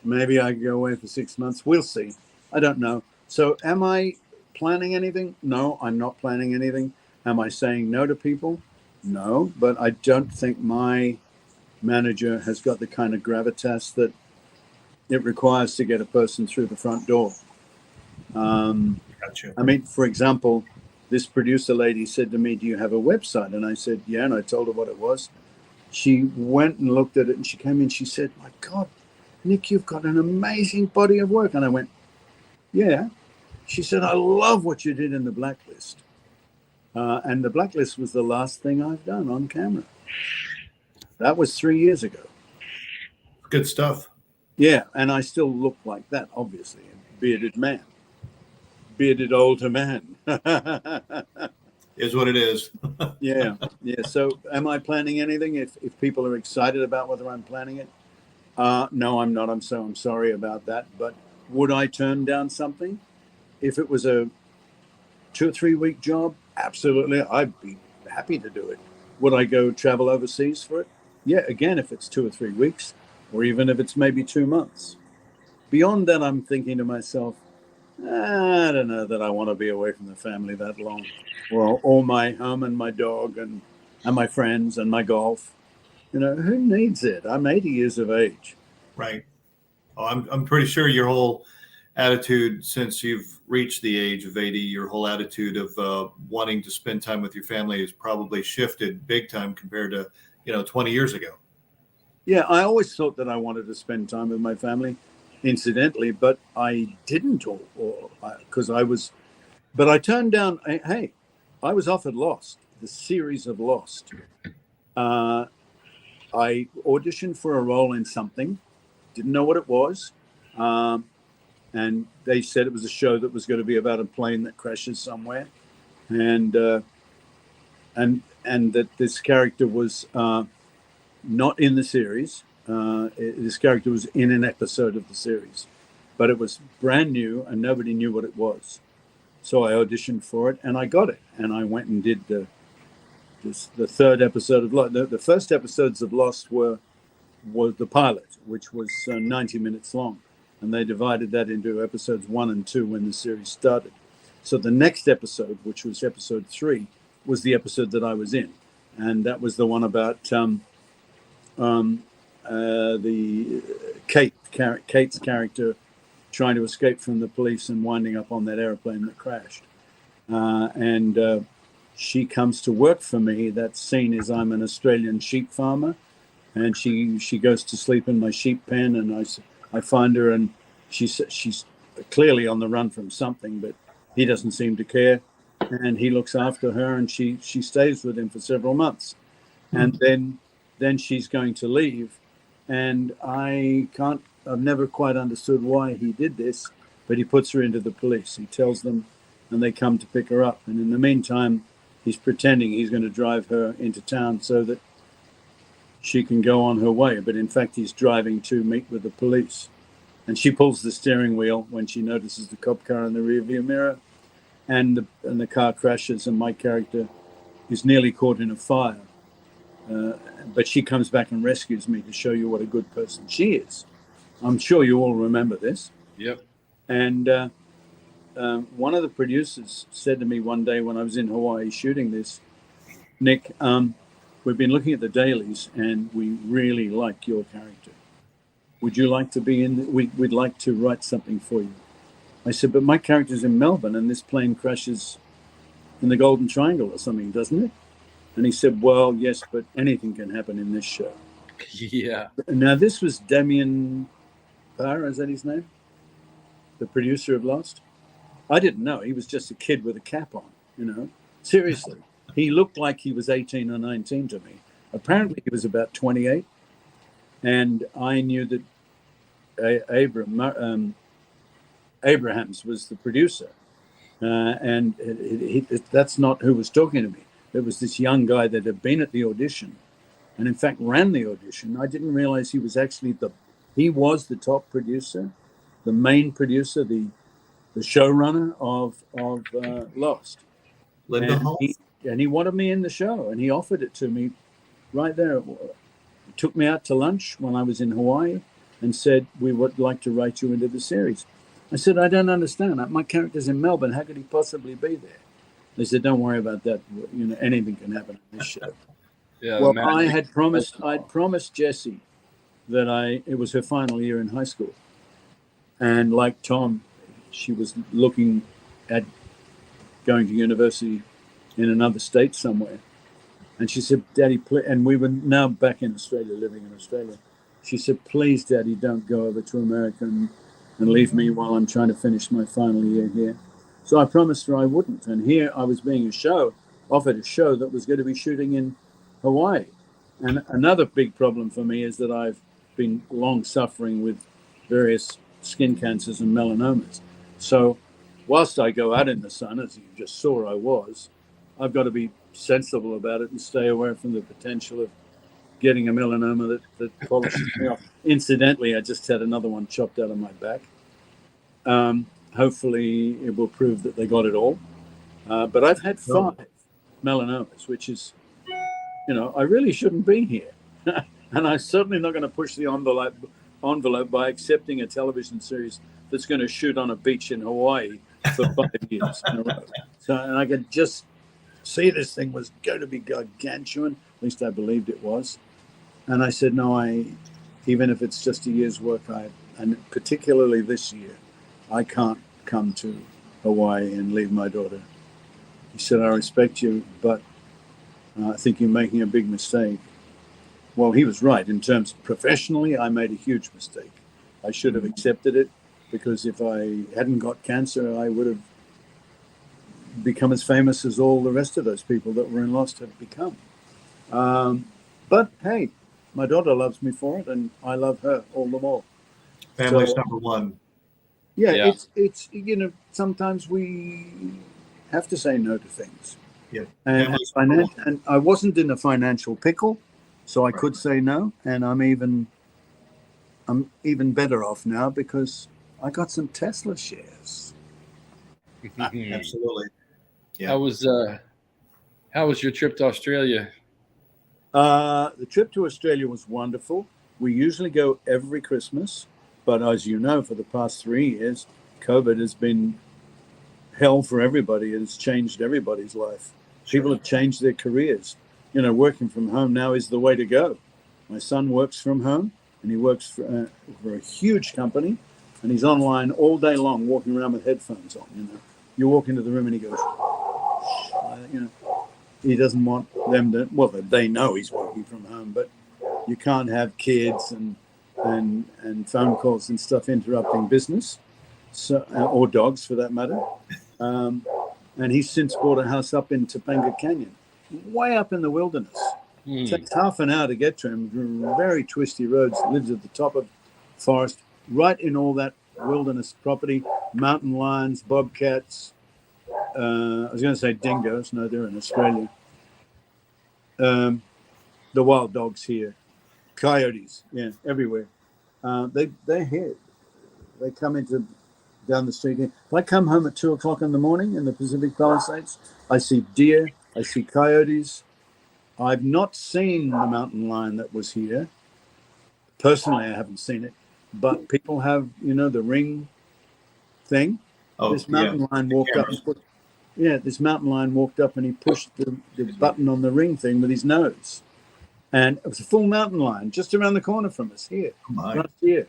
Speaker 4: maybe I can go away for 6 months. We'll see. I don't know. So am I planning anything? No, I'm not planning anything. Am I saying no to people? No, but I don't think my manager has got the kind of gravitas that it requires to get a person through the front door.
Speaker 2: Gotcha.
Speaker 4: I mean, for example, this producer lady said to me, do you have a website? And I said, yeah, and I told her what it was. She went and looked at it and she came in, she said, my God, Nick, you've got an amazing body of work. And I went, yeah. She said, I love what you did in the Blacklist. And the Blacklist was the last thing I've done on camera. That was 3 years ago.
Speaker 2: Good stuff.
Speaker 4: Yeah, and I still look like that, obviously. A bearded man. Bearded older man.
Speaker 2: Is what it is.
Speaker 4: Yeah. So am I planning anything? If people are excited about whether I'm planning it? No, I'm not. I'm sorry about that. But would I turn down something? If it was a 2 or 3 week job, absolutely. I'd be happy to do it. Would I go travel overseas for it? Yeah, again, if it's 2 or 3 weeks, or even if it's maybe 2 months. Beyond that, I'm thinking to myself, I don't know that I want to be away from the family that long. Well, all my home and my dog and my friends and my golf. Who needs it? I'm 80 years of age.
Speaker 2: Right. Oh, I'm pretty sure your whole attitude since you've reached the age of 80, your whole attitude of wanting to spend time with your family has probably shifted big time compared to 20 years ago.
Speaker 4: Yeah, I always thought that I wanted to spend time with my family, incidentally, but I didn't, or because I was. But I turned down. Hey, I was offered Lost, the series of Lost. I auditioned for a role in something, didn't know what it was, and they said it was a show that was going to be about a plane that crashes somewhere, and that this character was not in the series. This character was in an episode of the series, but it was brand new and nobody knew what it was. So I auditioned for it and I got it, and I went and did the third episode of Lost. The first episodes of Lost was the pilot, which was 90 minutes long, and they divided that into episodes 1 and 2 when the series started. So the next episode, which was episode 3, was the episode that I was in, and that was the one about the Kate's character trying to escape from the police and winding up on that airplane that crashed. And she comes to work for me. That scene is I'm an Australian sheep farmer, and she goes to sleep in my sheep pen, and I find her, and she's clearly on the run from something, but he doesn't seem to care, and he looks after her, and she stays with him for several months, and then she's going to leave, and I've never quite understood why he did this, but he puts her into the police. He tells them, and they come to pick her up, and in the meantime he's pretending he's going to drive her into town so that she can go on her way, but in fact he's driving to meet with the police, and she pulls the steering wheel when she notices the cop car in the rearview mirror, and the car crashes, and my character is nearly caught in a fire, but she comes back and rescues me to show you what a good person she is. I'm sure you all remember this.
Speaker 1: Yep.
Speaker 4: And one of the producers said to me one day when I was in Hawaii shooting this, Nick, we've been looking at the dailies and we really like your character. Would you like to be in? We'd like to write something for you. I said, but my character's in Melbourne and this plane crashes in the Golden Triangle or something, doesn't it? And he said, well, yes, but anything can happen in this show.
Speaker 1: Yeah.
Speaker 4: Now, this was Damien Parr, is that his name? The producer of Lost? I didn't know. He was just a kid with a cap on, Seriously. He looked like he was 18 or 19 to me. Apparently, he was about 28. And I knew that Abrahams was the producer. And that's not who was talking to me. It was this young guy that had been at the audition and, in fact, ran the audition. I didn't realize he was actually he was the top producer, the main producer, the showrunner of Lost.
Speaker 2: Linda Hall.
Speaker 4: And he wanted me in the show, and he offered it to me right there. He took me out to lunch when I was in Hawaii and said, we would like to write you into the series. I said, I don't understand. My character's in Melbourne. How could he possibly be there? They said, don't worry about that. Anything can happen in this show.
Speaker 1: Yeah.
Speaker 4: Well, I'd promised Jessie that it was her final year in high school. And like Tom, she was looking at going to university in another state somewhere. And she said, Daddy, and we were now back in Australia, living in Australia. She said, please, Daddy, don't go over to America and leave me while I'm trying to finish my final year here. So I promised her I wouldn't. And here I was being offered a show that was going to be shooting in Hawaii. And another big problem for me is that I've been long suffering with various skin cancers and melanomas. So whilst I go out in the sun, as you just saw I've got to be sensible about it and stay away from the potential of getting a melanoma that polishes me off. Incidentally, I just had another one chopped out of my back. Hopefully it will prove that they got it all. But I've had 5 melanomas, which is, I really shouldn't be here. And I'm certainly not going to push the envelope by accepting a television series that's going to shoot on a beach in Hawaii for 5 years in a row. So, and I could just see this thing was going to be gargantuan. At least I believed it was. And I said, no, even if it's just a year's work, and particularly this year, I can't come to Hawaii and leave my daughter. He said, I respect you, but I think you're making a big mistake. Well, he was right. In terms professionally, I made a huge mistake. I should have accepted it, because if I hadn't got cancer, I would have become as famous as all the rest of those people that were in Lost have become. But hey, my daughter loves me for it, and I love her all the more.
Speaker 2: Family's number one.
Speaker 4: Yeah, it's sometimes we have to say no to things.
Speaker 2: Yeah,
Speaker 4: and I wasn't in a financial pickle, so I could say no, and I'm even better off now because I got some Tesla shares.
Speaker 2: Absolutely. Yeah.
Speaker 1: How was your trip to Australia?
Speaker 4: The trip to Australia was wonderful. We usually go every Christmas, but as you know, for the past 3 years, COVID has been hell for everybody. It's changed everybody's life. People have changed their careers. Working from home now is the way to go. My son works from home, and he works for a huge company, and he's online all day long, walking around with headphones on. You walk into the room and he goes, he doesn't want them to. Well, they know he's working from home, but you can't have kids and phone calls and stuff interrupting business, or dogs for that matter. And he's since bought a house up in Topanga Canyon, way up in the wilderness. It takes half an hour to get to him. Very twisty roads. Lives at the top of forest, right in all that wilderness property. Mountain lions, bobcats. I was going to say dingoes. No, they're in Australia. The wild dogs here. Coyotes, yeah, everywhere. They're here. They come down the street here. If I come home at 2:00 in the morning in the Pacific Palisades, I see deer, I see coyotes. I've not seen the mountain lion that was here. Personally, I haven't seen it, but people have, the ring thing. This mountain lion walked up and he pushed the button on the ring thing with his nose. And it was a full mountain lion just around the corner from us here last year.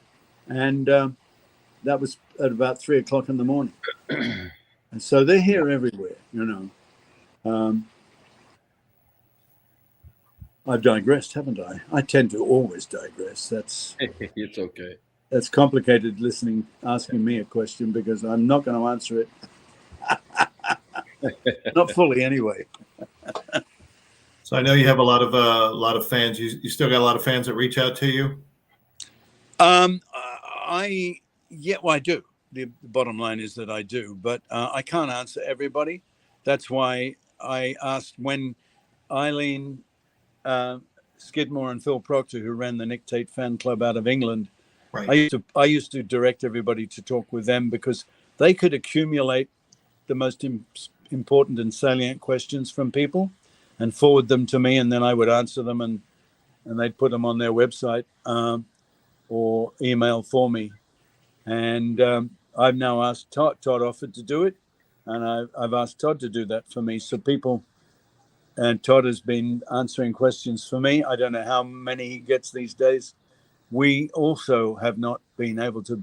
Speaker 4: And that was at about 3:00 in the morning. And so they're here everywhere, I've digressed, haven't I? I tend to always digress.
Speaker 1: It's okay.
Speaker 4: That's complicated asking me a question, because I'm not going to answer it. Not fully anyway.
Speaker 2: So I know you have a lot of fans. You still got a lot of fans that reach out to you?
Speaker 4: I do. The bottom line is that I do, but I can't answer everybody. That's why I asked when Eileen Skidmore and Phil Proctor, who ran the Nick Tate fan club out of England, right. I used to direct everybody to talk with them, because they could accumulate the most important and salient questions from people and forward them to me, and then I would answer them, and they'd put them on their website or email for me. And I've now asked Todd offered to do it, and I've asked Todd to do that for me. So and Todd has been answering questions for me. I don't know how many he gets these days. We also have not been able to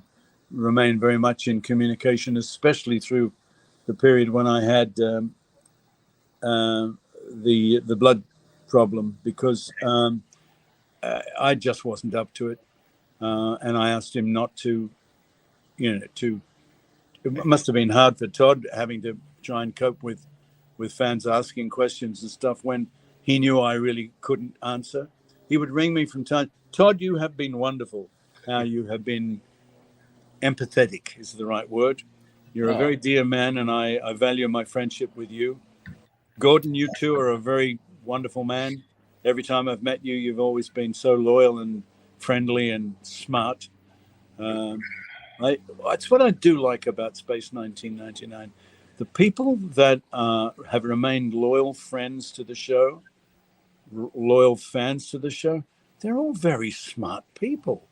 Speaker 4: remain very much in communication, especially through the period when I had the blood problem, because I just wasn't up to it, and I asked him not to. It must have been hard for Todd having to try and cope with fans asking questions and stuff when he knew I really couldn't answer. He would ring me from time. Todd, you have been wonderful. How you have been empathetic is the right word. You're a very dear man, and I value my friendship with you. Gordon, you too are a very wonderful man. Every time I've met you, you've always been so loyal and friendly and smart. That's what I do like about Space 1999. The people that have remained loyal friends to the show, loyal fans to the show, they're all very smart people.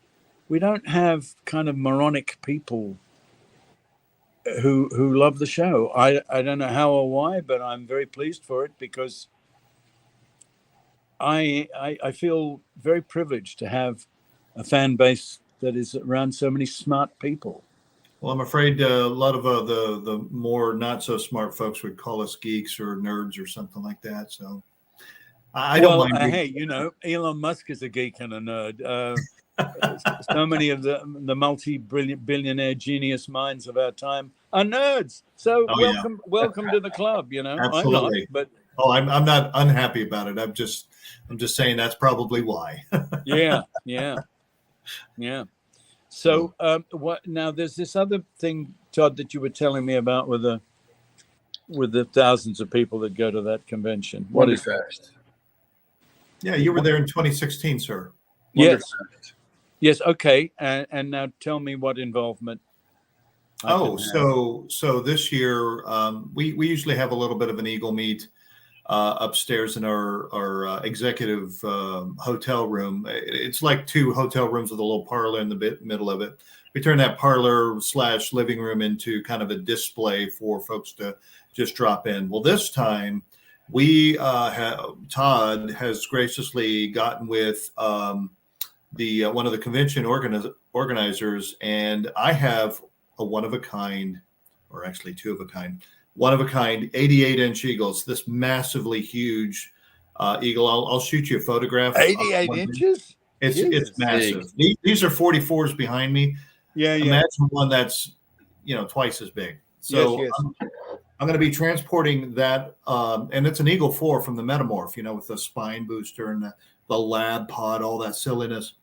Speaker 4: We don't have kind of moronic people who love the show. I don't know how or why, but I'm very pleased for it because I feel very privileged to have a fan base that is around so many smart people.
Speaker 2: Well, I'm afraid a lot of the more not so smart folks would call us geeks or nerds or something like that. So I don't mind.
Speaker 4: Hey, you know, Elon Musk is a geek and a nerd. So many of the multi-billionaire genius minds of our time are nerds. So welcome to the club. You know,
Speaker 2: absolutely.
Speaker 4: I'm not, but
Speaker 2: I'm not unhappy about it. I'm just saying that's probably why.
Speaker 4: yeah. So what now? There's this other thing, Todd, that you were telling me about with the thousands of people that go to that convention. What is that?
Speaker 2: Yeah, you were there in 2016, sir.
Speaker 4: Yes. Okay. And now tell me what involvement.
Speaker 2: So this year we usually have a little bit of an Eagle meet upstairs in our executive hotel room. It's like two hotel rooms with a little parlor in the middle of it. We turn that parlor / living room into kind of a display for folks to just drop in. Well, this time Todd has graciously gotten with one of the convention organizers, and I have a one of a kind, or actually two of a kind, 88-inch eagles. This massively huge eagle. I'll shoot you a photograph.
Speaker 4: 88 inches.
Speaker 2: It's massive. These are 44s behind me.
Speaker 4: Yeah.
Speaker 2: Imagine one that's twice as big. So
Speaker 4: yes.
Speaker 2: I'm going to be transporting that, and it's an Eagle 4 from the Metamorph, with the spine booster and the lab pod, all that silliness.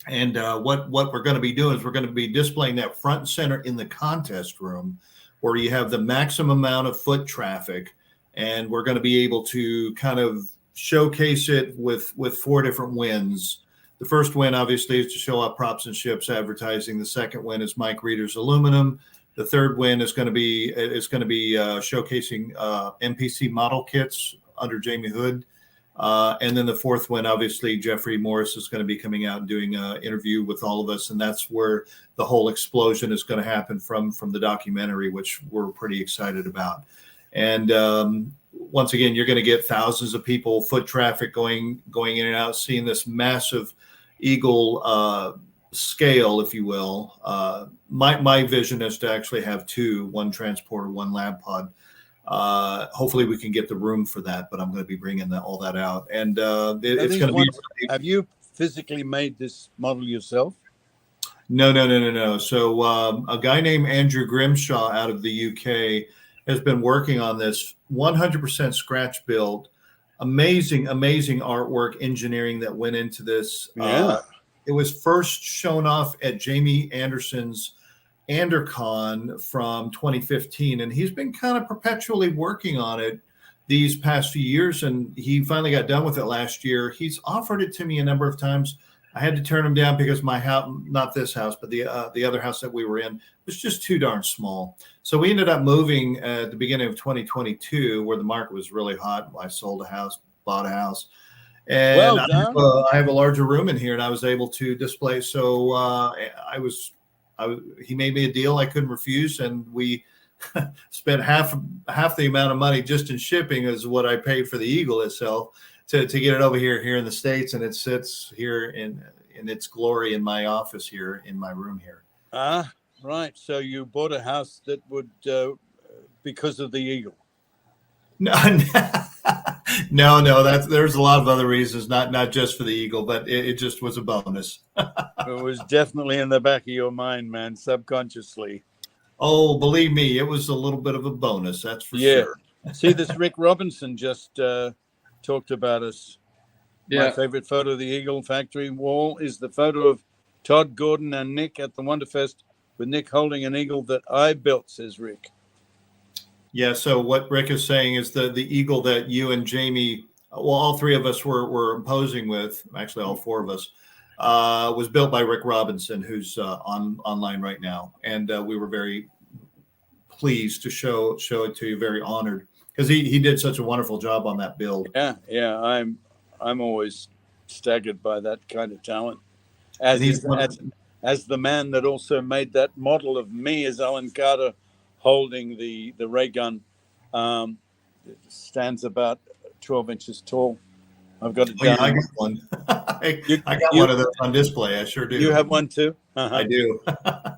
Speaker 2: And what we're going to be doing is we're going to be displaying that front and center in the contest room, where you have the maximum amount of foot traffic, and we're going to be able to kind of showcase it with 4 different wins. The first win, obviously, is to show off props and ships advertising. The second win is Mike Reeder's aluminum. The third win is going to be showcasing NPC model kits under Jamie Hood. And then the fourth one, obviously, Jeffrey Morris is going to be coming out and doing an interview with all of us. And that's where the whole explosion is going to happen from the documentary, which we're pretty excited about. And once again, you're going to get thousands of people, foot traffic going in and out, seeing this massive Eagle scale, if you will. My vision is to actually have 2, one transporter, one lab pod. Hopefully we can get the room for that, but I'm going to be bringing all that out. And it's going to be.
Speaker 4: Have you physically made this model yourself?
Speaker 2: No. So a guy named Andrew Grimshaw out of the UK has been working on this 100% scratch build. Amazing artwork, engineering that went into this.
Speaker 4: Yeah.
Speaker 2: It was first shown off at Jamie Anderson's AnderCon from 2015, and he's been kind of perpetually working on it these past few years, and he finally got done with it last year. He's offered it to me a number of times. I had to turn him down because my house, not this house, but the other house that we were in, was just too darn small. So we ended up moving at the beginning of 2022, where the market was really hot. I sold a house, bought a house. And I have a larger room in here, and I was able to display. So he made me a deal I couldn't refuse, and we spent half the amount of money just in shipping as what I paid for the Eagle itself to get it over here in the States, and it sits here in its glory in my office here in my room here.
Speaker 4: Right. So you bought a house that would because of the Eagle.
Speaker 2: No. There's a lot of other reasons, not just for the Eagle, but it just was a bonus.
Speaker 4: It was definitely in the back of your mind, man, subconsciously.
Speaker 2: Oh, believe me, it was a little bit of a bonus, that's for sure.
Speaker 4: See, this Rick Robinson just talked about us.
Speaker 1: Yeah.
Speaker 4: My favorite photo of the Eagle factory wall is the photo of Todd, Gordon, and Nick at the Wonderfest with Nick holding an eagle that I built, says Rick.
Speaker 2: Yeah. So what Rick is saying is the eagle that you and Jamie, well, all three of us were posing with, actually all four of us, was built by Rick Robinson, who's online right now, and we were very pleased to show it to you. Very honored because he did such a wonderful job on that build.
Speaker 4: Yeah. I'm always staggered by that kind of talent. As the man that also made that model of me as Alan Carter holding the ray gun, it stands about 12 inches tall. I've got it down.
Speaker 2: Yeah, I got one. I got one of those on display. I sure do.
Speaker 4: You have one too?
Speaker 2: I do.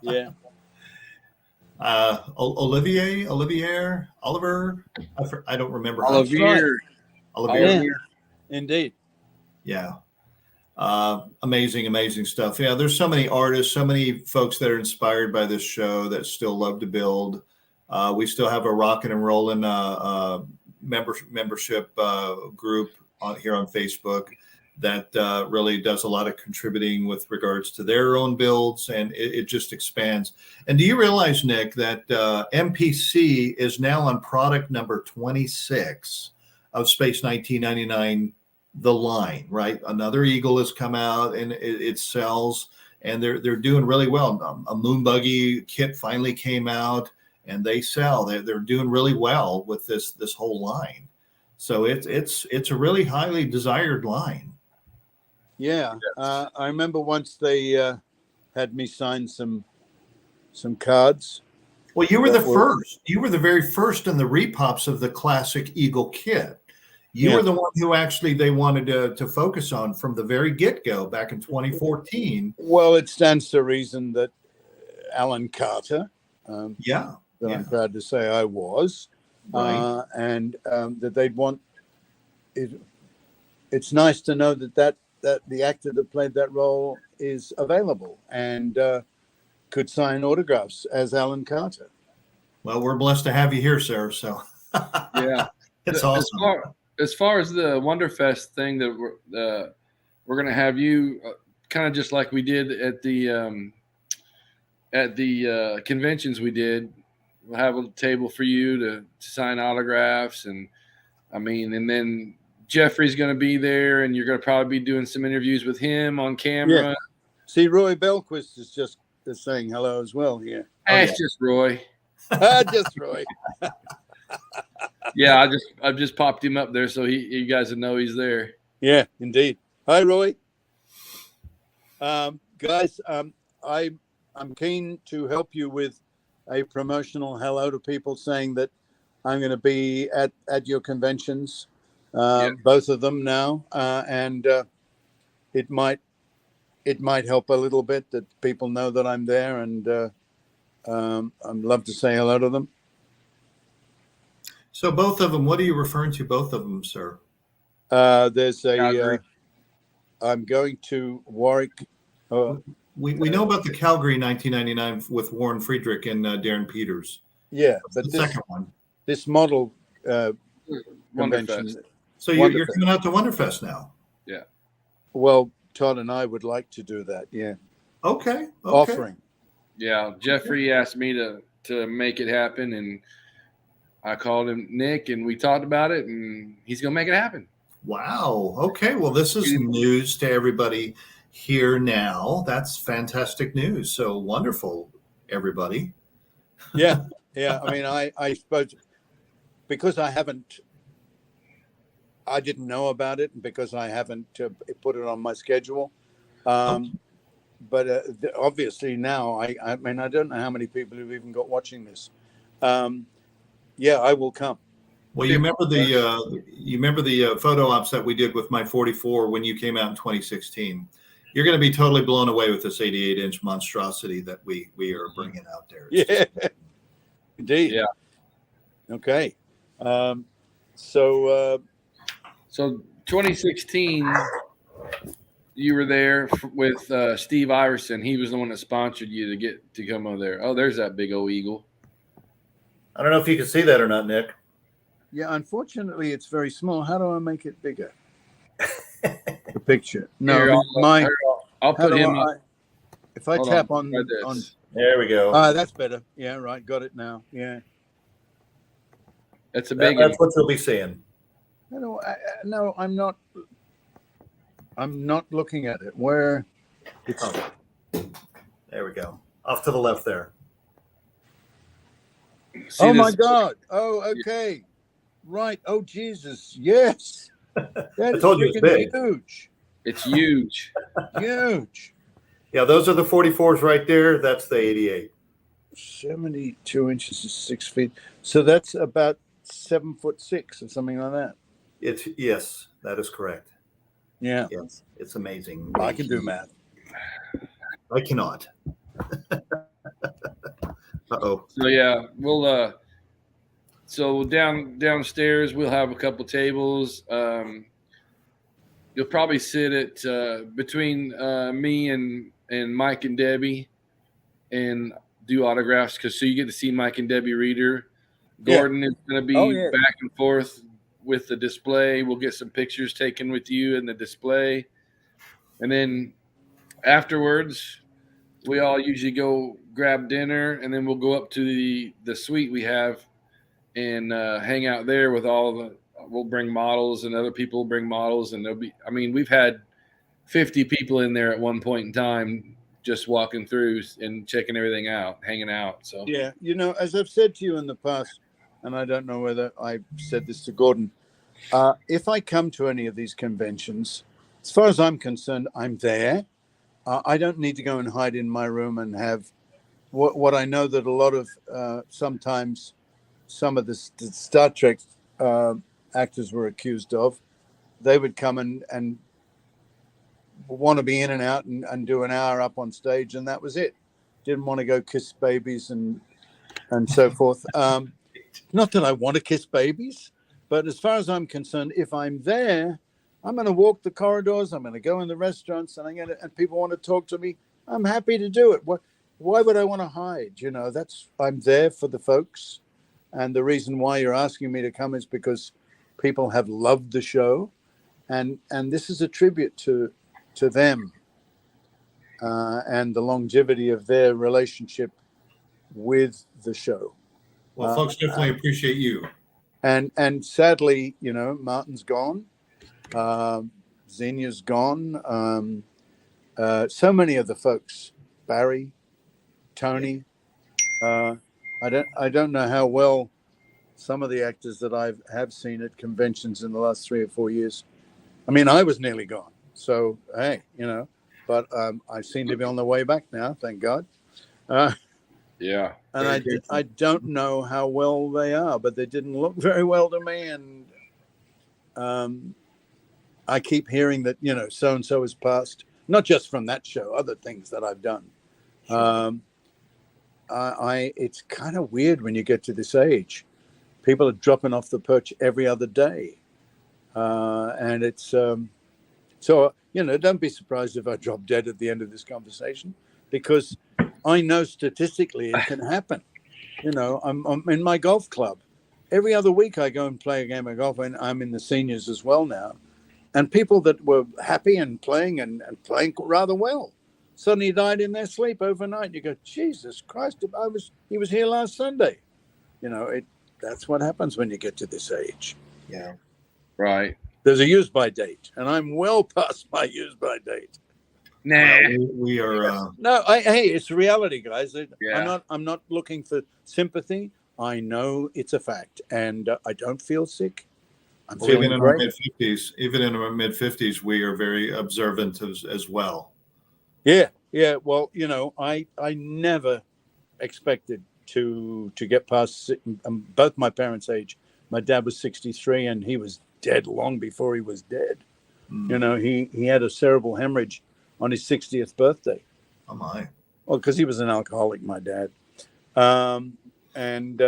Speaker 4: Yeah.
Speaker 2: Oliver. I don't remember.
Speaker 1: Olivier.
Speaker 2: Olivier.
Speaker 4: Yeah, indeed.
Speaker 2: Yeah. Amazing stuff. Yeah, there's so many artists, so many folks that are inspired by this show that still love to build. We still have a rockin' and rollin' membership group here on Facebook that really does a lot of contributing with regards to their own builds, and it just expands. And do you realize, Nick, that MPC is now on product number 26 of Space 1999, the line, right? Another eagle has come out and it sells, and they're doing really well. A moon buggy kit finally came out, and they sell. They're doing really well with this whole line. So it's a really highly desired line.
Speaker 4: Yeah, I remember once they had me sign some cards.
Speaker 2: Well, you were the first. You were the very first in the repops of the classic Eagle kit. You were the one who actually they wanted to focus on from the very get-go back in 2014.
Speaker 4: Well, it stands to reason that Alan Carter, that I'm proud to say I was,
Speaker 2: right.
Speaker 4: And that they'd want it. It's nice to know that the actor that played that role is available and could sign autographs as Alan Carter.
Speaker 2: Well, we're blessed to have you here, sir. So
Speaker 1: yeah,
Speaker 2: it's awesome.
Speaker 1: As far as the Wonderfest thing, that we're going to have you kind of just like we did at the conventions we did. We'll have a table for you to sign autographs, and then Jeffrey's going to be there, and you're going to probably be doing some interviews with him on camera.
Speaker 4: Yeah. See, Roy Belquist is just saying hello as well here.
Speaker 1: That's just Roy.
Speaker 4: Just Roy.
Speaker 1: Yeah, I've just popped him up there so you guys will know he's there.
Speaker 4: Yeah, indeed. Hi, Roy. Guys, I'm keen to help you with a promotional hello to people, saying that I'm going to be at your conventions, both of them now, and it might help a little bit that people know that I'm there, and I'd love to say hello to them.
Speaker 2: So both of them, what are you referring to, both of them, sir?
Speaker 4: There's I'm going to Warwick.
Speaker 2: We know about the Calgary 1999 with Warren Friedrich and Darren Peters.
Speaker 4: Yeah, but
Speaker 2: the second one.
Speaker 4: This model convention.
Speaker 2: So you're coming out to Wonderfest now?
Speaker 1: Yeah.
Speaker 4: Well, Todd and I would like to do that. Yeah.
Speaker 2: Okay.
Speaker 4: Offering.
Speaker 1: Yeah, Jeffrey asked me to make it happen, and I called him Nick, and we talked about it, and he's going to make it happen.
Speaker 2: Wow. Okay. Well, this is news to everybody here now. That's fantastic news. So wonderful, everybody.
Speaker 4: Yeah. Yeah. I mean, I suppose because I didn't know about it, and because I haven't put it on my schedule. But obviously now, I mean, I don't know how many people have even got watching this. Yeah, I will come.
Speaker 2: Well, you remember the photo ops that we did with my 44 when you came out in 2016. You're going to be totally blown away with this 88-inch monstrosity that we are bringing out there.
Speaker 4: Yeah, indeed.
Speaker 1: Yeah.
Speaker 4: Okay. So
Speaker 1: 2016, you were there with Steve Iverson. He was the one that sponsored you to get to come over there. Oh, there's that big old eagle.
Speaker 2: I don't know if you can see that or not, Nick.
Speaker 4: Yeah, unfortunately, it's very small. How do I make it bigger? The picture. No,
Speaker 1: Here, I'll put him.
Speaker 4: If I tap on
Speaker 2: There we go.
Speaker 4: That's better. Yeah, right. Got it now. Yeah.
Speaker 1: That's a big
Speaker 2: That's what you'll be seeing.
Speaker 4: No, no, I'm not. I'm not looking at it. Where? It's
Speaker 2: Oh, there we go. Off to the left there.
Speaker 1: See
Speaker 4: my
Speaker 1: this-
Speaker 4: God. Oh, okay. Right. Oh, Jesus. Yes. That is
Speaker 2: told you it's
Speaker 4: freaking
Speaker 2: big.
Speaker 4: huge.
Speaker 1: It's huge.
Speaker 4: Huge.
Speaker 2: Yeah, those are the 44s right there. That's the 88.
Speaker 4: 72 inches is 6 feet. So that's about 7'6" or something like that.
Speaker 2: Yes, that is correct.
Speaker 4: Yeah.
Speaker 2: Yes, it's amazing.
Speaker 4: I can do math.
Speaker 2: I cannot. Uh-oh.
Speaker 1: So yeah, we'll so downstairs we'll have a couple tables. You'll probably sit at between me and Mike and Debbie and do autographs because so you get to see Mike and Debbie Reader. Gordon is going to be back and forth with the display. We'll get some pictures taken with you in the display, and then afterwards we all usually go grab dinner, and then we'll go up to the suite we have and hang out there with all the. We'll bring models, and other people bring models, and there'll be. I mean, we've had 50 people in there at one point in time, just walking through and checking everything out, hanging out. So
Speaker 4: yeah, as I've said to you in the past, and I don't know whether I said this to Gordon, if I come to any of these conventions, as far as I'm concerned, I'm there. I don't need to go and hide in my room and have what I know that a lot of sometimes some of the Star Trek actors were accused of. They would come and want to be in and out and do an hour up on stage, and that was it. Didn't want to go kiss babies and so forth. Not that I want to kiss babies, but as far as I'm concerned, if I'm there, I'm going to walk the corridors. I'm going to go in the restaurants, and people want to talk to me. I'm happy to do it. Why would I want to hide? I'm there for the folks, and the reason why you're asking me to come is because people have loved the show, and this is a tribute to them and the longevity of their relationship with the show.
Speaker 2: Well, folks definitely appreciate you.
Speaker 4: And sadly, Martin's gone. Xenia's gone. So many of the folks, Barry, Tony. I don't know how well some of the actors that I have seen at conventions in the last 3 or 4 years. I mean, I was nearly gone. So hey, but I seem to be on the way back now. Thank God.
Speaker 1: yeah,
Speaker 4: and I don't know how well they are, but they didn't look very well to me. And I keep hearing that, so and so has passed, not just from that show, other things that I've done. Sure. It's kind of weird when you get to this age. People are dropping off the perch every other day. And it's so, don't be surprised if I drop dead at the end of this conversation, because I know statistically it can happen. I'm in my golf club. Every other week I go and play a game of golf, and I'm in the seniors as well now. And people that were happy and playing and playing rather well suddenly died in their sleep overnight. You go, Jesus Christ, he was here last Sunday. That's what happens when you get to this age.
Speaker 2: Yeah.
Speaker 1: right.
Speaker 4: There's a use by date, and I'm well past my use by date.
Speaker 1: Nah,
Speaker 2: We are.
Speaker 4: No, hey, it's reality, guys.
Speaker 1: Yeah.
Speaker 4: I'm not looking for sympathy. I know it's a fact, and I don't feel sick. I'm feeling
Speaker 2: Even in
Speaker 4: great.
Speaker 2: our mid-50s, we are very observant as well.
Speaker 4: Yeah. Well, I never expected to get past both my parents' age. My dad was 63, and he was dead long before he was dead. He had a cerebral hemorrhage on his 60th birthday.
Speaker 2: Oh my!
Speaker 4: Well, because he was an alcoholic, my dad. And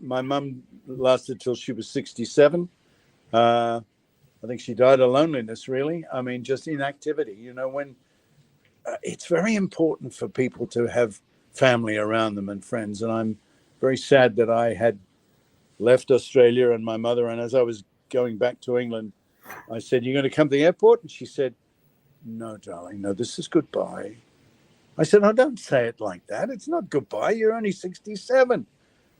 Speaker 4: my mum lasted till she was 67. I think she died of loneliness, really. I mean, just inactivity. When it's very important for people to have family around them and friends. And I'm very sad that I had left Australia and my mother. And as I was going back to England, I said, "You're going to come to the airport?" And she said, "No, darling, no, this is goodbye." I said, "Oh, don't say it like that. It's not goodbye. You're only 67."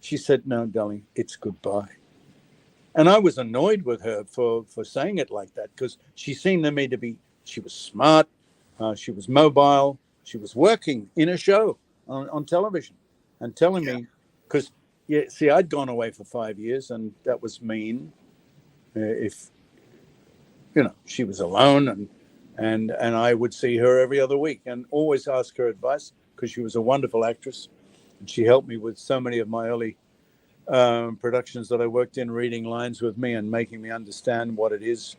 Speaker 4: She said, "No, darling, it's goodbye." And I was annoyed with her for saying it like that, because she seemed to me to be, she was smart, she was mobile, she was working in a show on television and telling me, because, yeah, see, I'd gone away for 5 years and that was mean. If, she was alone, and I would see her every other week and always ask her advice, because she was a wonderful actress. And she helped me with so many of my early productions that I worked in, reading lines with me and making me understand what it is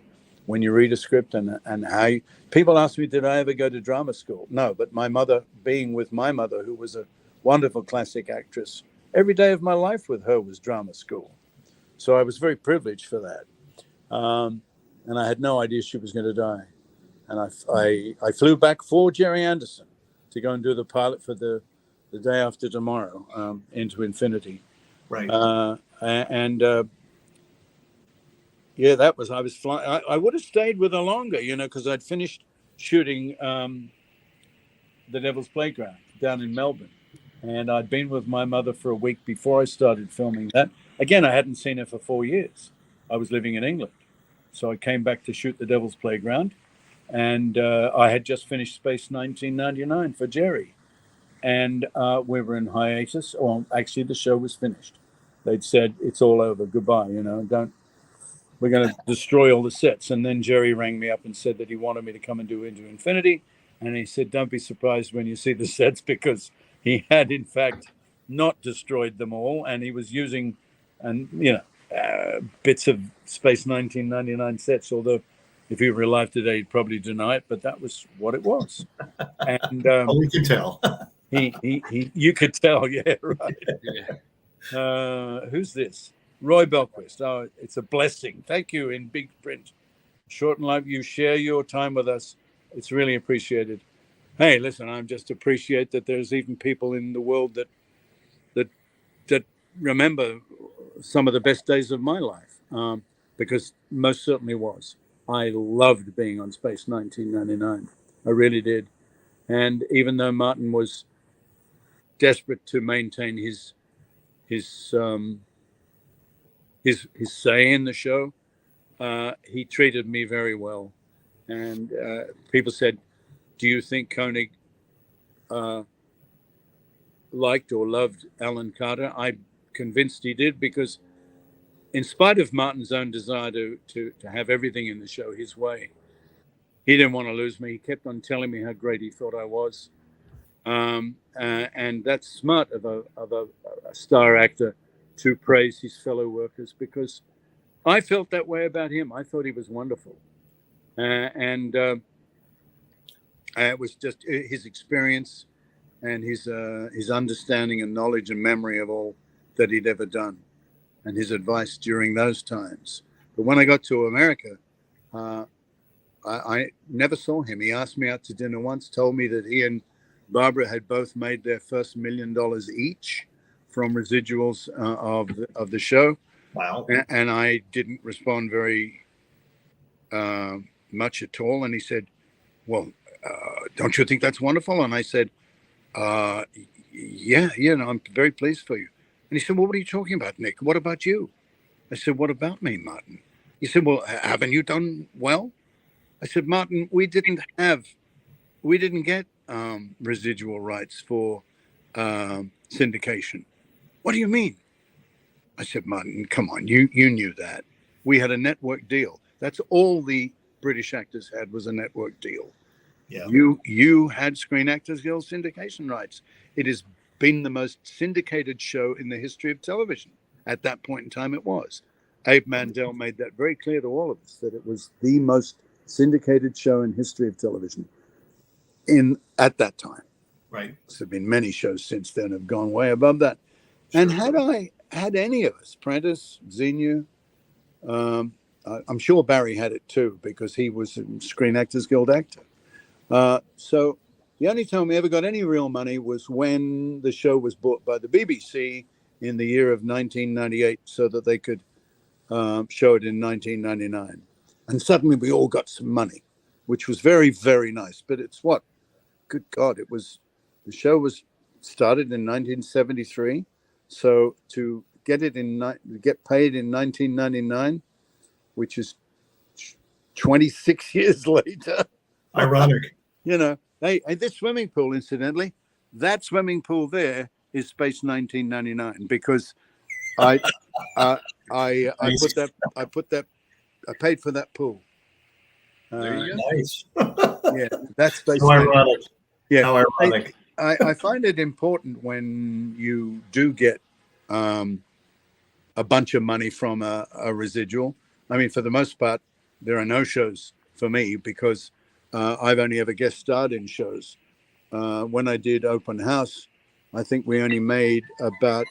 Speaker 4: when you read a script, and how people ask me, did I ever go to drama school? No, but my mother, being with my mother, who was a wonderful classic actress, every day of my life with her was drama school. So I was very privileged for that. And I had no idea she was going to die. And I flew back for Jerry Anderson to go and do the pilot for the day after tomorrow, Into Infinity.
Speaker 2: Right.
Speaker 4: Yeah, that was, I was flying. I would have stayed with her longer, because I'd finished shooting The Devil's Playground down in Melbourne. And I'd been with my mother for a week before I started filming that. Again, I hadn't seen her for 4 years. I was living in England. So I came back to shoot The Devil's Playground. And I had just finished Space 1999 for Jerry. And we were in hiatus. Or actually, the show was finished. They'd said, it's all over, goodbye, we're going to destroy all the sets. And then Jerry rang me up and said that he wanted me to come and do Into Infinity. And he said, don't be surprised when you see the sets, because he had, in fact, not destroyed them all. And he was using, bits of Space 1999 sets, although if he were alive today, he'd probably deny it. But that was what it was. And
Speaker 2: we can tell.
Speaker 4: you could tell, yeah, right. Yeah. Who's this? Roy Belquist. Oh, it's a blessing. Thank you in big print. Short and live, you share your time with us. It's really appreciated. Hey, listen, I just appreciate that there's even people in the world that remember some of the best days of my life, because most certainly was. I loved being on Space 1999. I really did. And even though Martin was desperate to maintain his say in the show, he treated me very well. And people said, do you think Koenig liked or loved Alan Carter? I'm convinced he did, because in spite of Martin's own desire to have everything in the show his way, he didn't want to lose me. He kept on telling me how great he thought I was. And that's smart of a star actor to praise his fellow workers, because I felt that way about him. I thought he was wonderful. And it was just his experience and his understanding and knowledge and memory of all that he'd ever done, and his advice during those times. But when I got to America, I never saw him. He asked me out to dinner once, told me that he and Barbara had both made their first $1 million each from residuals of the show.
Speaker 2: Wow.
Speaker 4: And I didn't respond very much at all. And he said, well, don't you think that's wonderful? And I said, yeah, I'm very pleased for you. And he said, well, what are you talking about, Nick? What about you? I said, what about me, Martin? He said, well, haven't you done well? I said, Martin, we didn't get residual rights for syndication. What do you mean? I said, Martin, come on, you knew that. We had a network deal. That's all the British actors had, was a network deal.
Speaker 2: Yeah.
Speaker 4: You had Screen Actors Guild syndication rights. It has been the most syndicated show in the history of television. At that point in time, it was. Abe Mandel made that very clear to all of us, that it was the most syndicated show in history of television at that time.
Speaker 2: Right.
Speaker 4: There have been many shows since then have gone way above that. Sure. And had any of us, Prentice, Xenia, I'm sure Barry had it too, because he was a Screen Actors Guild actor. So the only time we ever got any real money was when the show was bought by the BBC in the year of 1998, so that they could show it in 1999. And suddenly we all got some money, which was very, very nice. But it's what? Good God, it was The show was started in 1973, so to get paid in 1999, which is 26 years later.
Speaker 2: Ironic.
Speaker 4: Hey, this swimming pool, incidentally, that swimming pool there is Space 1999 because I paid for that pool.
Speaker 1: There you go.
Speaker 2: Nice.
Speaker 4: Yeah, that's Space.
Speaker 2: How ironic.
Speaker 4: Yeah,
Speaker 2: How ironic.
Speaker 4: I find it important when you do get a bunch of money from a residual. I mean, for the most part, there are no shows for me because I've only ever guest starred in shows. When I did Open House, I think we only made about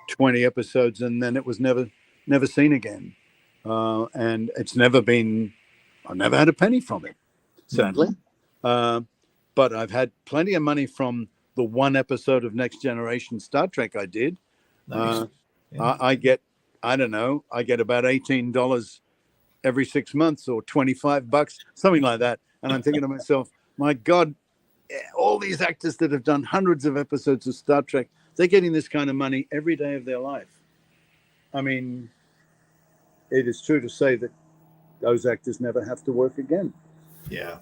Speaker 4: 20 episodes, and then it was never seen again. And it's never been. I've never had a penny from it, sadly. But I've had plenty of money from the one episode of Next Generation Star Trek I did.
Speaker 2: Nice.
Speaker 4: I get about $18 every 6 months or $25, something like that. And I'm thinking to myself, my God, all these actors that have done hundreds of episodes of Star Trek, they're getting this kind of money every day of their life. I mean, it is true to say that those actors never have to work again.
Speaker 2: Yeah.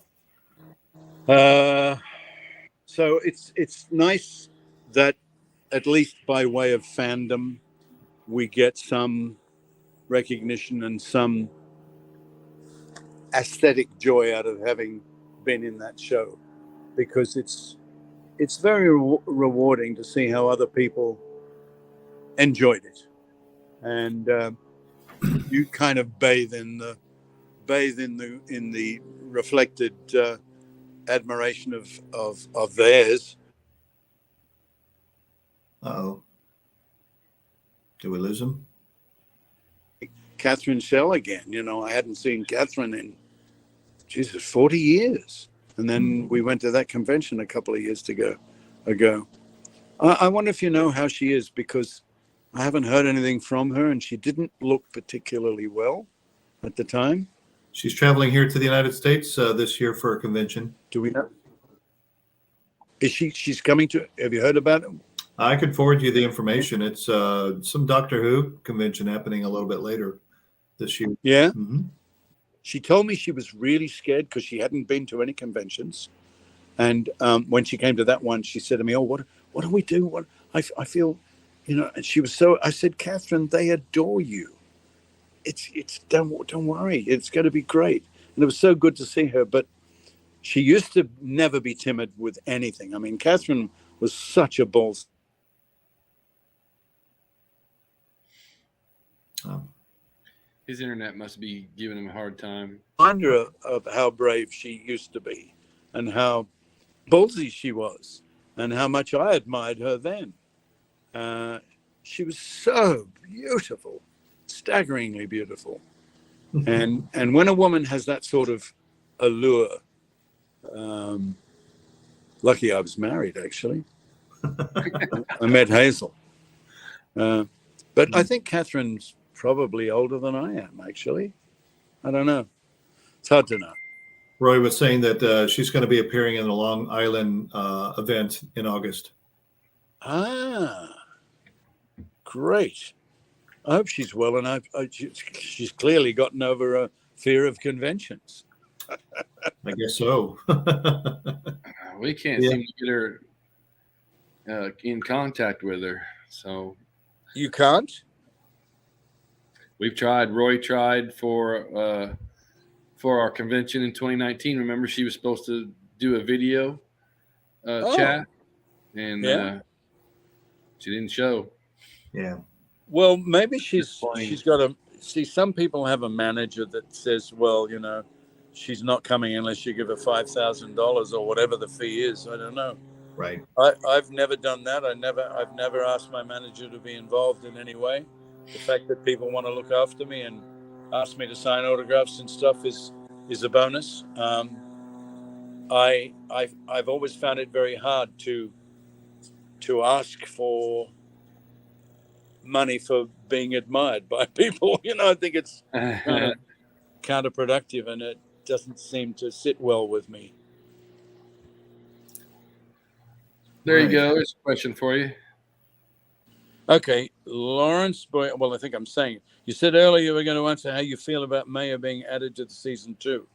Speaker 4: So it's nice that at least by way of fandom, we get some recognition and some aesthetic joy out of having been in that show, because it's very rewarding to see how other people enjoyed it, and you kind of bathe in the reflected admiration of theirs.
Speaker 2: Uh-oh. Did we lose him?
Speaker 4: Catherine Shell again. I hadn't seen Catherine in 40 years, and then we went to that convention a couple of years ago. I wonder if you know how she is, because I haven't heard anything from her, and she didn't look particularly well at the time.
Speaker 2: She's traveling here to the United States this year for a convention.
Speaker 4: Do we know? Is she's coming to? Have you heard about it?
Speaker 2: I could forward you the information. It's some Doctor Who convention happening a little bit later this year.
Speaker 4: Yeah.
Speaker 2: Mm-hmm.
Speaker 4: She told me she was really scared because she hadn't been to any conventions, and when she came to that one, she said to me, "Oh, what do we do? What I feel, And she was so. I said, Catherine, they adore you. It's don't worry. It's going to be great." And it was so good to see her. But she used to never be timid with anything. I mean, Catherine was such a balls.
Speaker 2: Oh.
Speaker 1: His internet must be giving him a hard time.
Speaker 4: Reminder of how brave she used to be, and how ballsy she was, and how much I admired her then. She was so beautiful, staggeringly beautiful. And when a woman has that sort of allure, lucky I was married, actually. I met Hazel. But I think Catherine's probably older than I am, actually. I don't know. It's hard to know.
Speaker 2: Roy was saying that she's going to be appearing in the Long Island event in August.
Speaker 4: Ah, great. I hope she's well, and she's clearly gotten over a fear of conventions.
Speaker 2: I guess so.
Speaker 1: We can't seem to get her in contact with her. So
Speaker 4: you can't?
Speaker 1: We've tried. Roy tried for our convention in 2019. Remember, she was supposed to do a video chat, and she didn't show.
Speaker 2: Yeah.
Speaker 4: Well, maybe she's got to see. Some people have a manager that says, well, she's not coming unless you give her $5,000 or whatever the fee is. I don't know.
Speaker 2: Right.
Speaker 4: I've never done that. I've never asked my manager to be involved in any way. The fact that people want to look after me and ask me to sign autographs and stuff is a bonus. I've always found it very hard to ask for money for being admired by people. I think it's kind of counterproductive, and it doesn't seem to sit well with me.
Speaker 1: There you
Speaker 2: Right.
Speaker 1: go. There's a question for you.
Speaker 4: Okay, Lawrence. Well, I think I'm saying it. You said earlier you were going to answer how you feel about Maya being added to the season 2.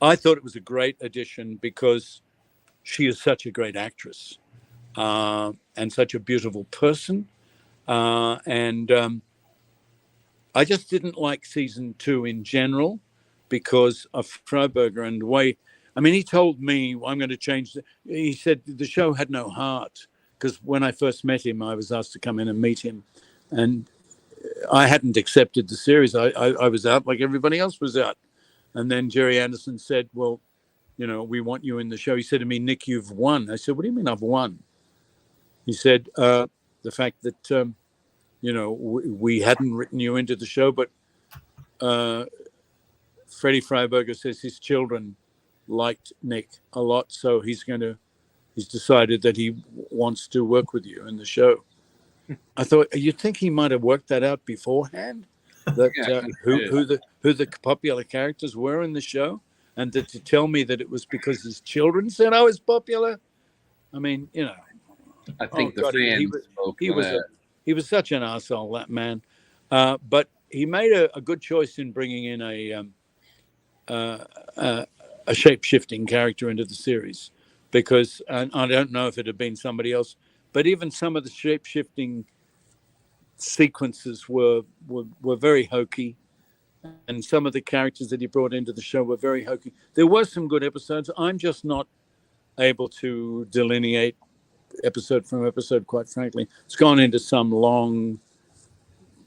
Speaker 4: I thought it was a great addition because she is such a great actress and such a beautiful person. And I just didn't like season 2 in general because of Freiberger and the way. I mean, he told me I'm going to change. He said the show had no heart because when I first met him, I was asked to come in and meet him, and I hadn't accepted the series. I was out like everybody else was out, and then Jerry Anderson said, "Well, you know, we want you in the show." He said to me, "Nick, you've won." I said, "What do you mean I've won?" He said, "The fact that you know we hadn't written you into the show, but." Freddie Freiberger says his children liked Nick a lot, so he's decided that he wants to work with you in the show. I thought you'd think he might have worked that out beforehand, that
Speaker 1: Yeah,
Speaker 4: who the popular characters were in the show, and that to tell me that it was because his children said I was popular. I mean, you know,
Speaker 1: I think the
Speaker 4: God,
Speaker 1: fans spoke
Speaker 4: he
Speaker 1: for
Speaker 4: was
Speaker 1: that.
Speaker 4: he was such an asshole, that man. But he made a good choice in bringing in uh, a shape-shifting character into the series, because and I don't know if it had been somebody else, but even some of the shape-shifting sequences were very hokey, and some of the characters that he brought into the show were very hokey. There were some good episodes. I'm just not able to delineate episode from episode, quite frankly. It's gone into some long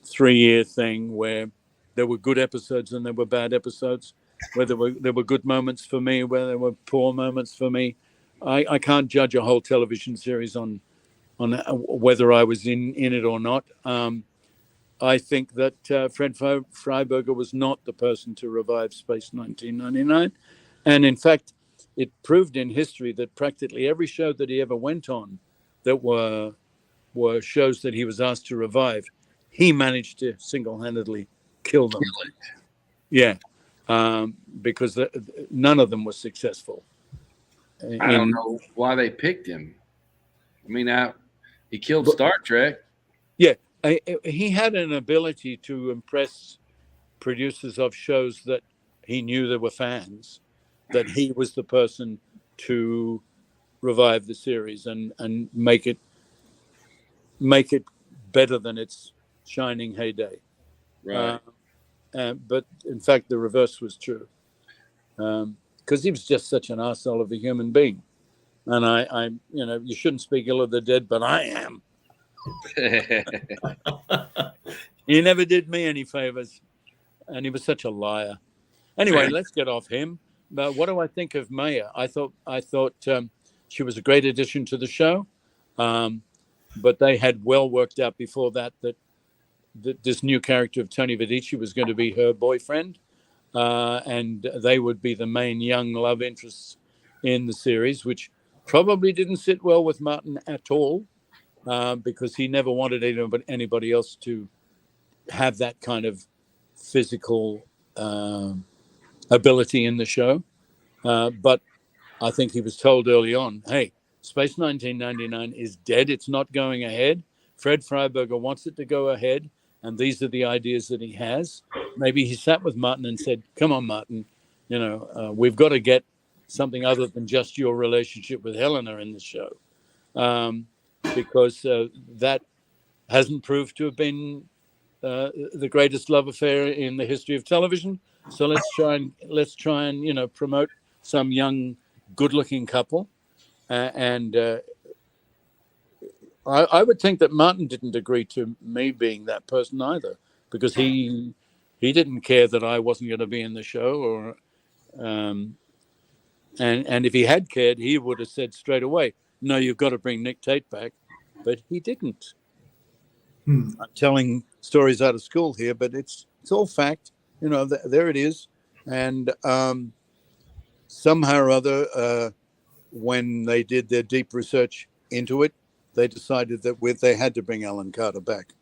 Speaker 4: 3-year thing where there were good episodes and there were bad episodes, where there were good moments for me, where there were poor moments for me. I can't judge a whole television series on whether I was in it or not. I think that Fred Freiberger was not the person to revive Space 1999, and in fact, it proved in history that practically every show that he ever went on, that were shows that he was asked to revive, he managed to single-handedly kill them. Yeah, because none of them was successful.
Speaker 1: I don't know why they picked him. I mean, he killed Star Trek.
Speaker 4: Yeah, he had an ability to impress producers of shows that he knew there were fans, that he was the person to revive the series and make it better than its shining heyday.
Speaker 1: Right.
Speaker 4: But in fact, the reverse was true, because he was just such an arsehole of a human being. And I, you know, you shouldn't speak ill of the dead, but I am. He never did me any favors, and he was such a liar. Anyway, let's get off him. But what do I think of Maya? I thought she was a great addition to the show, but they had well worked out before that this new character of Tony Vedici was going to be her boyfriend, and they would be the main young love interests in the series, which probably didn't sit well with Martin at all, because he never wanted anybody else to have that kind of physical ability in the show. But I think he was told early on, hey, Space 1999 is dead. It's not going ahead. Fred Freiberger wants it to go ahead, and these are the ideas that he has. Maybe he sat with Martin and said, come on, Martin, you know, we've got to get something other than just your relationship with Helena in the show, because that hasn't proved to have been the greatest love affair in the history of television. So let's try and you know, promote some young, good-looking couple, and I would think that Martin didn't agree to me being that person either, because he didn't care that I wasn't going to be in the show, or and if he had cared, he would have said straight away, no, you've got to bring Nick Tate back, but he didn't. I'm telling stories out of school here, but it's all fact. You know, there it is. And somehow or other, when they did their deep research into it, they decided that they had to bring Alan Carter back.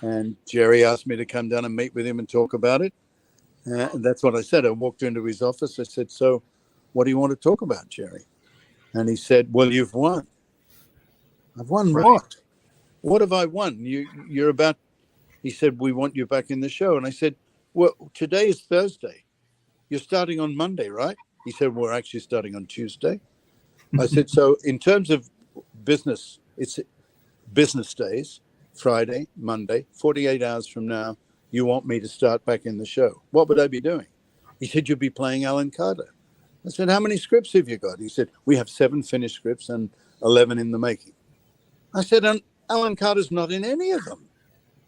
Speaker 4: And Jerry asked me to come down and meet with him and talk about it. And that's what I said. I walked into his office. I said, so what do you want to talk about, Jerry? And he said, well, you've won. I've won
Speaker 2: Right.
Speaker 4: what? What have I won? You're about. He said, we want you back in the show. And I said, well, today is Thursday. You're starting on Monday, right? He said, we're actually starting on Tuesday. I said, so in terms of business, it's business days, Friday, Monday, 48 hours from now, you want me to start back in the show. What would I be doing? He said, you'd be playing Alan Carter. I said, how many scripts have you got? He said, we have 7 finished scripts and 11 in the making. I said, and Alan Carter's not in any of them.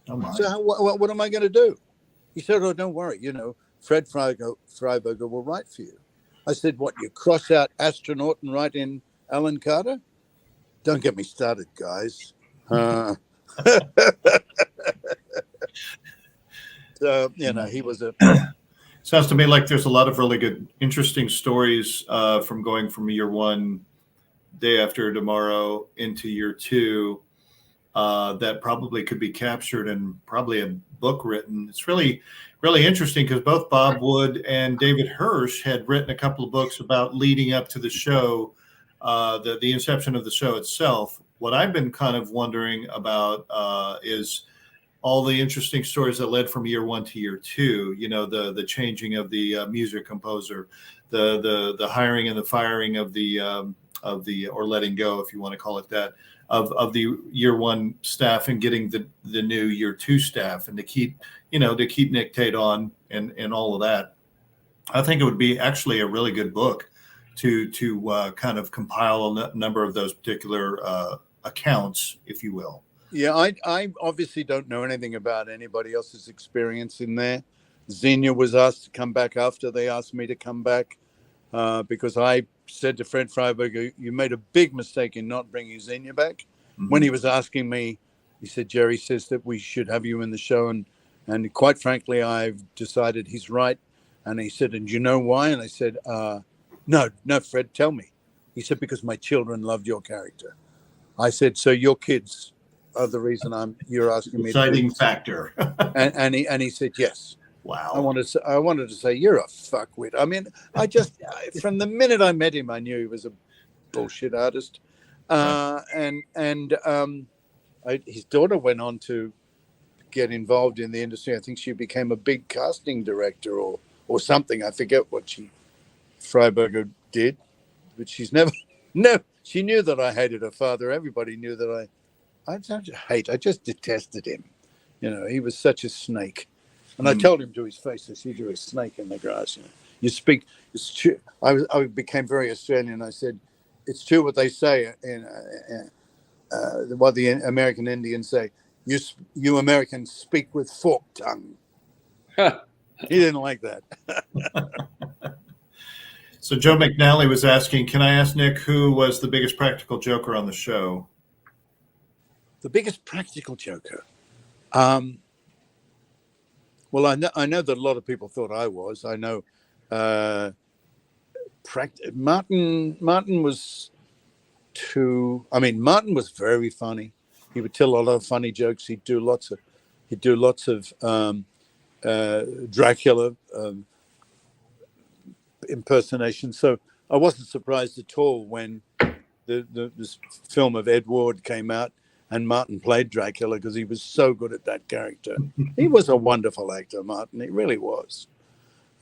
Speaker 2: Oh my.
Speaker 4: So what am I going to do? He said, oh, don't worry. Fred Freiberger will write for you. I said, what, you cross out astronaut and write in Alan Carter? Don't get me started, guys. So, he was a...
Speaker 2: Sounds to me like there's a lot of really good, interesting stories from going from year one, day after tomorrow, into year 2 that probably could be captured and probably a book written. It's really, really interesting because both Bob Wood and David Hirsch had written a couple of books about leading up to the show, the inception of the show itself. What I've been kind of wondering about is all the interesting stories that led from year 1 to year 2. The changing of the music composer, the hiring and the firing of the or letting go, if you want to call it that, of the year 1 staff, and getting the new year 2 staff, and to keep Nick Tate on and all of that. I think it would be actually a really good book to kind of compile a number of those particular accounts, if you will.
Speaker 4: Yeah, I obviously don't know anything about anybody else's experience in there. Xenia was asked to come back after they asked me to come back because I said to Fred Freiberger, you made a big mistake in not bringing Xenia back. Mm-hmm. When he was asking me, he said, Jerry says that we should have you in the show. And quite frankly, I've decided he's right. And he said, and you know why? And I said, no, Fred, tell me. He said, because my children loved your character. I said, so your kids are the reason you're asking me.
Speaker 2: Deciding factor.
Speaker 4: and he said, yes.
Speaker 2: Wow.
Speaker 4: I wanted to say, you're a fuckwit. I mean, from the minute I met him, I knew he was a bullshit artist. His daughter went on to get involved in the industry. I think she became a big casting director or something. I forget what Freiberger did, but she's never. No, she knew that I hated her father. Everybody knew that I just detested him. He was such a snake. And I told him to his face, I said, you're a snake in the grass. You speak, it's true. I became very Australian. I said, it's true what they say, what the American Indians say. You Americans speak with forked tongue. He didn't like that.
Speaker 2: So Joe McNally was asking, can I ask Nick who was the biggest practical joker on the show?
Speaker 4: The biggest practical joker? Well, I know that a lot of people thought I was. I know Martin was Martin was very funny. He would tell a lot of funny jokes. He'd do lots of Dracula impersonations. So I wasn't surprised at all when this film of Ed Ward came out and Martin played Dracula, because he was so good at that character. He was a wonderful actor, Martin. He really was.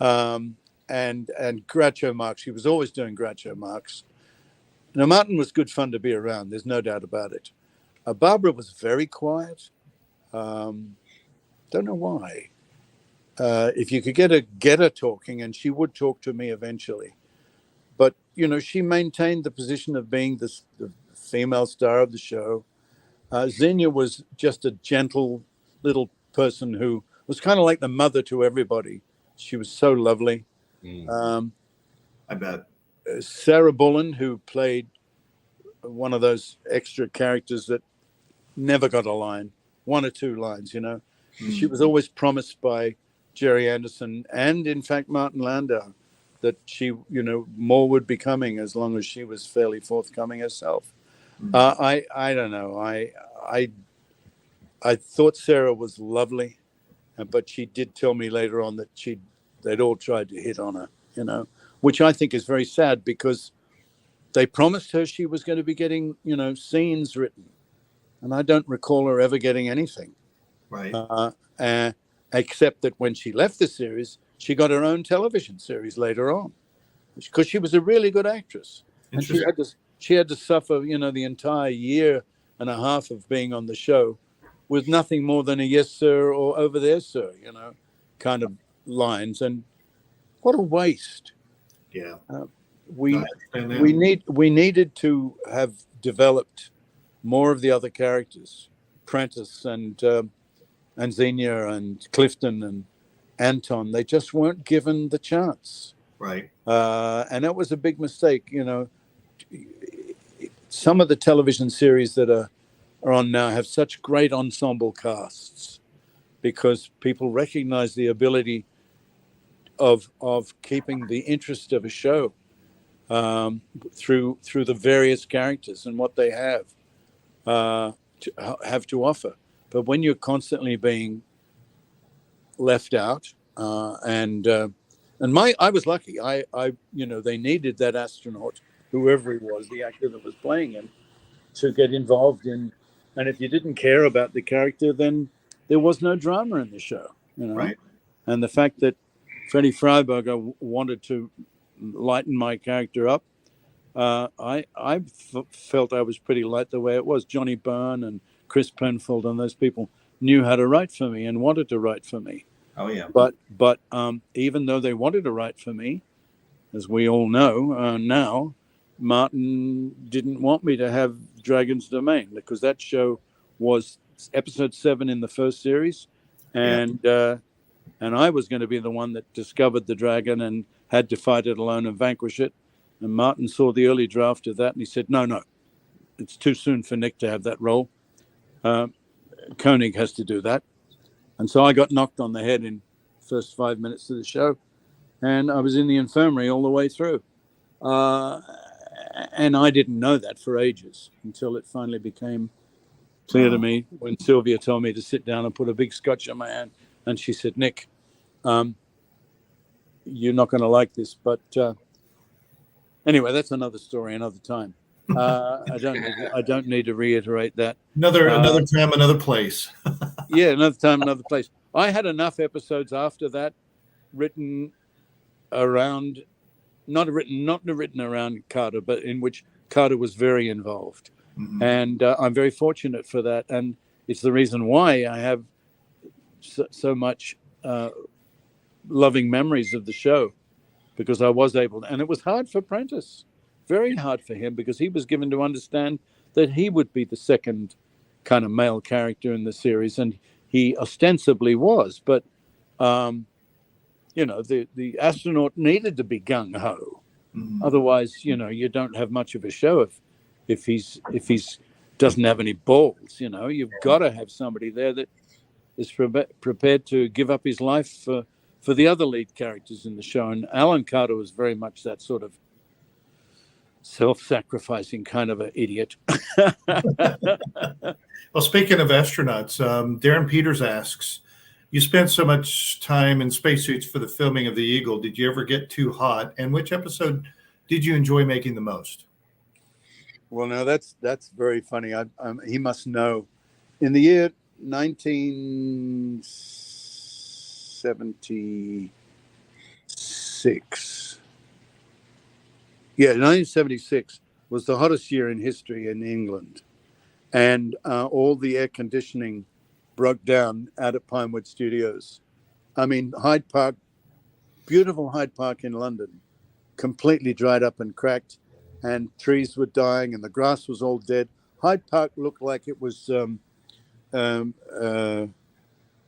Speaker 4: And Groucho Marx, he was always doing Groucho Marx. Now, Martin was good fun to be around. There's no doubt about it. Barbara was very quiet. Don't know why. If you could get her talking, and she would talk to me eventually. But, she maintained the position of being the female star of the show. Xenia was just a gentle little person who was kind of like the mother to everybody. She was so lovely.
Speaker 2: I bet.
Speaker 4: Sarah Bullen, who played one of those extra characters that never got a line, 1 or 2 lines, She was always promised by Jerry Anderson and, in fact, Martin Landau that she, more would be coming as long as she was fairly forthcoming herself. I don't know. I thought Sarah was lovely, but she did tell me later on that they'd all tried to hit on her, which I think is very sad, because they promised her she was going to be getting, scenes written. and I don't recall her ever getting anything.
Speaker 2: Right.
Speaker 4: Except that when she left the series, she got her own television series later on, because she was a really good actress, and she had to suffer, the entire year and a half of being on the show with nothing more than a yes sir or over there sir, kind of lines, and what a waste.
Speaker 2: Yeah.
Speaker 4: We
Speaker 2: No, I understand that.
Speaker 4: we needed to have developed more of the other characters, Prentice and Xenia and Clifton and Anton. They just weren't given the chance.
Speaker 2: Right.
Speaker 4: And that was a big mistake. Some of the television series that are on now have such great ensemble casts because people recognize the ability of keeping the interest of a show through the various characters and what they have to offer. But when you're constantly being left out, I was lucky. They needed that astronaut, whoever he was, the actor that was playing him, to get involved in. And if you didn't care about the character, then there was no drama in the show.
Speaker 2: Right.
Speaker 4: And the fact that Freddie Freiberger wanted to lighten my character up, I felt I was pretty light the way it was. Johnny Byrne and Chris Penfold and those people knew how to write for me and wanted to write for me.
Speaker 2: Oh yeah.
Speaker 4: But even though they wanted to write for me, as we all know now, Martin didn't want me to have Dragon's Domain, because that show was episode 7 in the first series, and I was going to be the one that discovered the dragon and had to fight it alone and vanquish it. And Martin saw the early draft of that, and he said, no, it's too soon for Nick to have that role. Koenig has to do that. And so I got knocked on the head in the first 5 minutes of the show, and I was in the infirmary all the way through. And I didn't know that for ages until it finally became clear to me when Sylvia told me to sit down and put a big scotch in my hand. And she said, Nick, you're not going to like this. But anyway, that's another story, another time. I don't need to reiterate that.
Speaker 2: Another time, another place.
Speaker 4: Yeah, another time, another place. I had enough episodes after that written around, not written around Carter, but in which Carter was very involved. Mm-hmm. And I'm very fortunate for that. And it's the reason why I have so much loving memories of the show, because I was able to, and it was hard for Prentice, very hard for him, because he was given to understand that he would be the second kind of male character in the series, and he ostensibly was, but the astronaut needed to be gung-ho. Mm-hmm. Otherwise, you don't have much of a show if he's doesn't have any balls. You've got to have somebody there that is prepared to give up his life for the other lead characters in the show. And Alan Carter was very much that sort of self-sacrificing kind of an idiot.
Speaker 2: Well, speaking of astronauts, Darren Peters asks, you spent so much time in spacesuits for the filming of The Eagle. Did you ever get too hot? And which episode did you enjoy making the most?
Speaker 4: Well, no, that's very funny. He must know. In the year 1976. Yeah, 1976 was the hottest year in history in England. And all the air conditioning broke down out at Pinewood Studios. I mean, Hyde Park, beautiful Hyde Park in London, completely dried up and cracked, and trees were dying and the grass was all dead. Hyde Park looked like it was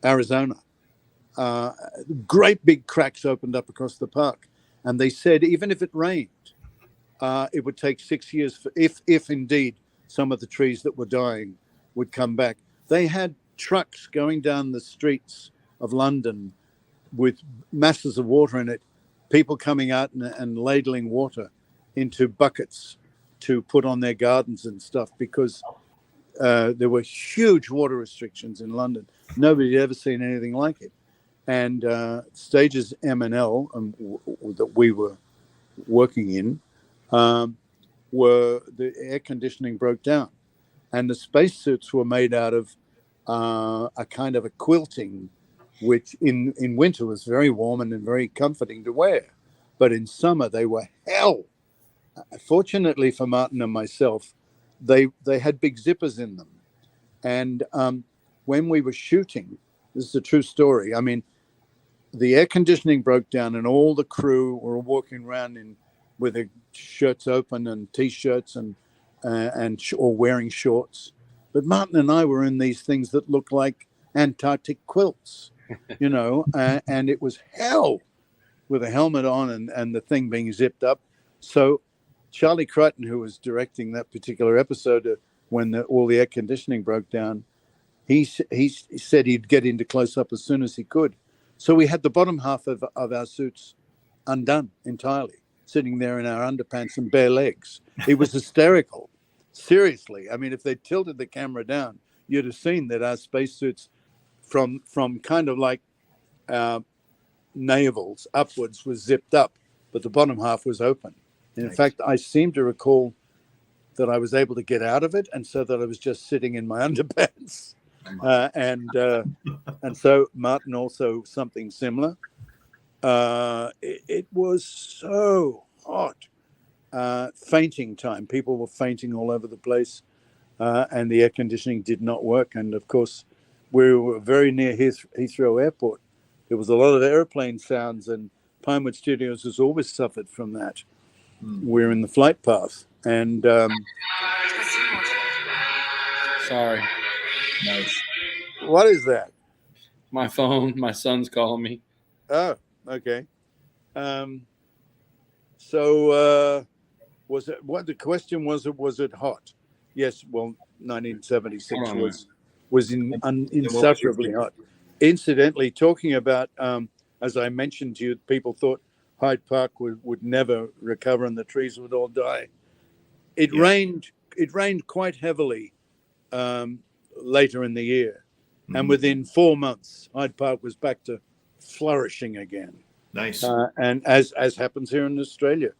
Speaker 4: Arizona. Great big cracks opened up across the park. And they said even if it rained, it would take 6 years for, if indeed some of the trees that were dying would come back. They had trucks going down the streets of London with masses of water in it, people coming out and ladling water into buckets to put on their gardens and stuff, because there were huge water restrictions in London. Nobody had ever seen anything like it. And stages M&L that we were working in, were the air conditioning broke down. and the spacesuits were made out of a kind of a quilting, which in winter was very warm and very comforting to wear, but in summer they were hell. Fortunately for Martin and myself, they had big zippers in them, and when we were shooting, this is a true story. I mean, the air conditioning broke down, and all the crew were walking around with their shirts open and t-shirts or wearing shorts. But Martin and I were in these things that looked like Antarctic quilts, and it was hell with a helmet on and the thing being zipped up. So Charlie Crichton, who was directing that particular episode when all the air conditioning broke down, he said he'd get into close up as soon as he could. So we had the bottom half of our suits undone entirely, sitting there in our underpants and bare legs. It was hysterical. Seriously. I mean, if they tilted the camera down, you'd have seen that our spacesuits from kind of like navels upwards was zipped up, but the bottom half was open. And in fact, I seem to recall that I was able to get out of it, and so that I was just sitting in my underpants. And so Martin also something similar. It was so hot. Fainting time. People were fainting all over the place, and the air conditioning did not work. And of course, we were very near Heathrow Airport. There was a lot of airplane sounds, and Pinewood Studios has always suffered from that. We're in the flight path, and
Speaker 1: Sorry.
Speaker 2: Nice.
Speaker 4: What is that?
Speaker 1: My phone. My son's calling me.
Speaker 4: Oh, okay. So was it? What the question was? Was it hot? Yes. Well, 1976 was insufferably hot. Incidentally, talking about, as I mentioned to you, people thought Hyde Park would never recover and the trees would all die. It rained. It rained quite heavily later in the year, and within 4 months, Hyde Park was back to flourishing again.
Speaker 2: Nice.
Speaker 4: And as happens here in Australia,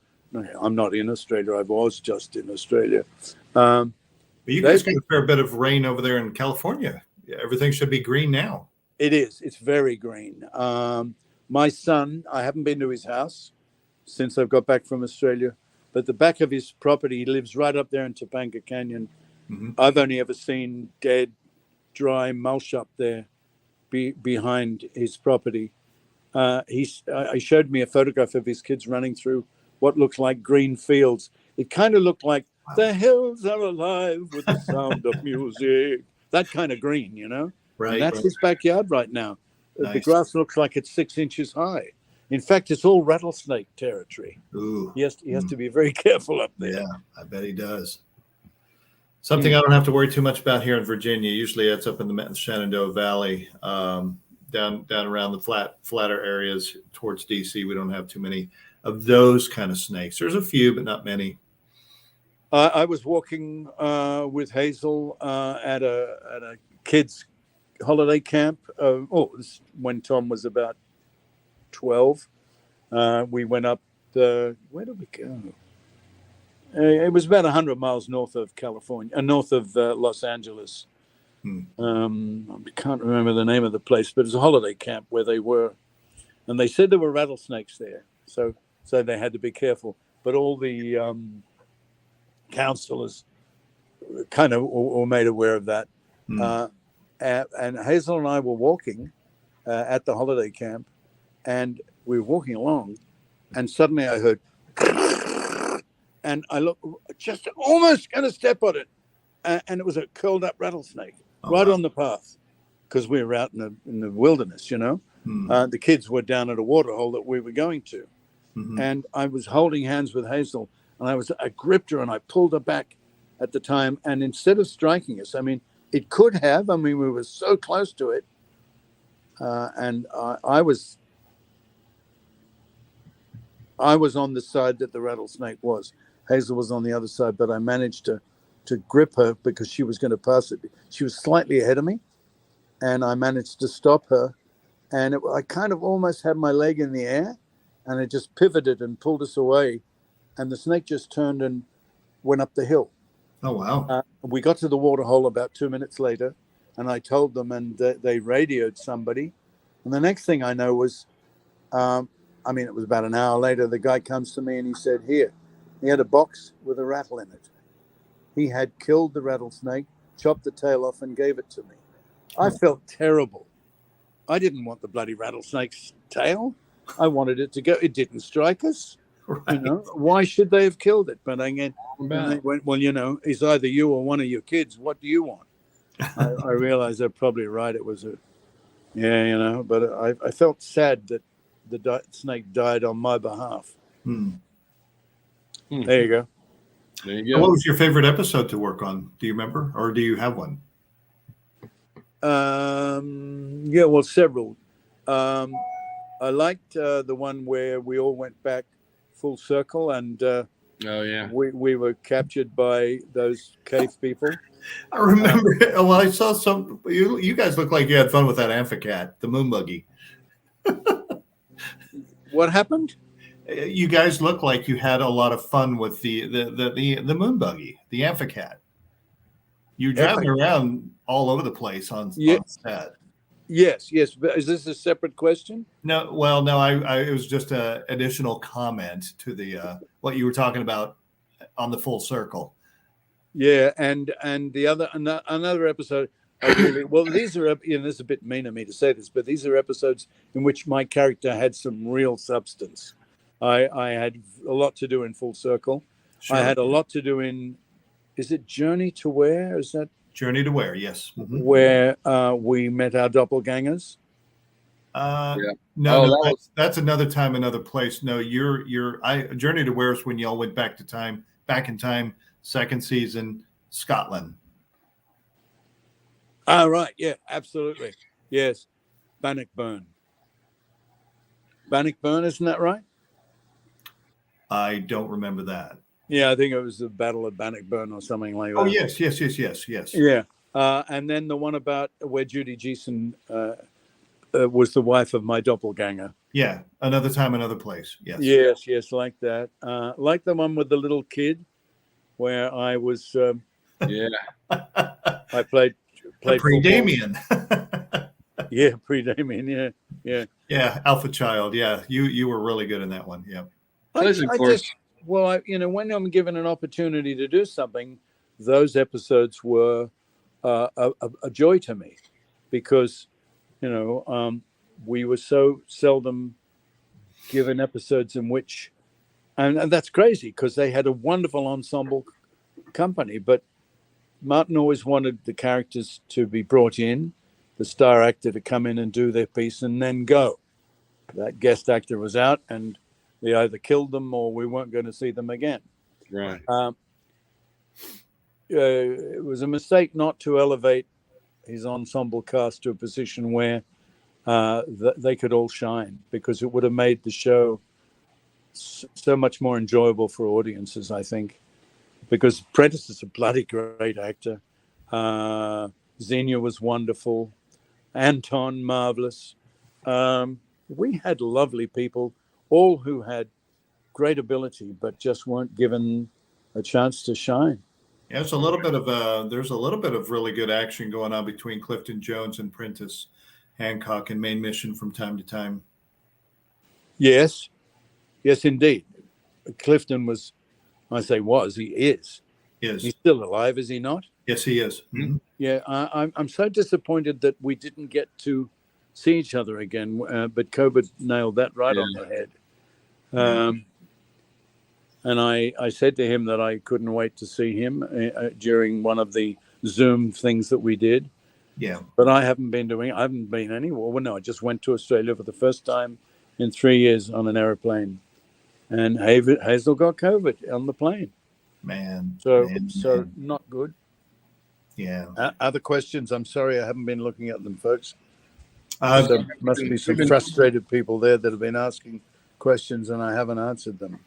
Speaker 4: I'm not in Australia. I was just in Australia.
Speaker 2: But you guys got a fair bit of rain over there in California. Everything should be green now.
Speaker 4: It is. It's very green. My son, I haven't been to his house since I've got back from Australia, but the back of his property, he lives right up there in Topanga Canyon. I've only ever seen dead, dry mulch up there behind his property. He showed me a photograph of his kids running through what looks like green fields. It kind of looked like the hills are alive with the sound of music. That kind of green, Right. And that's his backyard right now. Nice. The grass looks like it's 6 inches high. In fact, it's all rattlesnake territory.
Speaker 2: Ooh.
Speaker 4: He has to be very careful up there.
Speaker 2: Yeah, I bet he does. Something I don't have to worry too much about here in Virginia. Usually it's up in the Shenandoah Valley, down around the flatter areas towards DC. We don't have too many of those kind of snakes. There's a few, but not many.
Speaker 4: I was walking with Hazel at a kids' holiday camp. This when Tom was about 12. We went up where did we go? It was about 100 miles north of California, north of Los Angeles. I can't remember the name of the place, but it was a holiday camp where they were, and they said there were rattlesnakes there, so they had to be careful. But all the counselors kind of were made aware of that. And Hazel and I were walking at the holiday camp, and we were walking along, and suddenly I heard, and I looked, just almost going to step on it, and it was a curled up rattlesnake on the path, because we were out in the wilderness, The kids were down at a waterhole that we were going to, and I was holding hands with Hazel, and I gripped her and I pulled her back at the time, and instead of striking us, I mean, it could have. I mean, we were so close to it, and I was on the side that the rattlesnake was. Hazel was on the other side, but I managed to grip her because she was going to pass it. She was slightly ahead of me, and I managed to stop her. And I kind of almost had my leg in the air, and it just pivoted and pulled us away. And the snake just turned and went up the hill.
Speaker 2: Oh, wow.
Speaker 4: We got to the waterhole about 2 minutes later, and I told them, and they radioed somebody. And the next thing I know was, it was about an hour later, the guy comes to me and he said, here, he had a box with a rattle in it. He had killed the rattlesnake, chopped the tail off, and gave it to me. I felt terrible. I didn't want the bloody rattlesnake's tail. I wanted it to go. It didn't strike us.
Speaker 2: Right.
Speaker 4: Why should they have killed it? But again, and they went, well, it's either you or one of your kids. What do you want? I realized they're probably right. It was but I felt sad that the snake died on my behalf. There you go.
Speaker 1: There you
Speaker 2: So
Speaker 1: go.
Speaker 2: what was your favorite episode to work on? Do you remember, or do you have one?
Speaker 4: Several. I liked the one where we all went back full circle, and we were captured by those cave people.
Speaker 2: I remember. Well, I saw some. You guys look like you had fun with that amphicat, the moon buggy.
Speaker 4: What happened?
Speaker 2: You guys look like you had a lot of fun with the moon buggy, the amphicat. You driving around all over the place on set.
Speaker 4: Yes. But is this a separate question?
Speaker 2: No. Well, no. It was just an additional comment to the what you were talking about on the full circle.
Speaker 4: Yeah, and the another episode. These are, this is a bit mean of me to say this, but these are episodes in which my character had some real substance. I had a lot to do in Full Circle. Sure. I had a lot to do in, is it Journey to Where? Is that
Speaker 2: Journey to Where? Yes. Mm-hmm.
Speaker 4: Where we met our doppelgangers.
Speaker 2: No, that's another time, another place. No, Journey to Where is when y'all went back in time. Second season, Scotland.
Speaker 4: Oh, right. Yeah, absolutely. Yes. Bannockburn, isn't that right?
Speaker 2: I don't remember that.
Speaker 4: Yeah, I think it was the Battle of Bannockburn or something like that.
Speaker 2: Oh, yes.
Speaker 4: Yeah. And then the one about where Judy Geeson was the wife of my doppelganger.
Speaker 2: Yeah. Another time, another place. Yes.
Speaker 4: Yes, like that. Like the one with the little kid where I was... I played
Speaker 2: pre-Damien.
Speaker 4: Yeah, pre-Damien. Yeah.
Speaker 2: Yeah, Alpha Child. Yeah, you were really good in that one. Yeah.
Speaker 4: When I'm given an opportunity to do something, those episodes were a joy to me, because we were so seldom given episodes in which, and that's crazy because they had a wonderful ensemble company, but Martin always wanted the characters to be brought in, the star actor to come in and do their piece and then go. That guest actor was out and they either killed them or we weren't going to see them again.
Speaker 1: Right.
Speaker 4: It was a mistake not to elevate his ensemble cast to a position where they could all shine, because it would have made the show so much more enjoyable for audiences, I think. Because Prentice is a bloody great actor. Xenia was wonderful. Anton, marvelous. We had lovely people, all who had great ability, but just weren't given a chance to shine.
Speaker 2: Yeah, there's a little bit of really good action going on between Clifton Jones and Prentice Hancock in Main Mission from time to time.
Speaker 4: Yes, indeed. Clifton was, I say was, he is.
Speaker 2: Yes.
Speaker 4: He's still alive, is he not?
Speaker 2: Yes, he is. Mm-hmm.
Speaker 4: Yeah, I'm so disappointed that we didn't get to see each other again, but COVID nailed that right on the head. And I said to him that I couldn't wait to see him during one of the Zoom things that we did.
Speaker 2: Yeah.
Speaker 4: But I haven't been anywhere. Well, no, I just went to Australia for the first time in 3 years on an aeroplane. And Hazel got COVID on the plane.
Speaker 2: Man.
Speaker 4: So not good.
Speaker 2: Yeah.
Speaker 4: Other questions? I'm sorry, I haven't been looking at them, folks. There must be some frustrated people there that have been asking questions and I haven't answered them.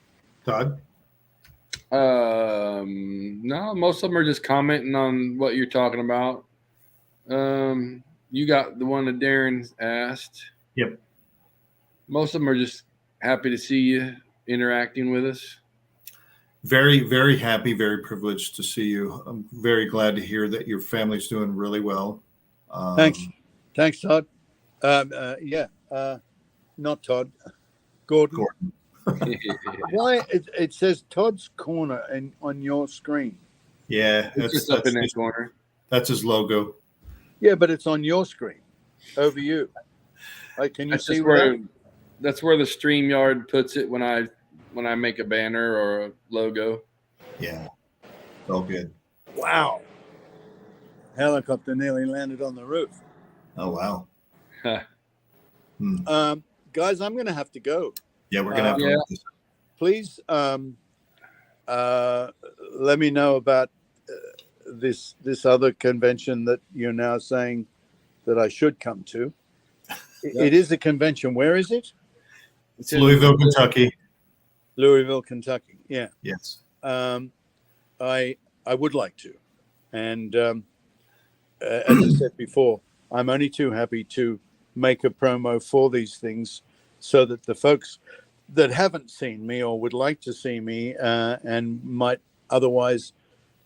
Speaker 2: Todd?
Speaker 1: No, most of them are just commenting on what you're talking about. You got the one that Darren asked.
Speaker 2: Yep.
Speaker 1: Most of them are just happy to see you interacting with us.
Speaker 2: Very, very happy, very privileged to see you. I'm very glad to hear that your family's doing really well.
Speaker 4: Thanks, Todd. Not Todd, Gordon.
Speaker 2: Gordon.
Speaker 4: Why it says Todd's Corner on your screen?
Speaker 2: Yeah,
Speaker 1: It's just up in that corner.
Speaker 2: That's his logo.
Speaker 4: Yeah, but it's on your screen, over you. Like, can you
Speaker 1: That's
Speaker 4: see
Speaker 1: just
Speaker 4: where?
Speaker 1: That's where the StreamYard puts it when I make a banner or a logo.
Speaker 2: Yeah, all good.
Speaker 4: Wow! Helicopter nearly landed on the roof.
Speaker 2: Oh wow.
Speaker 4: Guys, I'm going to have to go.
Speaker 2: Yeah, we're gonna have to.
Speaker 1: Yeah.
Speaker 4: Please let me know about this other convention that you're now saying that I should come to. It is a convention. Where is it?
Speaker 2: It's Louisville, Kentucky.
Speaker 4: Louisville, Kentucky. Yeah.
Speaker 2: Yes.
Speaker 4: I would like to, and as I said before, I'm only too happy to make a promo for these things, so that the folks that haven't seen me or would like to see me and might otherwise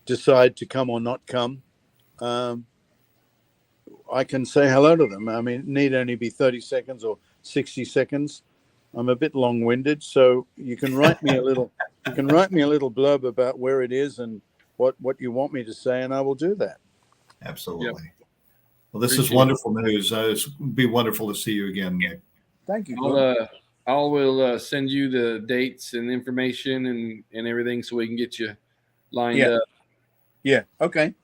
Speaker 4: decide to come or not come, I can say hello to them. I mean, it need only be 30 seconds or 60 seconds. I'm a bit long-winded, so you can write me a little. You can write me a little blurb about where it is and what you want me to say, and I will do that.
Speaker 2: Absolutely.
Speaker 1: Yep.
Speaker 2: Well, this is wonderful news. It's be wonderful to see you again, Nick.
Speaker 4: Thank you.
Speaker 1: I will send you the dates and information and everything so we can get you lined up.
Speaker 4: Yeah. Okay.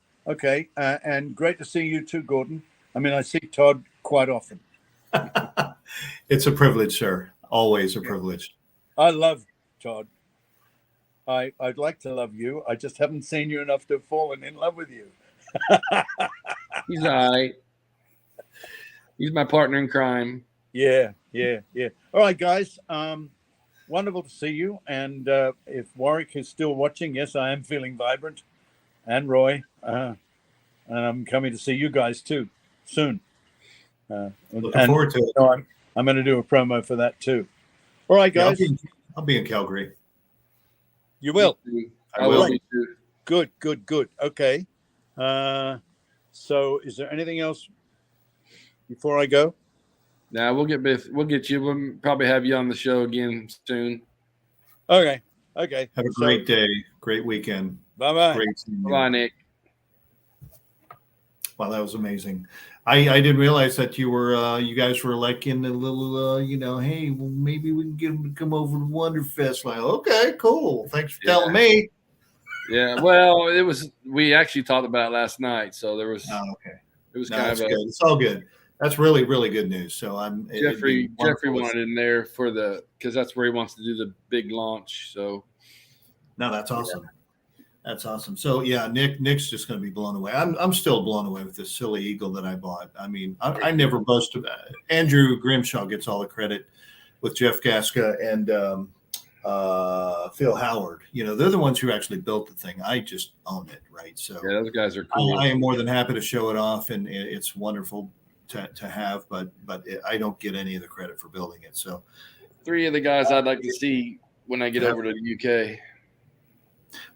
Speaker 4: And great to see you too, Gordon. I mean, I see Todd quite often.
Speaker 2: It's a privilege, sir. Always a privilege.
Speaker 4: I love Todd. I'd like to love you. I just haven't seen you enough to have fallen in love with you.
Speaker 1: He's all right. He's my partner in crime.
Speaker 4: Yeah. All right, guys. Wonderful to see you. And if Warwick is still watching, yes, I am feeling vibrant. And Roy. And I'm coming to see you guys too soon.
Speaker 2: Looking forward to it.
Speaker 4: I'm going to do a promo for that too. All right, guys.
Speaker 2: Yeah, I'll be in Calgary.
Speaker 4: You will.
Speaker 1: I will be too.
Speaker 4: Good. Okay. So is there anything else before I go?
Speaker 1: Nah, we'll get you. We'll probably have you on the show again soon.
Speaker 4: Okay.
Speaker 2: Have a great day. Great weekend.
Speaker 4: Bye-bye.
Speaker 2: Great seeing you.
Speaker 1: Bye, Nick.
Speaker 2: Wow, that was amazing. I didn't realize that you guys were like in a little, hey, well, maybe we can get them to come over to Wonderfest. Like, okay, cool. Thanks for telling me.
Speaker 1: Yeah, well, we actually talked about it last night, so there was.
Speaker 2: Oh, okay.
Speaker 1: It was
Speaker 2: good. It's all good. That's really, really good news. So
Speaker 1: Jeffrey wanted in there because that's where he wants to do the big launch. So.
Speaker 2: No, that's awesome. Yeah. That's awesome. So yeah, Nick's just going to be blown away. I'm still blown away with this silly eagle that I bought. I mean, I never boast about it. Andrew Grimshaw gets all the credit with Jeff Gaska and Phil Howard. They're the ones who actually built the thing. I just own it, right? So
Speaker 1: yeah, those guys are cool.
Speaker 2: I am more than happy to show it off, and it's wonderful to have. But I don't get any of the credit for building it. So 3
Speaker 1: of the guys I'd like to see when I get over to the UK.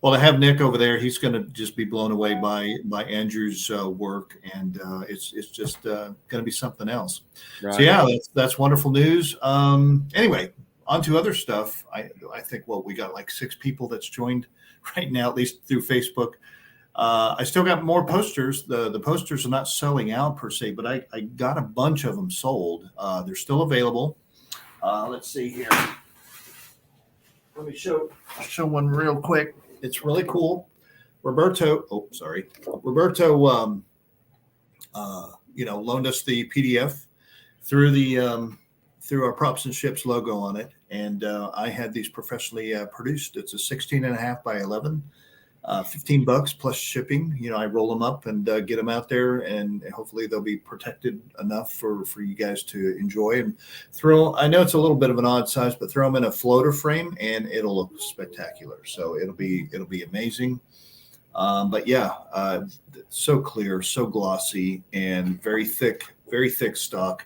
Speaker 2: Well, to have Nick over there, he's going to just be blown away by Andrew's work, and it's just going to be something else. Right. So yeah, that's wonderful news. Anyway, on to other stuff. I think we got like 6 people that's joined right now, at least through Facebook. I still got more posters. The posters are not selling out per se, but I got a bunch of them sold. They're still available. Let's see here. Let me show one real quick. It's really cool. Roberto loaned us the PDF through our Props and Ships logo on it, and I had these professionally produced. It's a 16.5 by 11, $15 plus shipping. I roll them up and get them out there, and hopefully they'll be protected enough for you guys to enjoy. And I know it's a little bit of an odd size, but throw them in a floater frame and it'll look spectacular. So it'll be amazing. But yeah, so clear, so glossy, and very thick stock.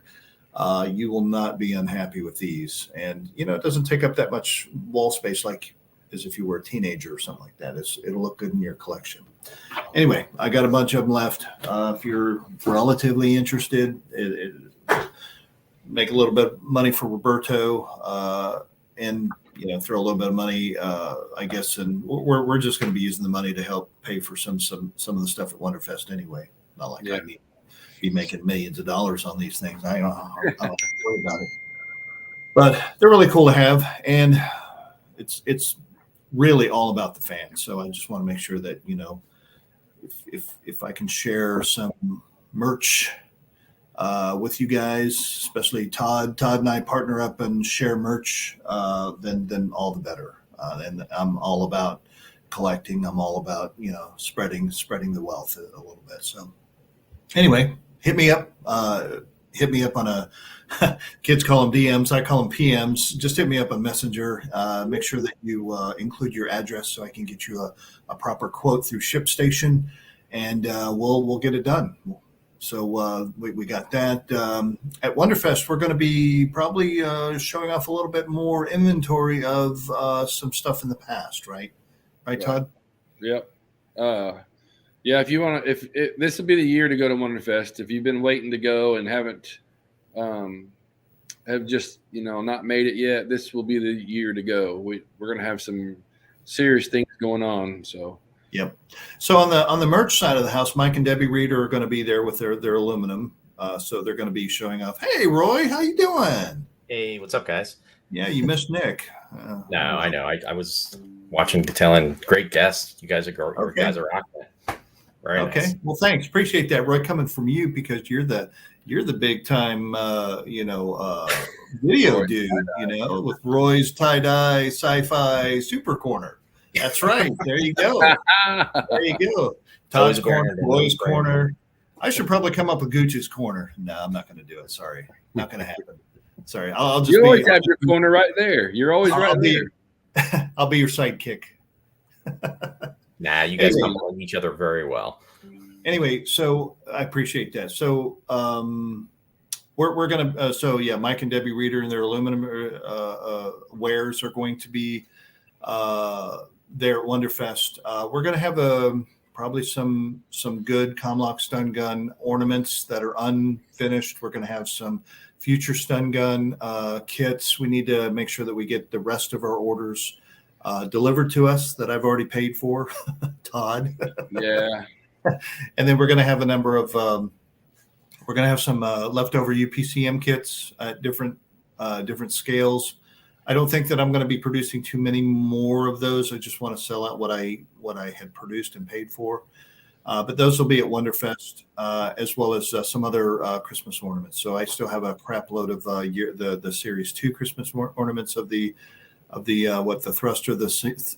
Speaker 2: You will not be unhappy with these. And it doesn't take up that much wall space like as if you were a teenager or something like that. It'll look good in your collection. Anyway, I got a bunch of them left. If you're relatively interested, make a little bit of money for Roberto, and throw a little bit of money, I guess, and we're just going to be using the money to help pay for some of the stuff at Wonderfest anyway. Not like I need to be making millions of dollars on these things. I don't worry about it. But they're really cool to have, and it's really all about the fans. So I just want to make sure that if I can share some merch with you guys, especially Todd and I partner up and share merch, then all the better. And I'm all about collecting. I'm all about spreading the wealth a little bit. So anyway, hit me up on a kids call them DMs. I call them PMs. Just hit me up on Messenger. Make sure that you include your address so I can get you a proper quote through ShipStation, and we'll get it done. So we got that. At Wonderfest, we're going to be probably showing off a little bit more inventory of some stuff in the past, right? Right, Todd?
Speaker 1: Yep. Yeah, if you want to, if this will be the year to go to Wonderfest. If you've been waiting to go and haven't, have just not made it yet, this will be the year to go. We're going to have some serious things going on. So.
Speaker 2: Yep. So on the merch side of the house, Mike and Debbie Reeder are going to be there with their aluminum. So they're going to be showing off. Hey, Roy, how you doing?
Speaker 5: Hey, what's up, guys?
Speaker 2: Yeah, you missed Nick.
Speaker 5: No, I know. I was watching Detailing. Great guest. You guys are You guys are rocking it. Very
Speaker 2: okay.
Speaker 5: Nice.
Speaker 2: Well, thanks. Appreciate that, Roy, coming from you, because you're the big time video dude. With Roy's tie-dye sci-fi super corner. That's right. There you go. There you go. Todd's corner, Roy's corner. I should probably come up with Gooch's corner. No, I'm not going to do it. Sorry, not going to happen. Sorry, I'll just.
Speaker 1: You always have your corner right there. You're always right there.
Speaker 2: I'll be your sidekick.
Speaker 5: Nah, you guys complement each other very well.
Speaker 2: Anyway, so I appreciate that. So we're gonna Mike and Debbie Reeder and their aluminum wares are going to be there at Wonderfest. We're gonna have probably some good Comlock stun gun ornaments that are unfinished. We're gonna have some future stun gun kits. We need to make sure that we get the rest of our orders delivered to us that I've already paid for. Todd.
Speaker 1: Yeah.
Speaker 2: And then we're going to have a number of we're going to have some leftover UPCM kits at different scales. I don't think that I'm going to be producing too many more of those. I just want to sell out what I had produced and paid for. But those will be at Wonderfest, as well as some other Christmas ornaments. So I still have a crap load of the Series 2 Christmas ornaments of the thruster, the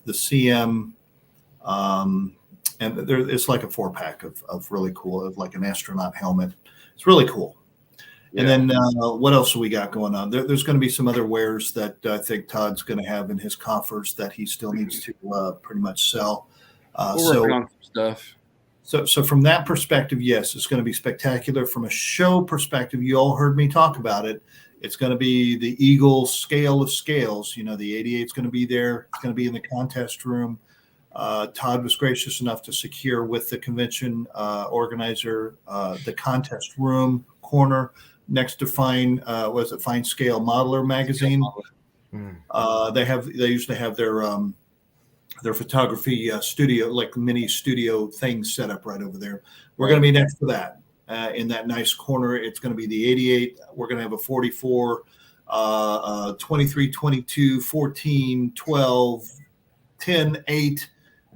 Speaker 2: CM, and it's like a 4-pack of really cool, of like an astronaut helmet. It's really cool. Yeah. And then what else have we got going on? There's going to be some other wares that I think Todd's going to have in his coffers that he still needs to pretty much sell.
Speaker 1: We're working on some stuff.
Speaker 2: So from that perspective, yes, it's going to be spectacular. From a show perspective, you all heard me talk about it. It's going to be the Eagle scale of scales. The 88 is going to be there. It's going to be in the contest room. Todd was gracious enough to secure with the convention organizer the contest room corner next to Fine Scale Modeler magazine. They usually have their photography studio, like mini studio things set up right over there. We're going to be next to that. In that nice corner, it's going to be the 88. We're going to have a 44, 23, 22, 14, 12, 10, 8,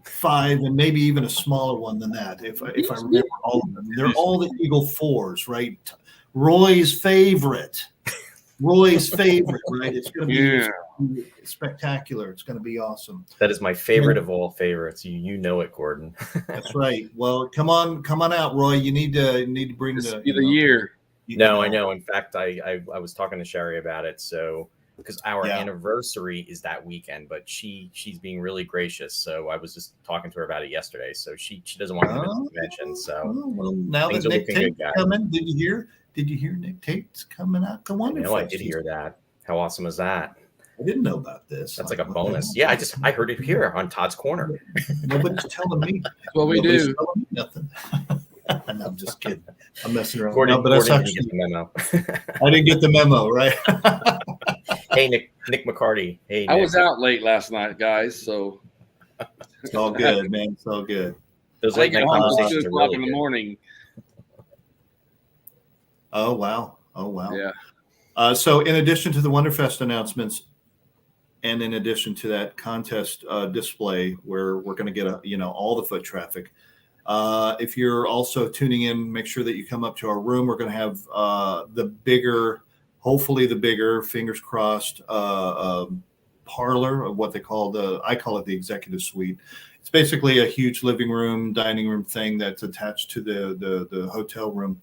Speaker 2: 5, and maybe even a smaller one than that. If I remember all of them, they're all the Eagle 4s, right? Roy's favorite, right? It's going to be spectacular. It's going to be awesome.
Speaker 5: That is my favorite of all favorites. You know it, Gordon.
Speaker 2: That's right. Well, come on out, Roy. You need to bring the
Speaker 1: year.
Speaker 5: No, I know. In fact, I was talking to Sherry about it. So because our anniversary is that weekend, but she's being really gracious. So I was just talking to her about it yesterday. So she doesn't want to miss the convention. So
Speaker 2: well, now that Nick Tate's coming, did you hear Nick Tate's coming out? Go on.
Speaker 5: I did hear that. How awesome is that?
Speaker 2: I didn't know about this.
Speaker 5: That's like a bonus. Yeah, I heard it here on Todd's Corner.
Speaker 2: Nobody's telling me.
Speaker 1: What we
Speaker 2: Nobody's
Speaker 1: do.
Speaker 2: telling me nothing. No, I'm just kidding. I'm messing around.
Speaker 5: Gordon,
Speaker 2: No, but that's
Speaker 5: Gordon
Speaker 2: actually,
Speaker 5: didn't get the memo.
Speaker 2: I didn't get the memo, right?
Speaker 5: Hey, Nick McCarty. Hey,
Speaker 1: I
Speaker 5: Nick.
Speaker 1: was out late last night, guys. So
Speaker 2: It's all good, man. It's all good.
Speaker 5: Those
Speaker 1: I
Speaker 5: late
Speaker 1: get
Speaker 5: night
Speaker 1: home at 2
Speaker 5: conversations are
Speaker 1: o'clock
Speaker 5: really
Speaker 1: in the
Speaker 5: good.
Speaker 1: morning.
Speaker 2: Oh, wow. Oh, wow.
Speaker 1: Yeah.
Speaker 2: So in addition to the Wonderfest announcements, and in addition to that contest display where we're going to get all the foot traffic, if you're also tuning in, make sure that you come up to our room. We're going to have hopefully the bigger, fingers crossed, parlor of what they call I call it the executive suite. It's basically a huge living room, dining room thing that's attached to the hotel room.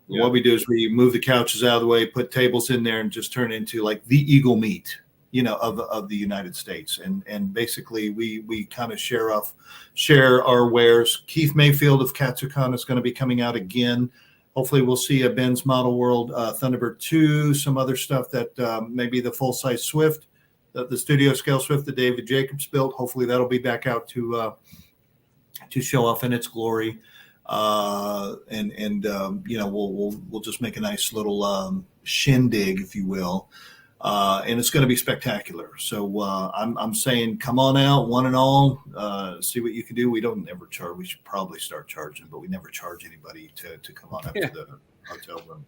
Speaker 2: Yeah. What we do is we move the couches out of the way, put tables in there, and just turn it into like the Eagle Meet, of the United States. And basically we kind of share our wares. Keith Mayfield of Katsucon is going to be coming out again. Hopefully we'll see a Ben's Model World Thunderbird 2, some other stuff that maybe the full-size Swift, the studio scale Swift that David Jacobs built. Hopefully that'll be back out to show off in its glory. We'll just make a nice little shindig, if you will. And it's going to be spectacular. So I'm saying, come on out, one and all, see what you can do. We don't ever charge. We should probably start charging, but we never charge anybody to come on up to the hotel room.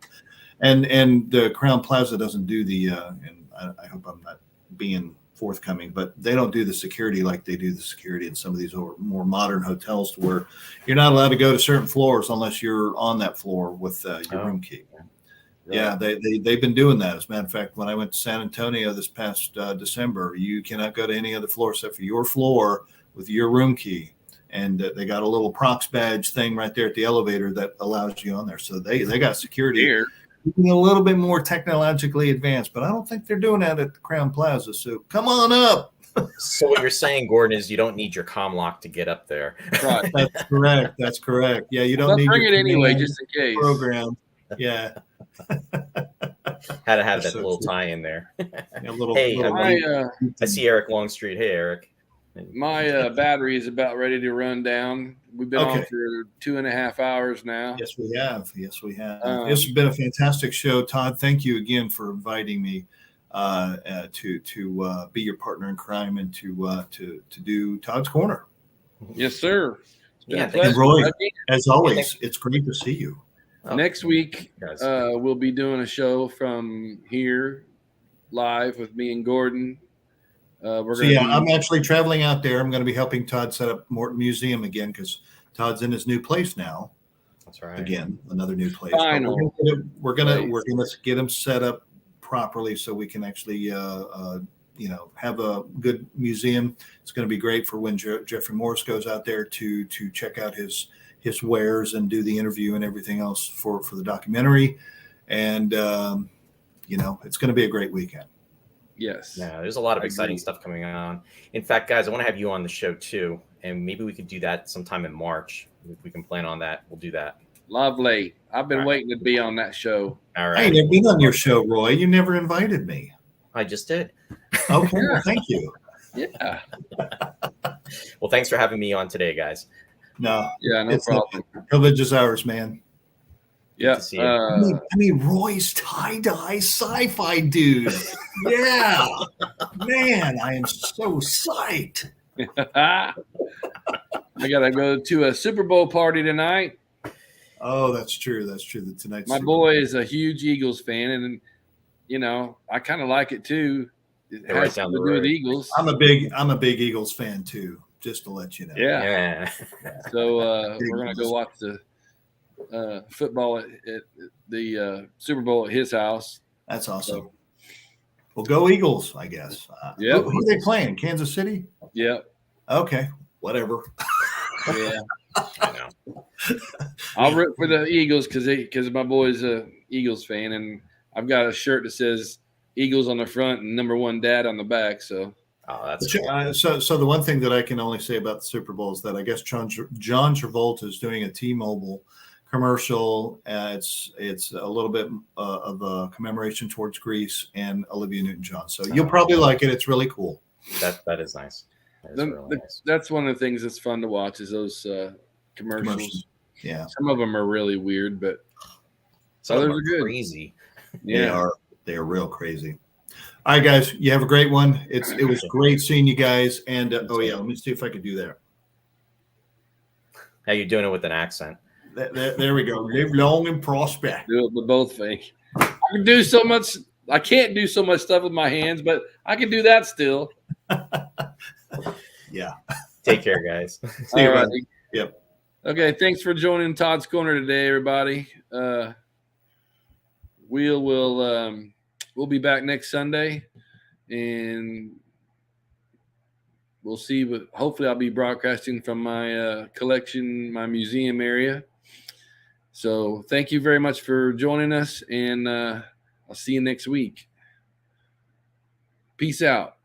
Speaker 2: And the Crown Plaza doesn't do and I hope I'm not being forthcoming, but they don't do the security like they do the security in some of these more modern hotels, to where you're not allowed to go to certain floors unless you're on that floor with your room key. Yeah, they've been doing that. As a matter of fact, when I went to San Antonio this past December, you cannot go to any other floor except for your floor with your room key. And they got a little prox badge thing right there at the elevator that allows you on there. So they got security here. A little bit more technologically advanced, but I don't think they're doing that at the Crown Plaza. So come on up.
Speaker 5: So what you're saying, Gordon, is you don't need your comm lock to get up there.
Speaker 2: Right. That's correct. Yeah, you don't need
Speaker 1: bring it anyway, just in case.
Speaker 2: Program. Yeah.
Speaker 5: Had to have that little tie in there. I see Eric Longstreet. Hey, Eric.
Speaker 1: My battery is about ready to run down. We've been on for 2.5 hours now.
Speaker 2: Yes, we have. This has been a fantastic show, Todd. Thank you again for inviting me to be your partner in crime and to do Todd's Corner.
Speaker 1: Yes, sir.
Speaker 2: And Roy, as always, it's great to see you.
Speaker 1: Next week, we'll be doing a show from here live with me and Gordon.
Speaker 2: I'm actually traveling out there. I'm going to be helping Todd set up Morton Museum again, because Todd's in his new place now.
Speaker 5: That's right.
Speaker 2: Again, another new place. We're gonna get him set up properly so we can actually have a good museum. It's going to be great for when Jeffrey Morris goes out there to check out his wares and do the interview and everything else for the documentary. And it's going to be a great weekend.
Speaker 1: Yes.
Speaker 5: Yeah, there's a lot of exciting stuff coming on. In fact, guys, I want to have you on the show too, and maybe we could do that sometime in March. If we can plan on that, we'll do that.
Speaker 1: Lovely. I've been waiting to be on that show.
Speaker 5: All right.
Speaker 2: I ain't never been on your show, Roy. You never invited me.
Speaker 5: I just did.
Speaker 2: Okay, well, thank you.
Speaker 1: Yeah.
Speaker 5: Well, thanks for having me on today, guys.
Speaker 2: No.
Speaker 1: Yeah, no problem.
Speaker 2: Privilege is ours, man.
Speaker 1: Yeah.
Speaker 2: I mean, Roy's tie-dye sci-fi dude. Yeah. Man, I am so psyched.
Speaker 1: I got to go to a Super Bowl party tonight.
Speaker 2: Oh, that's true. Tonight's
Speaker 1: my boy is a huge Eagles fan, and I kind of like it too. It has something to do with Eagles.
Speaker 2: I'm a big Eagles fan too, just to let you know.
Speaker 1: Yeah. So we're gonna go watch the football at the Super Bowl at his house.
Speaker 2: That's awesome. So, well, go Eagles, I guess.
Speaker 1: Yeah.
Speaker 2: Who are they playing? Kansas City?
Speaker 1: Yeah.
Speaker 2: Okay. Whatever.
Speaker 1: Yeah. I know. I'll root for the Eagles because my boy's a Eagles fan, and I've got a shirt that says Eagles on the front and #1 Dad on the back. So.
Speaker 5: Oh, that's cool.
Speaker 2: So the one thing that I can only say about the Super Bowl is that I guess John Travolta is doing a T-Mobile commercial. It's a little bit of a commemoration towards Greece and Olivia Newton-John. So you'll probably like it. It's really cool.
Speaker 5: That is nice. Really nice.
Speaker 1: That's one of the things that's fun to watch is those commercials.
Speaker 2: Yeah,
Speaker 1: some of them are really weird, but
Speaker 5: some
Speaker 1: others
Speaker 5: of them
Speaker 1: are good.
Speaker 5: Crazy.
Speaker 1: Yeah,
Speaker 2: they are real crazy. All right, guys, you have a great one. It was great seeing you guys. And let me see if I could do that.
Speaker 5: How you doing it with an accent?
Speaker 2: There we go. Live long and prosper.
Speaker 1: do it with both feet. I can do so much. I can't do so much stuff with my hands, but I can do that still.
Speaker 2: Yeah.
Speaker 5: Take care, guys.
Speaker 2: See you,
Speaker 1: All right.
Speaker 2: buddy. Yep.
Speaker 1: Okay, thanks for joining Todd's Corner today, everybody. We'll be back next Sunday, and we'll see. But hopefully, I'll be broadcasting from my collection, my museum area. So, thank you very much for joining us, and I'll see you next week. Peace out.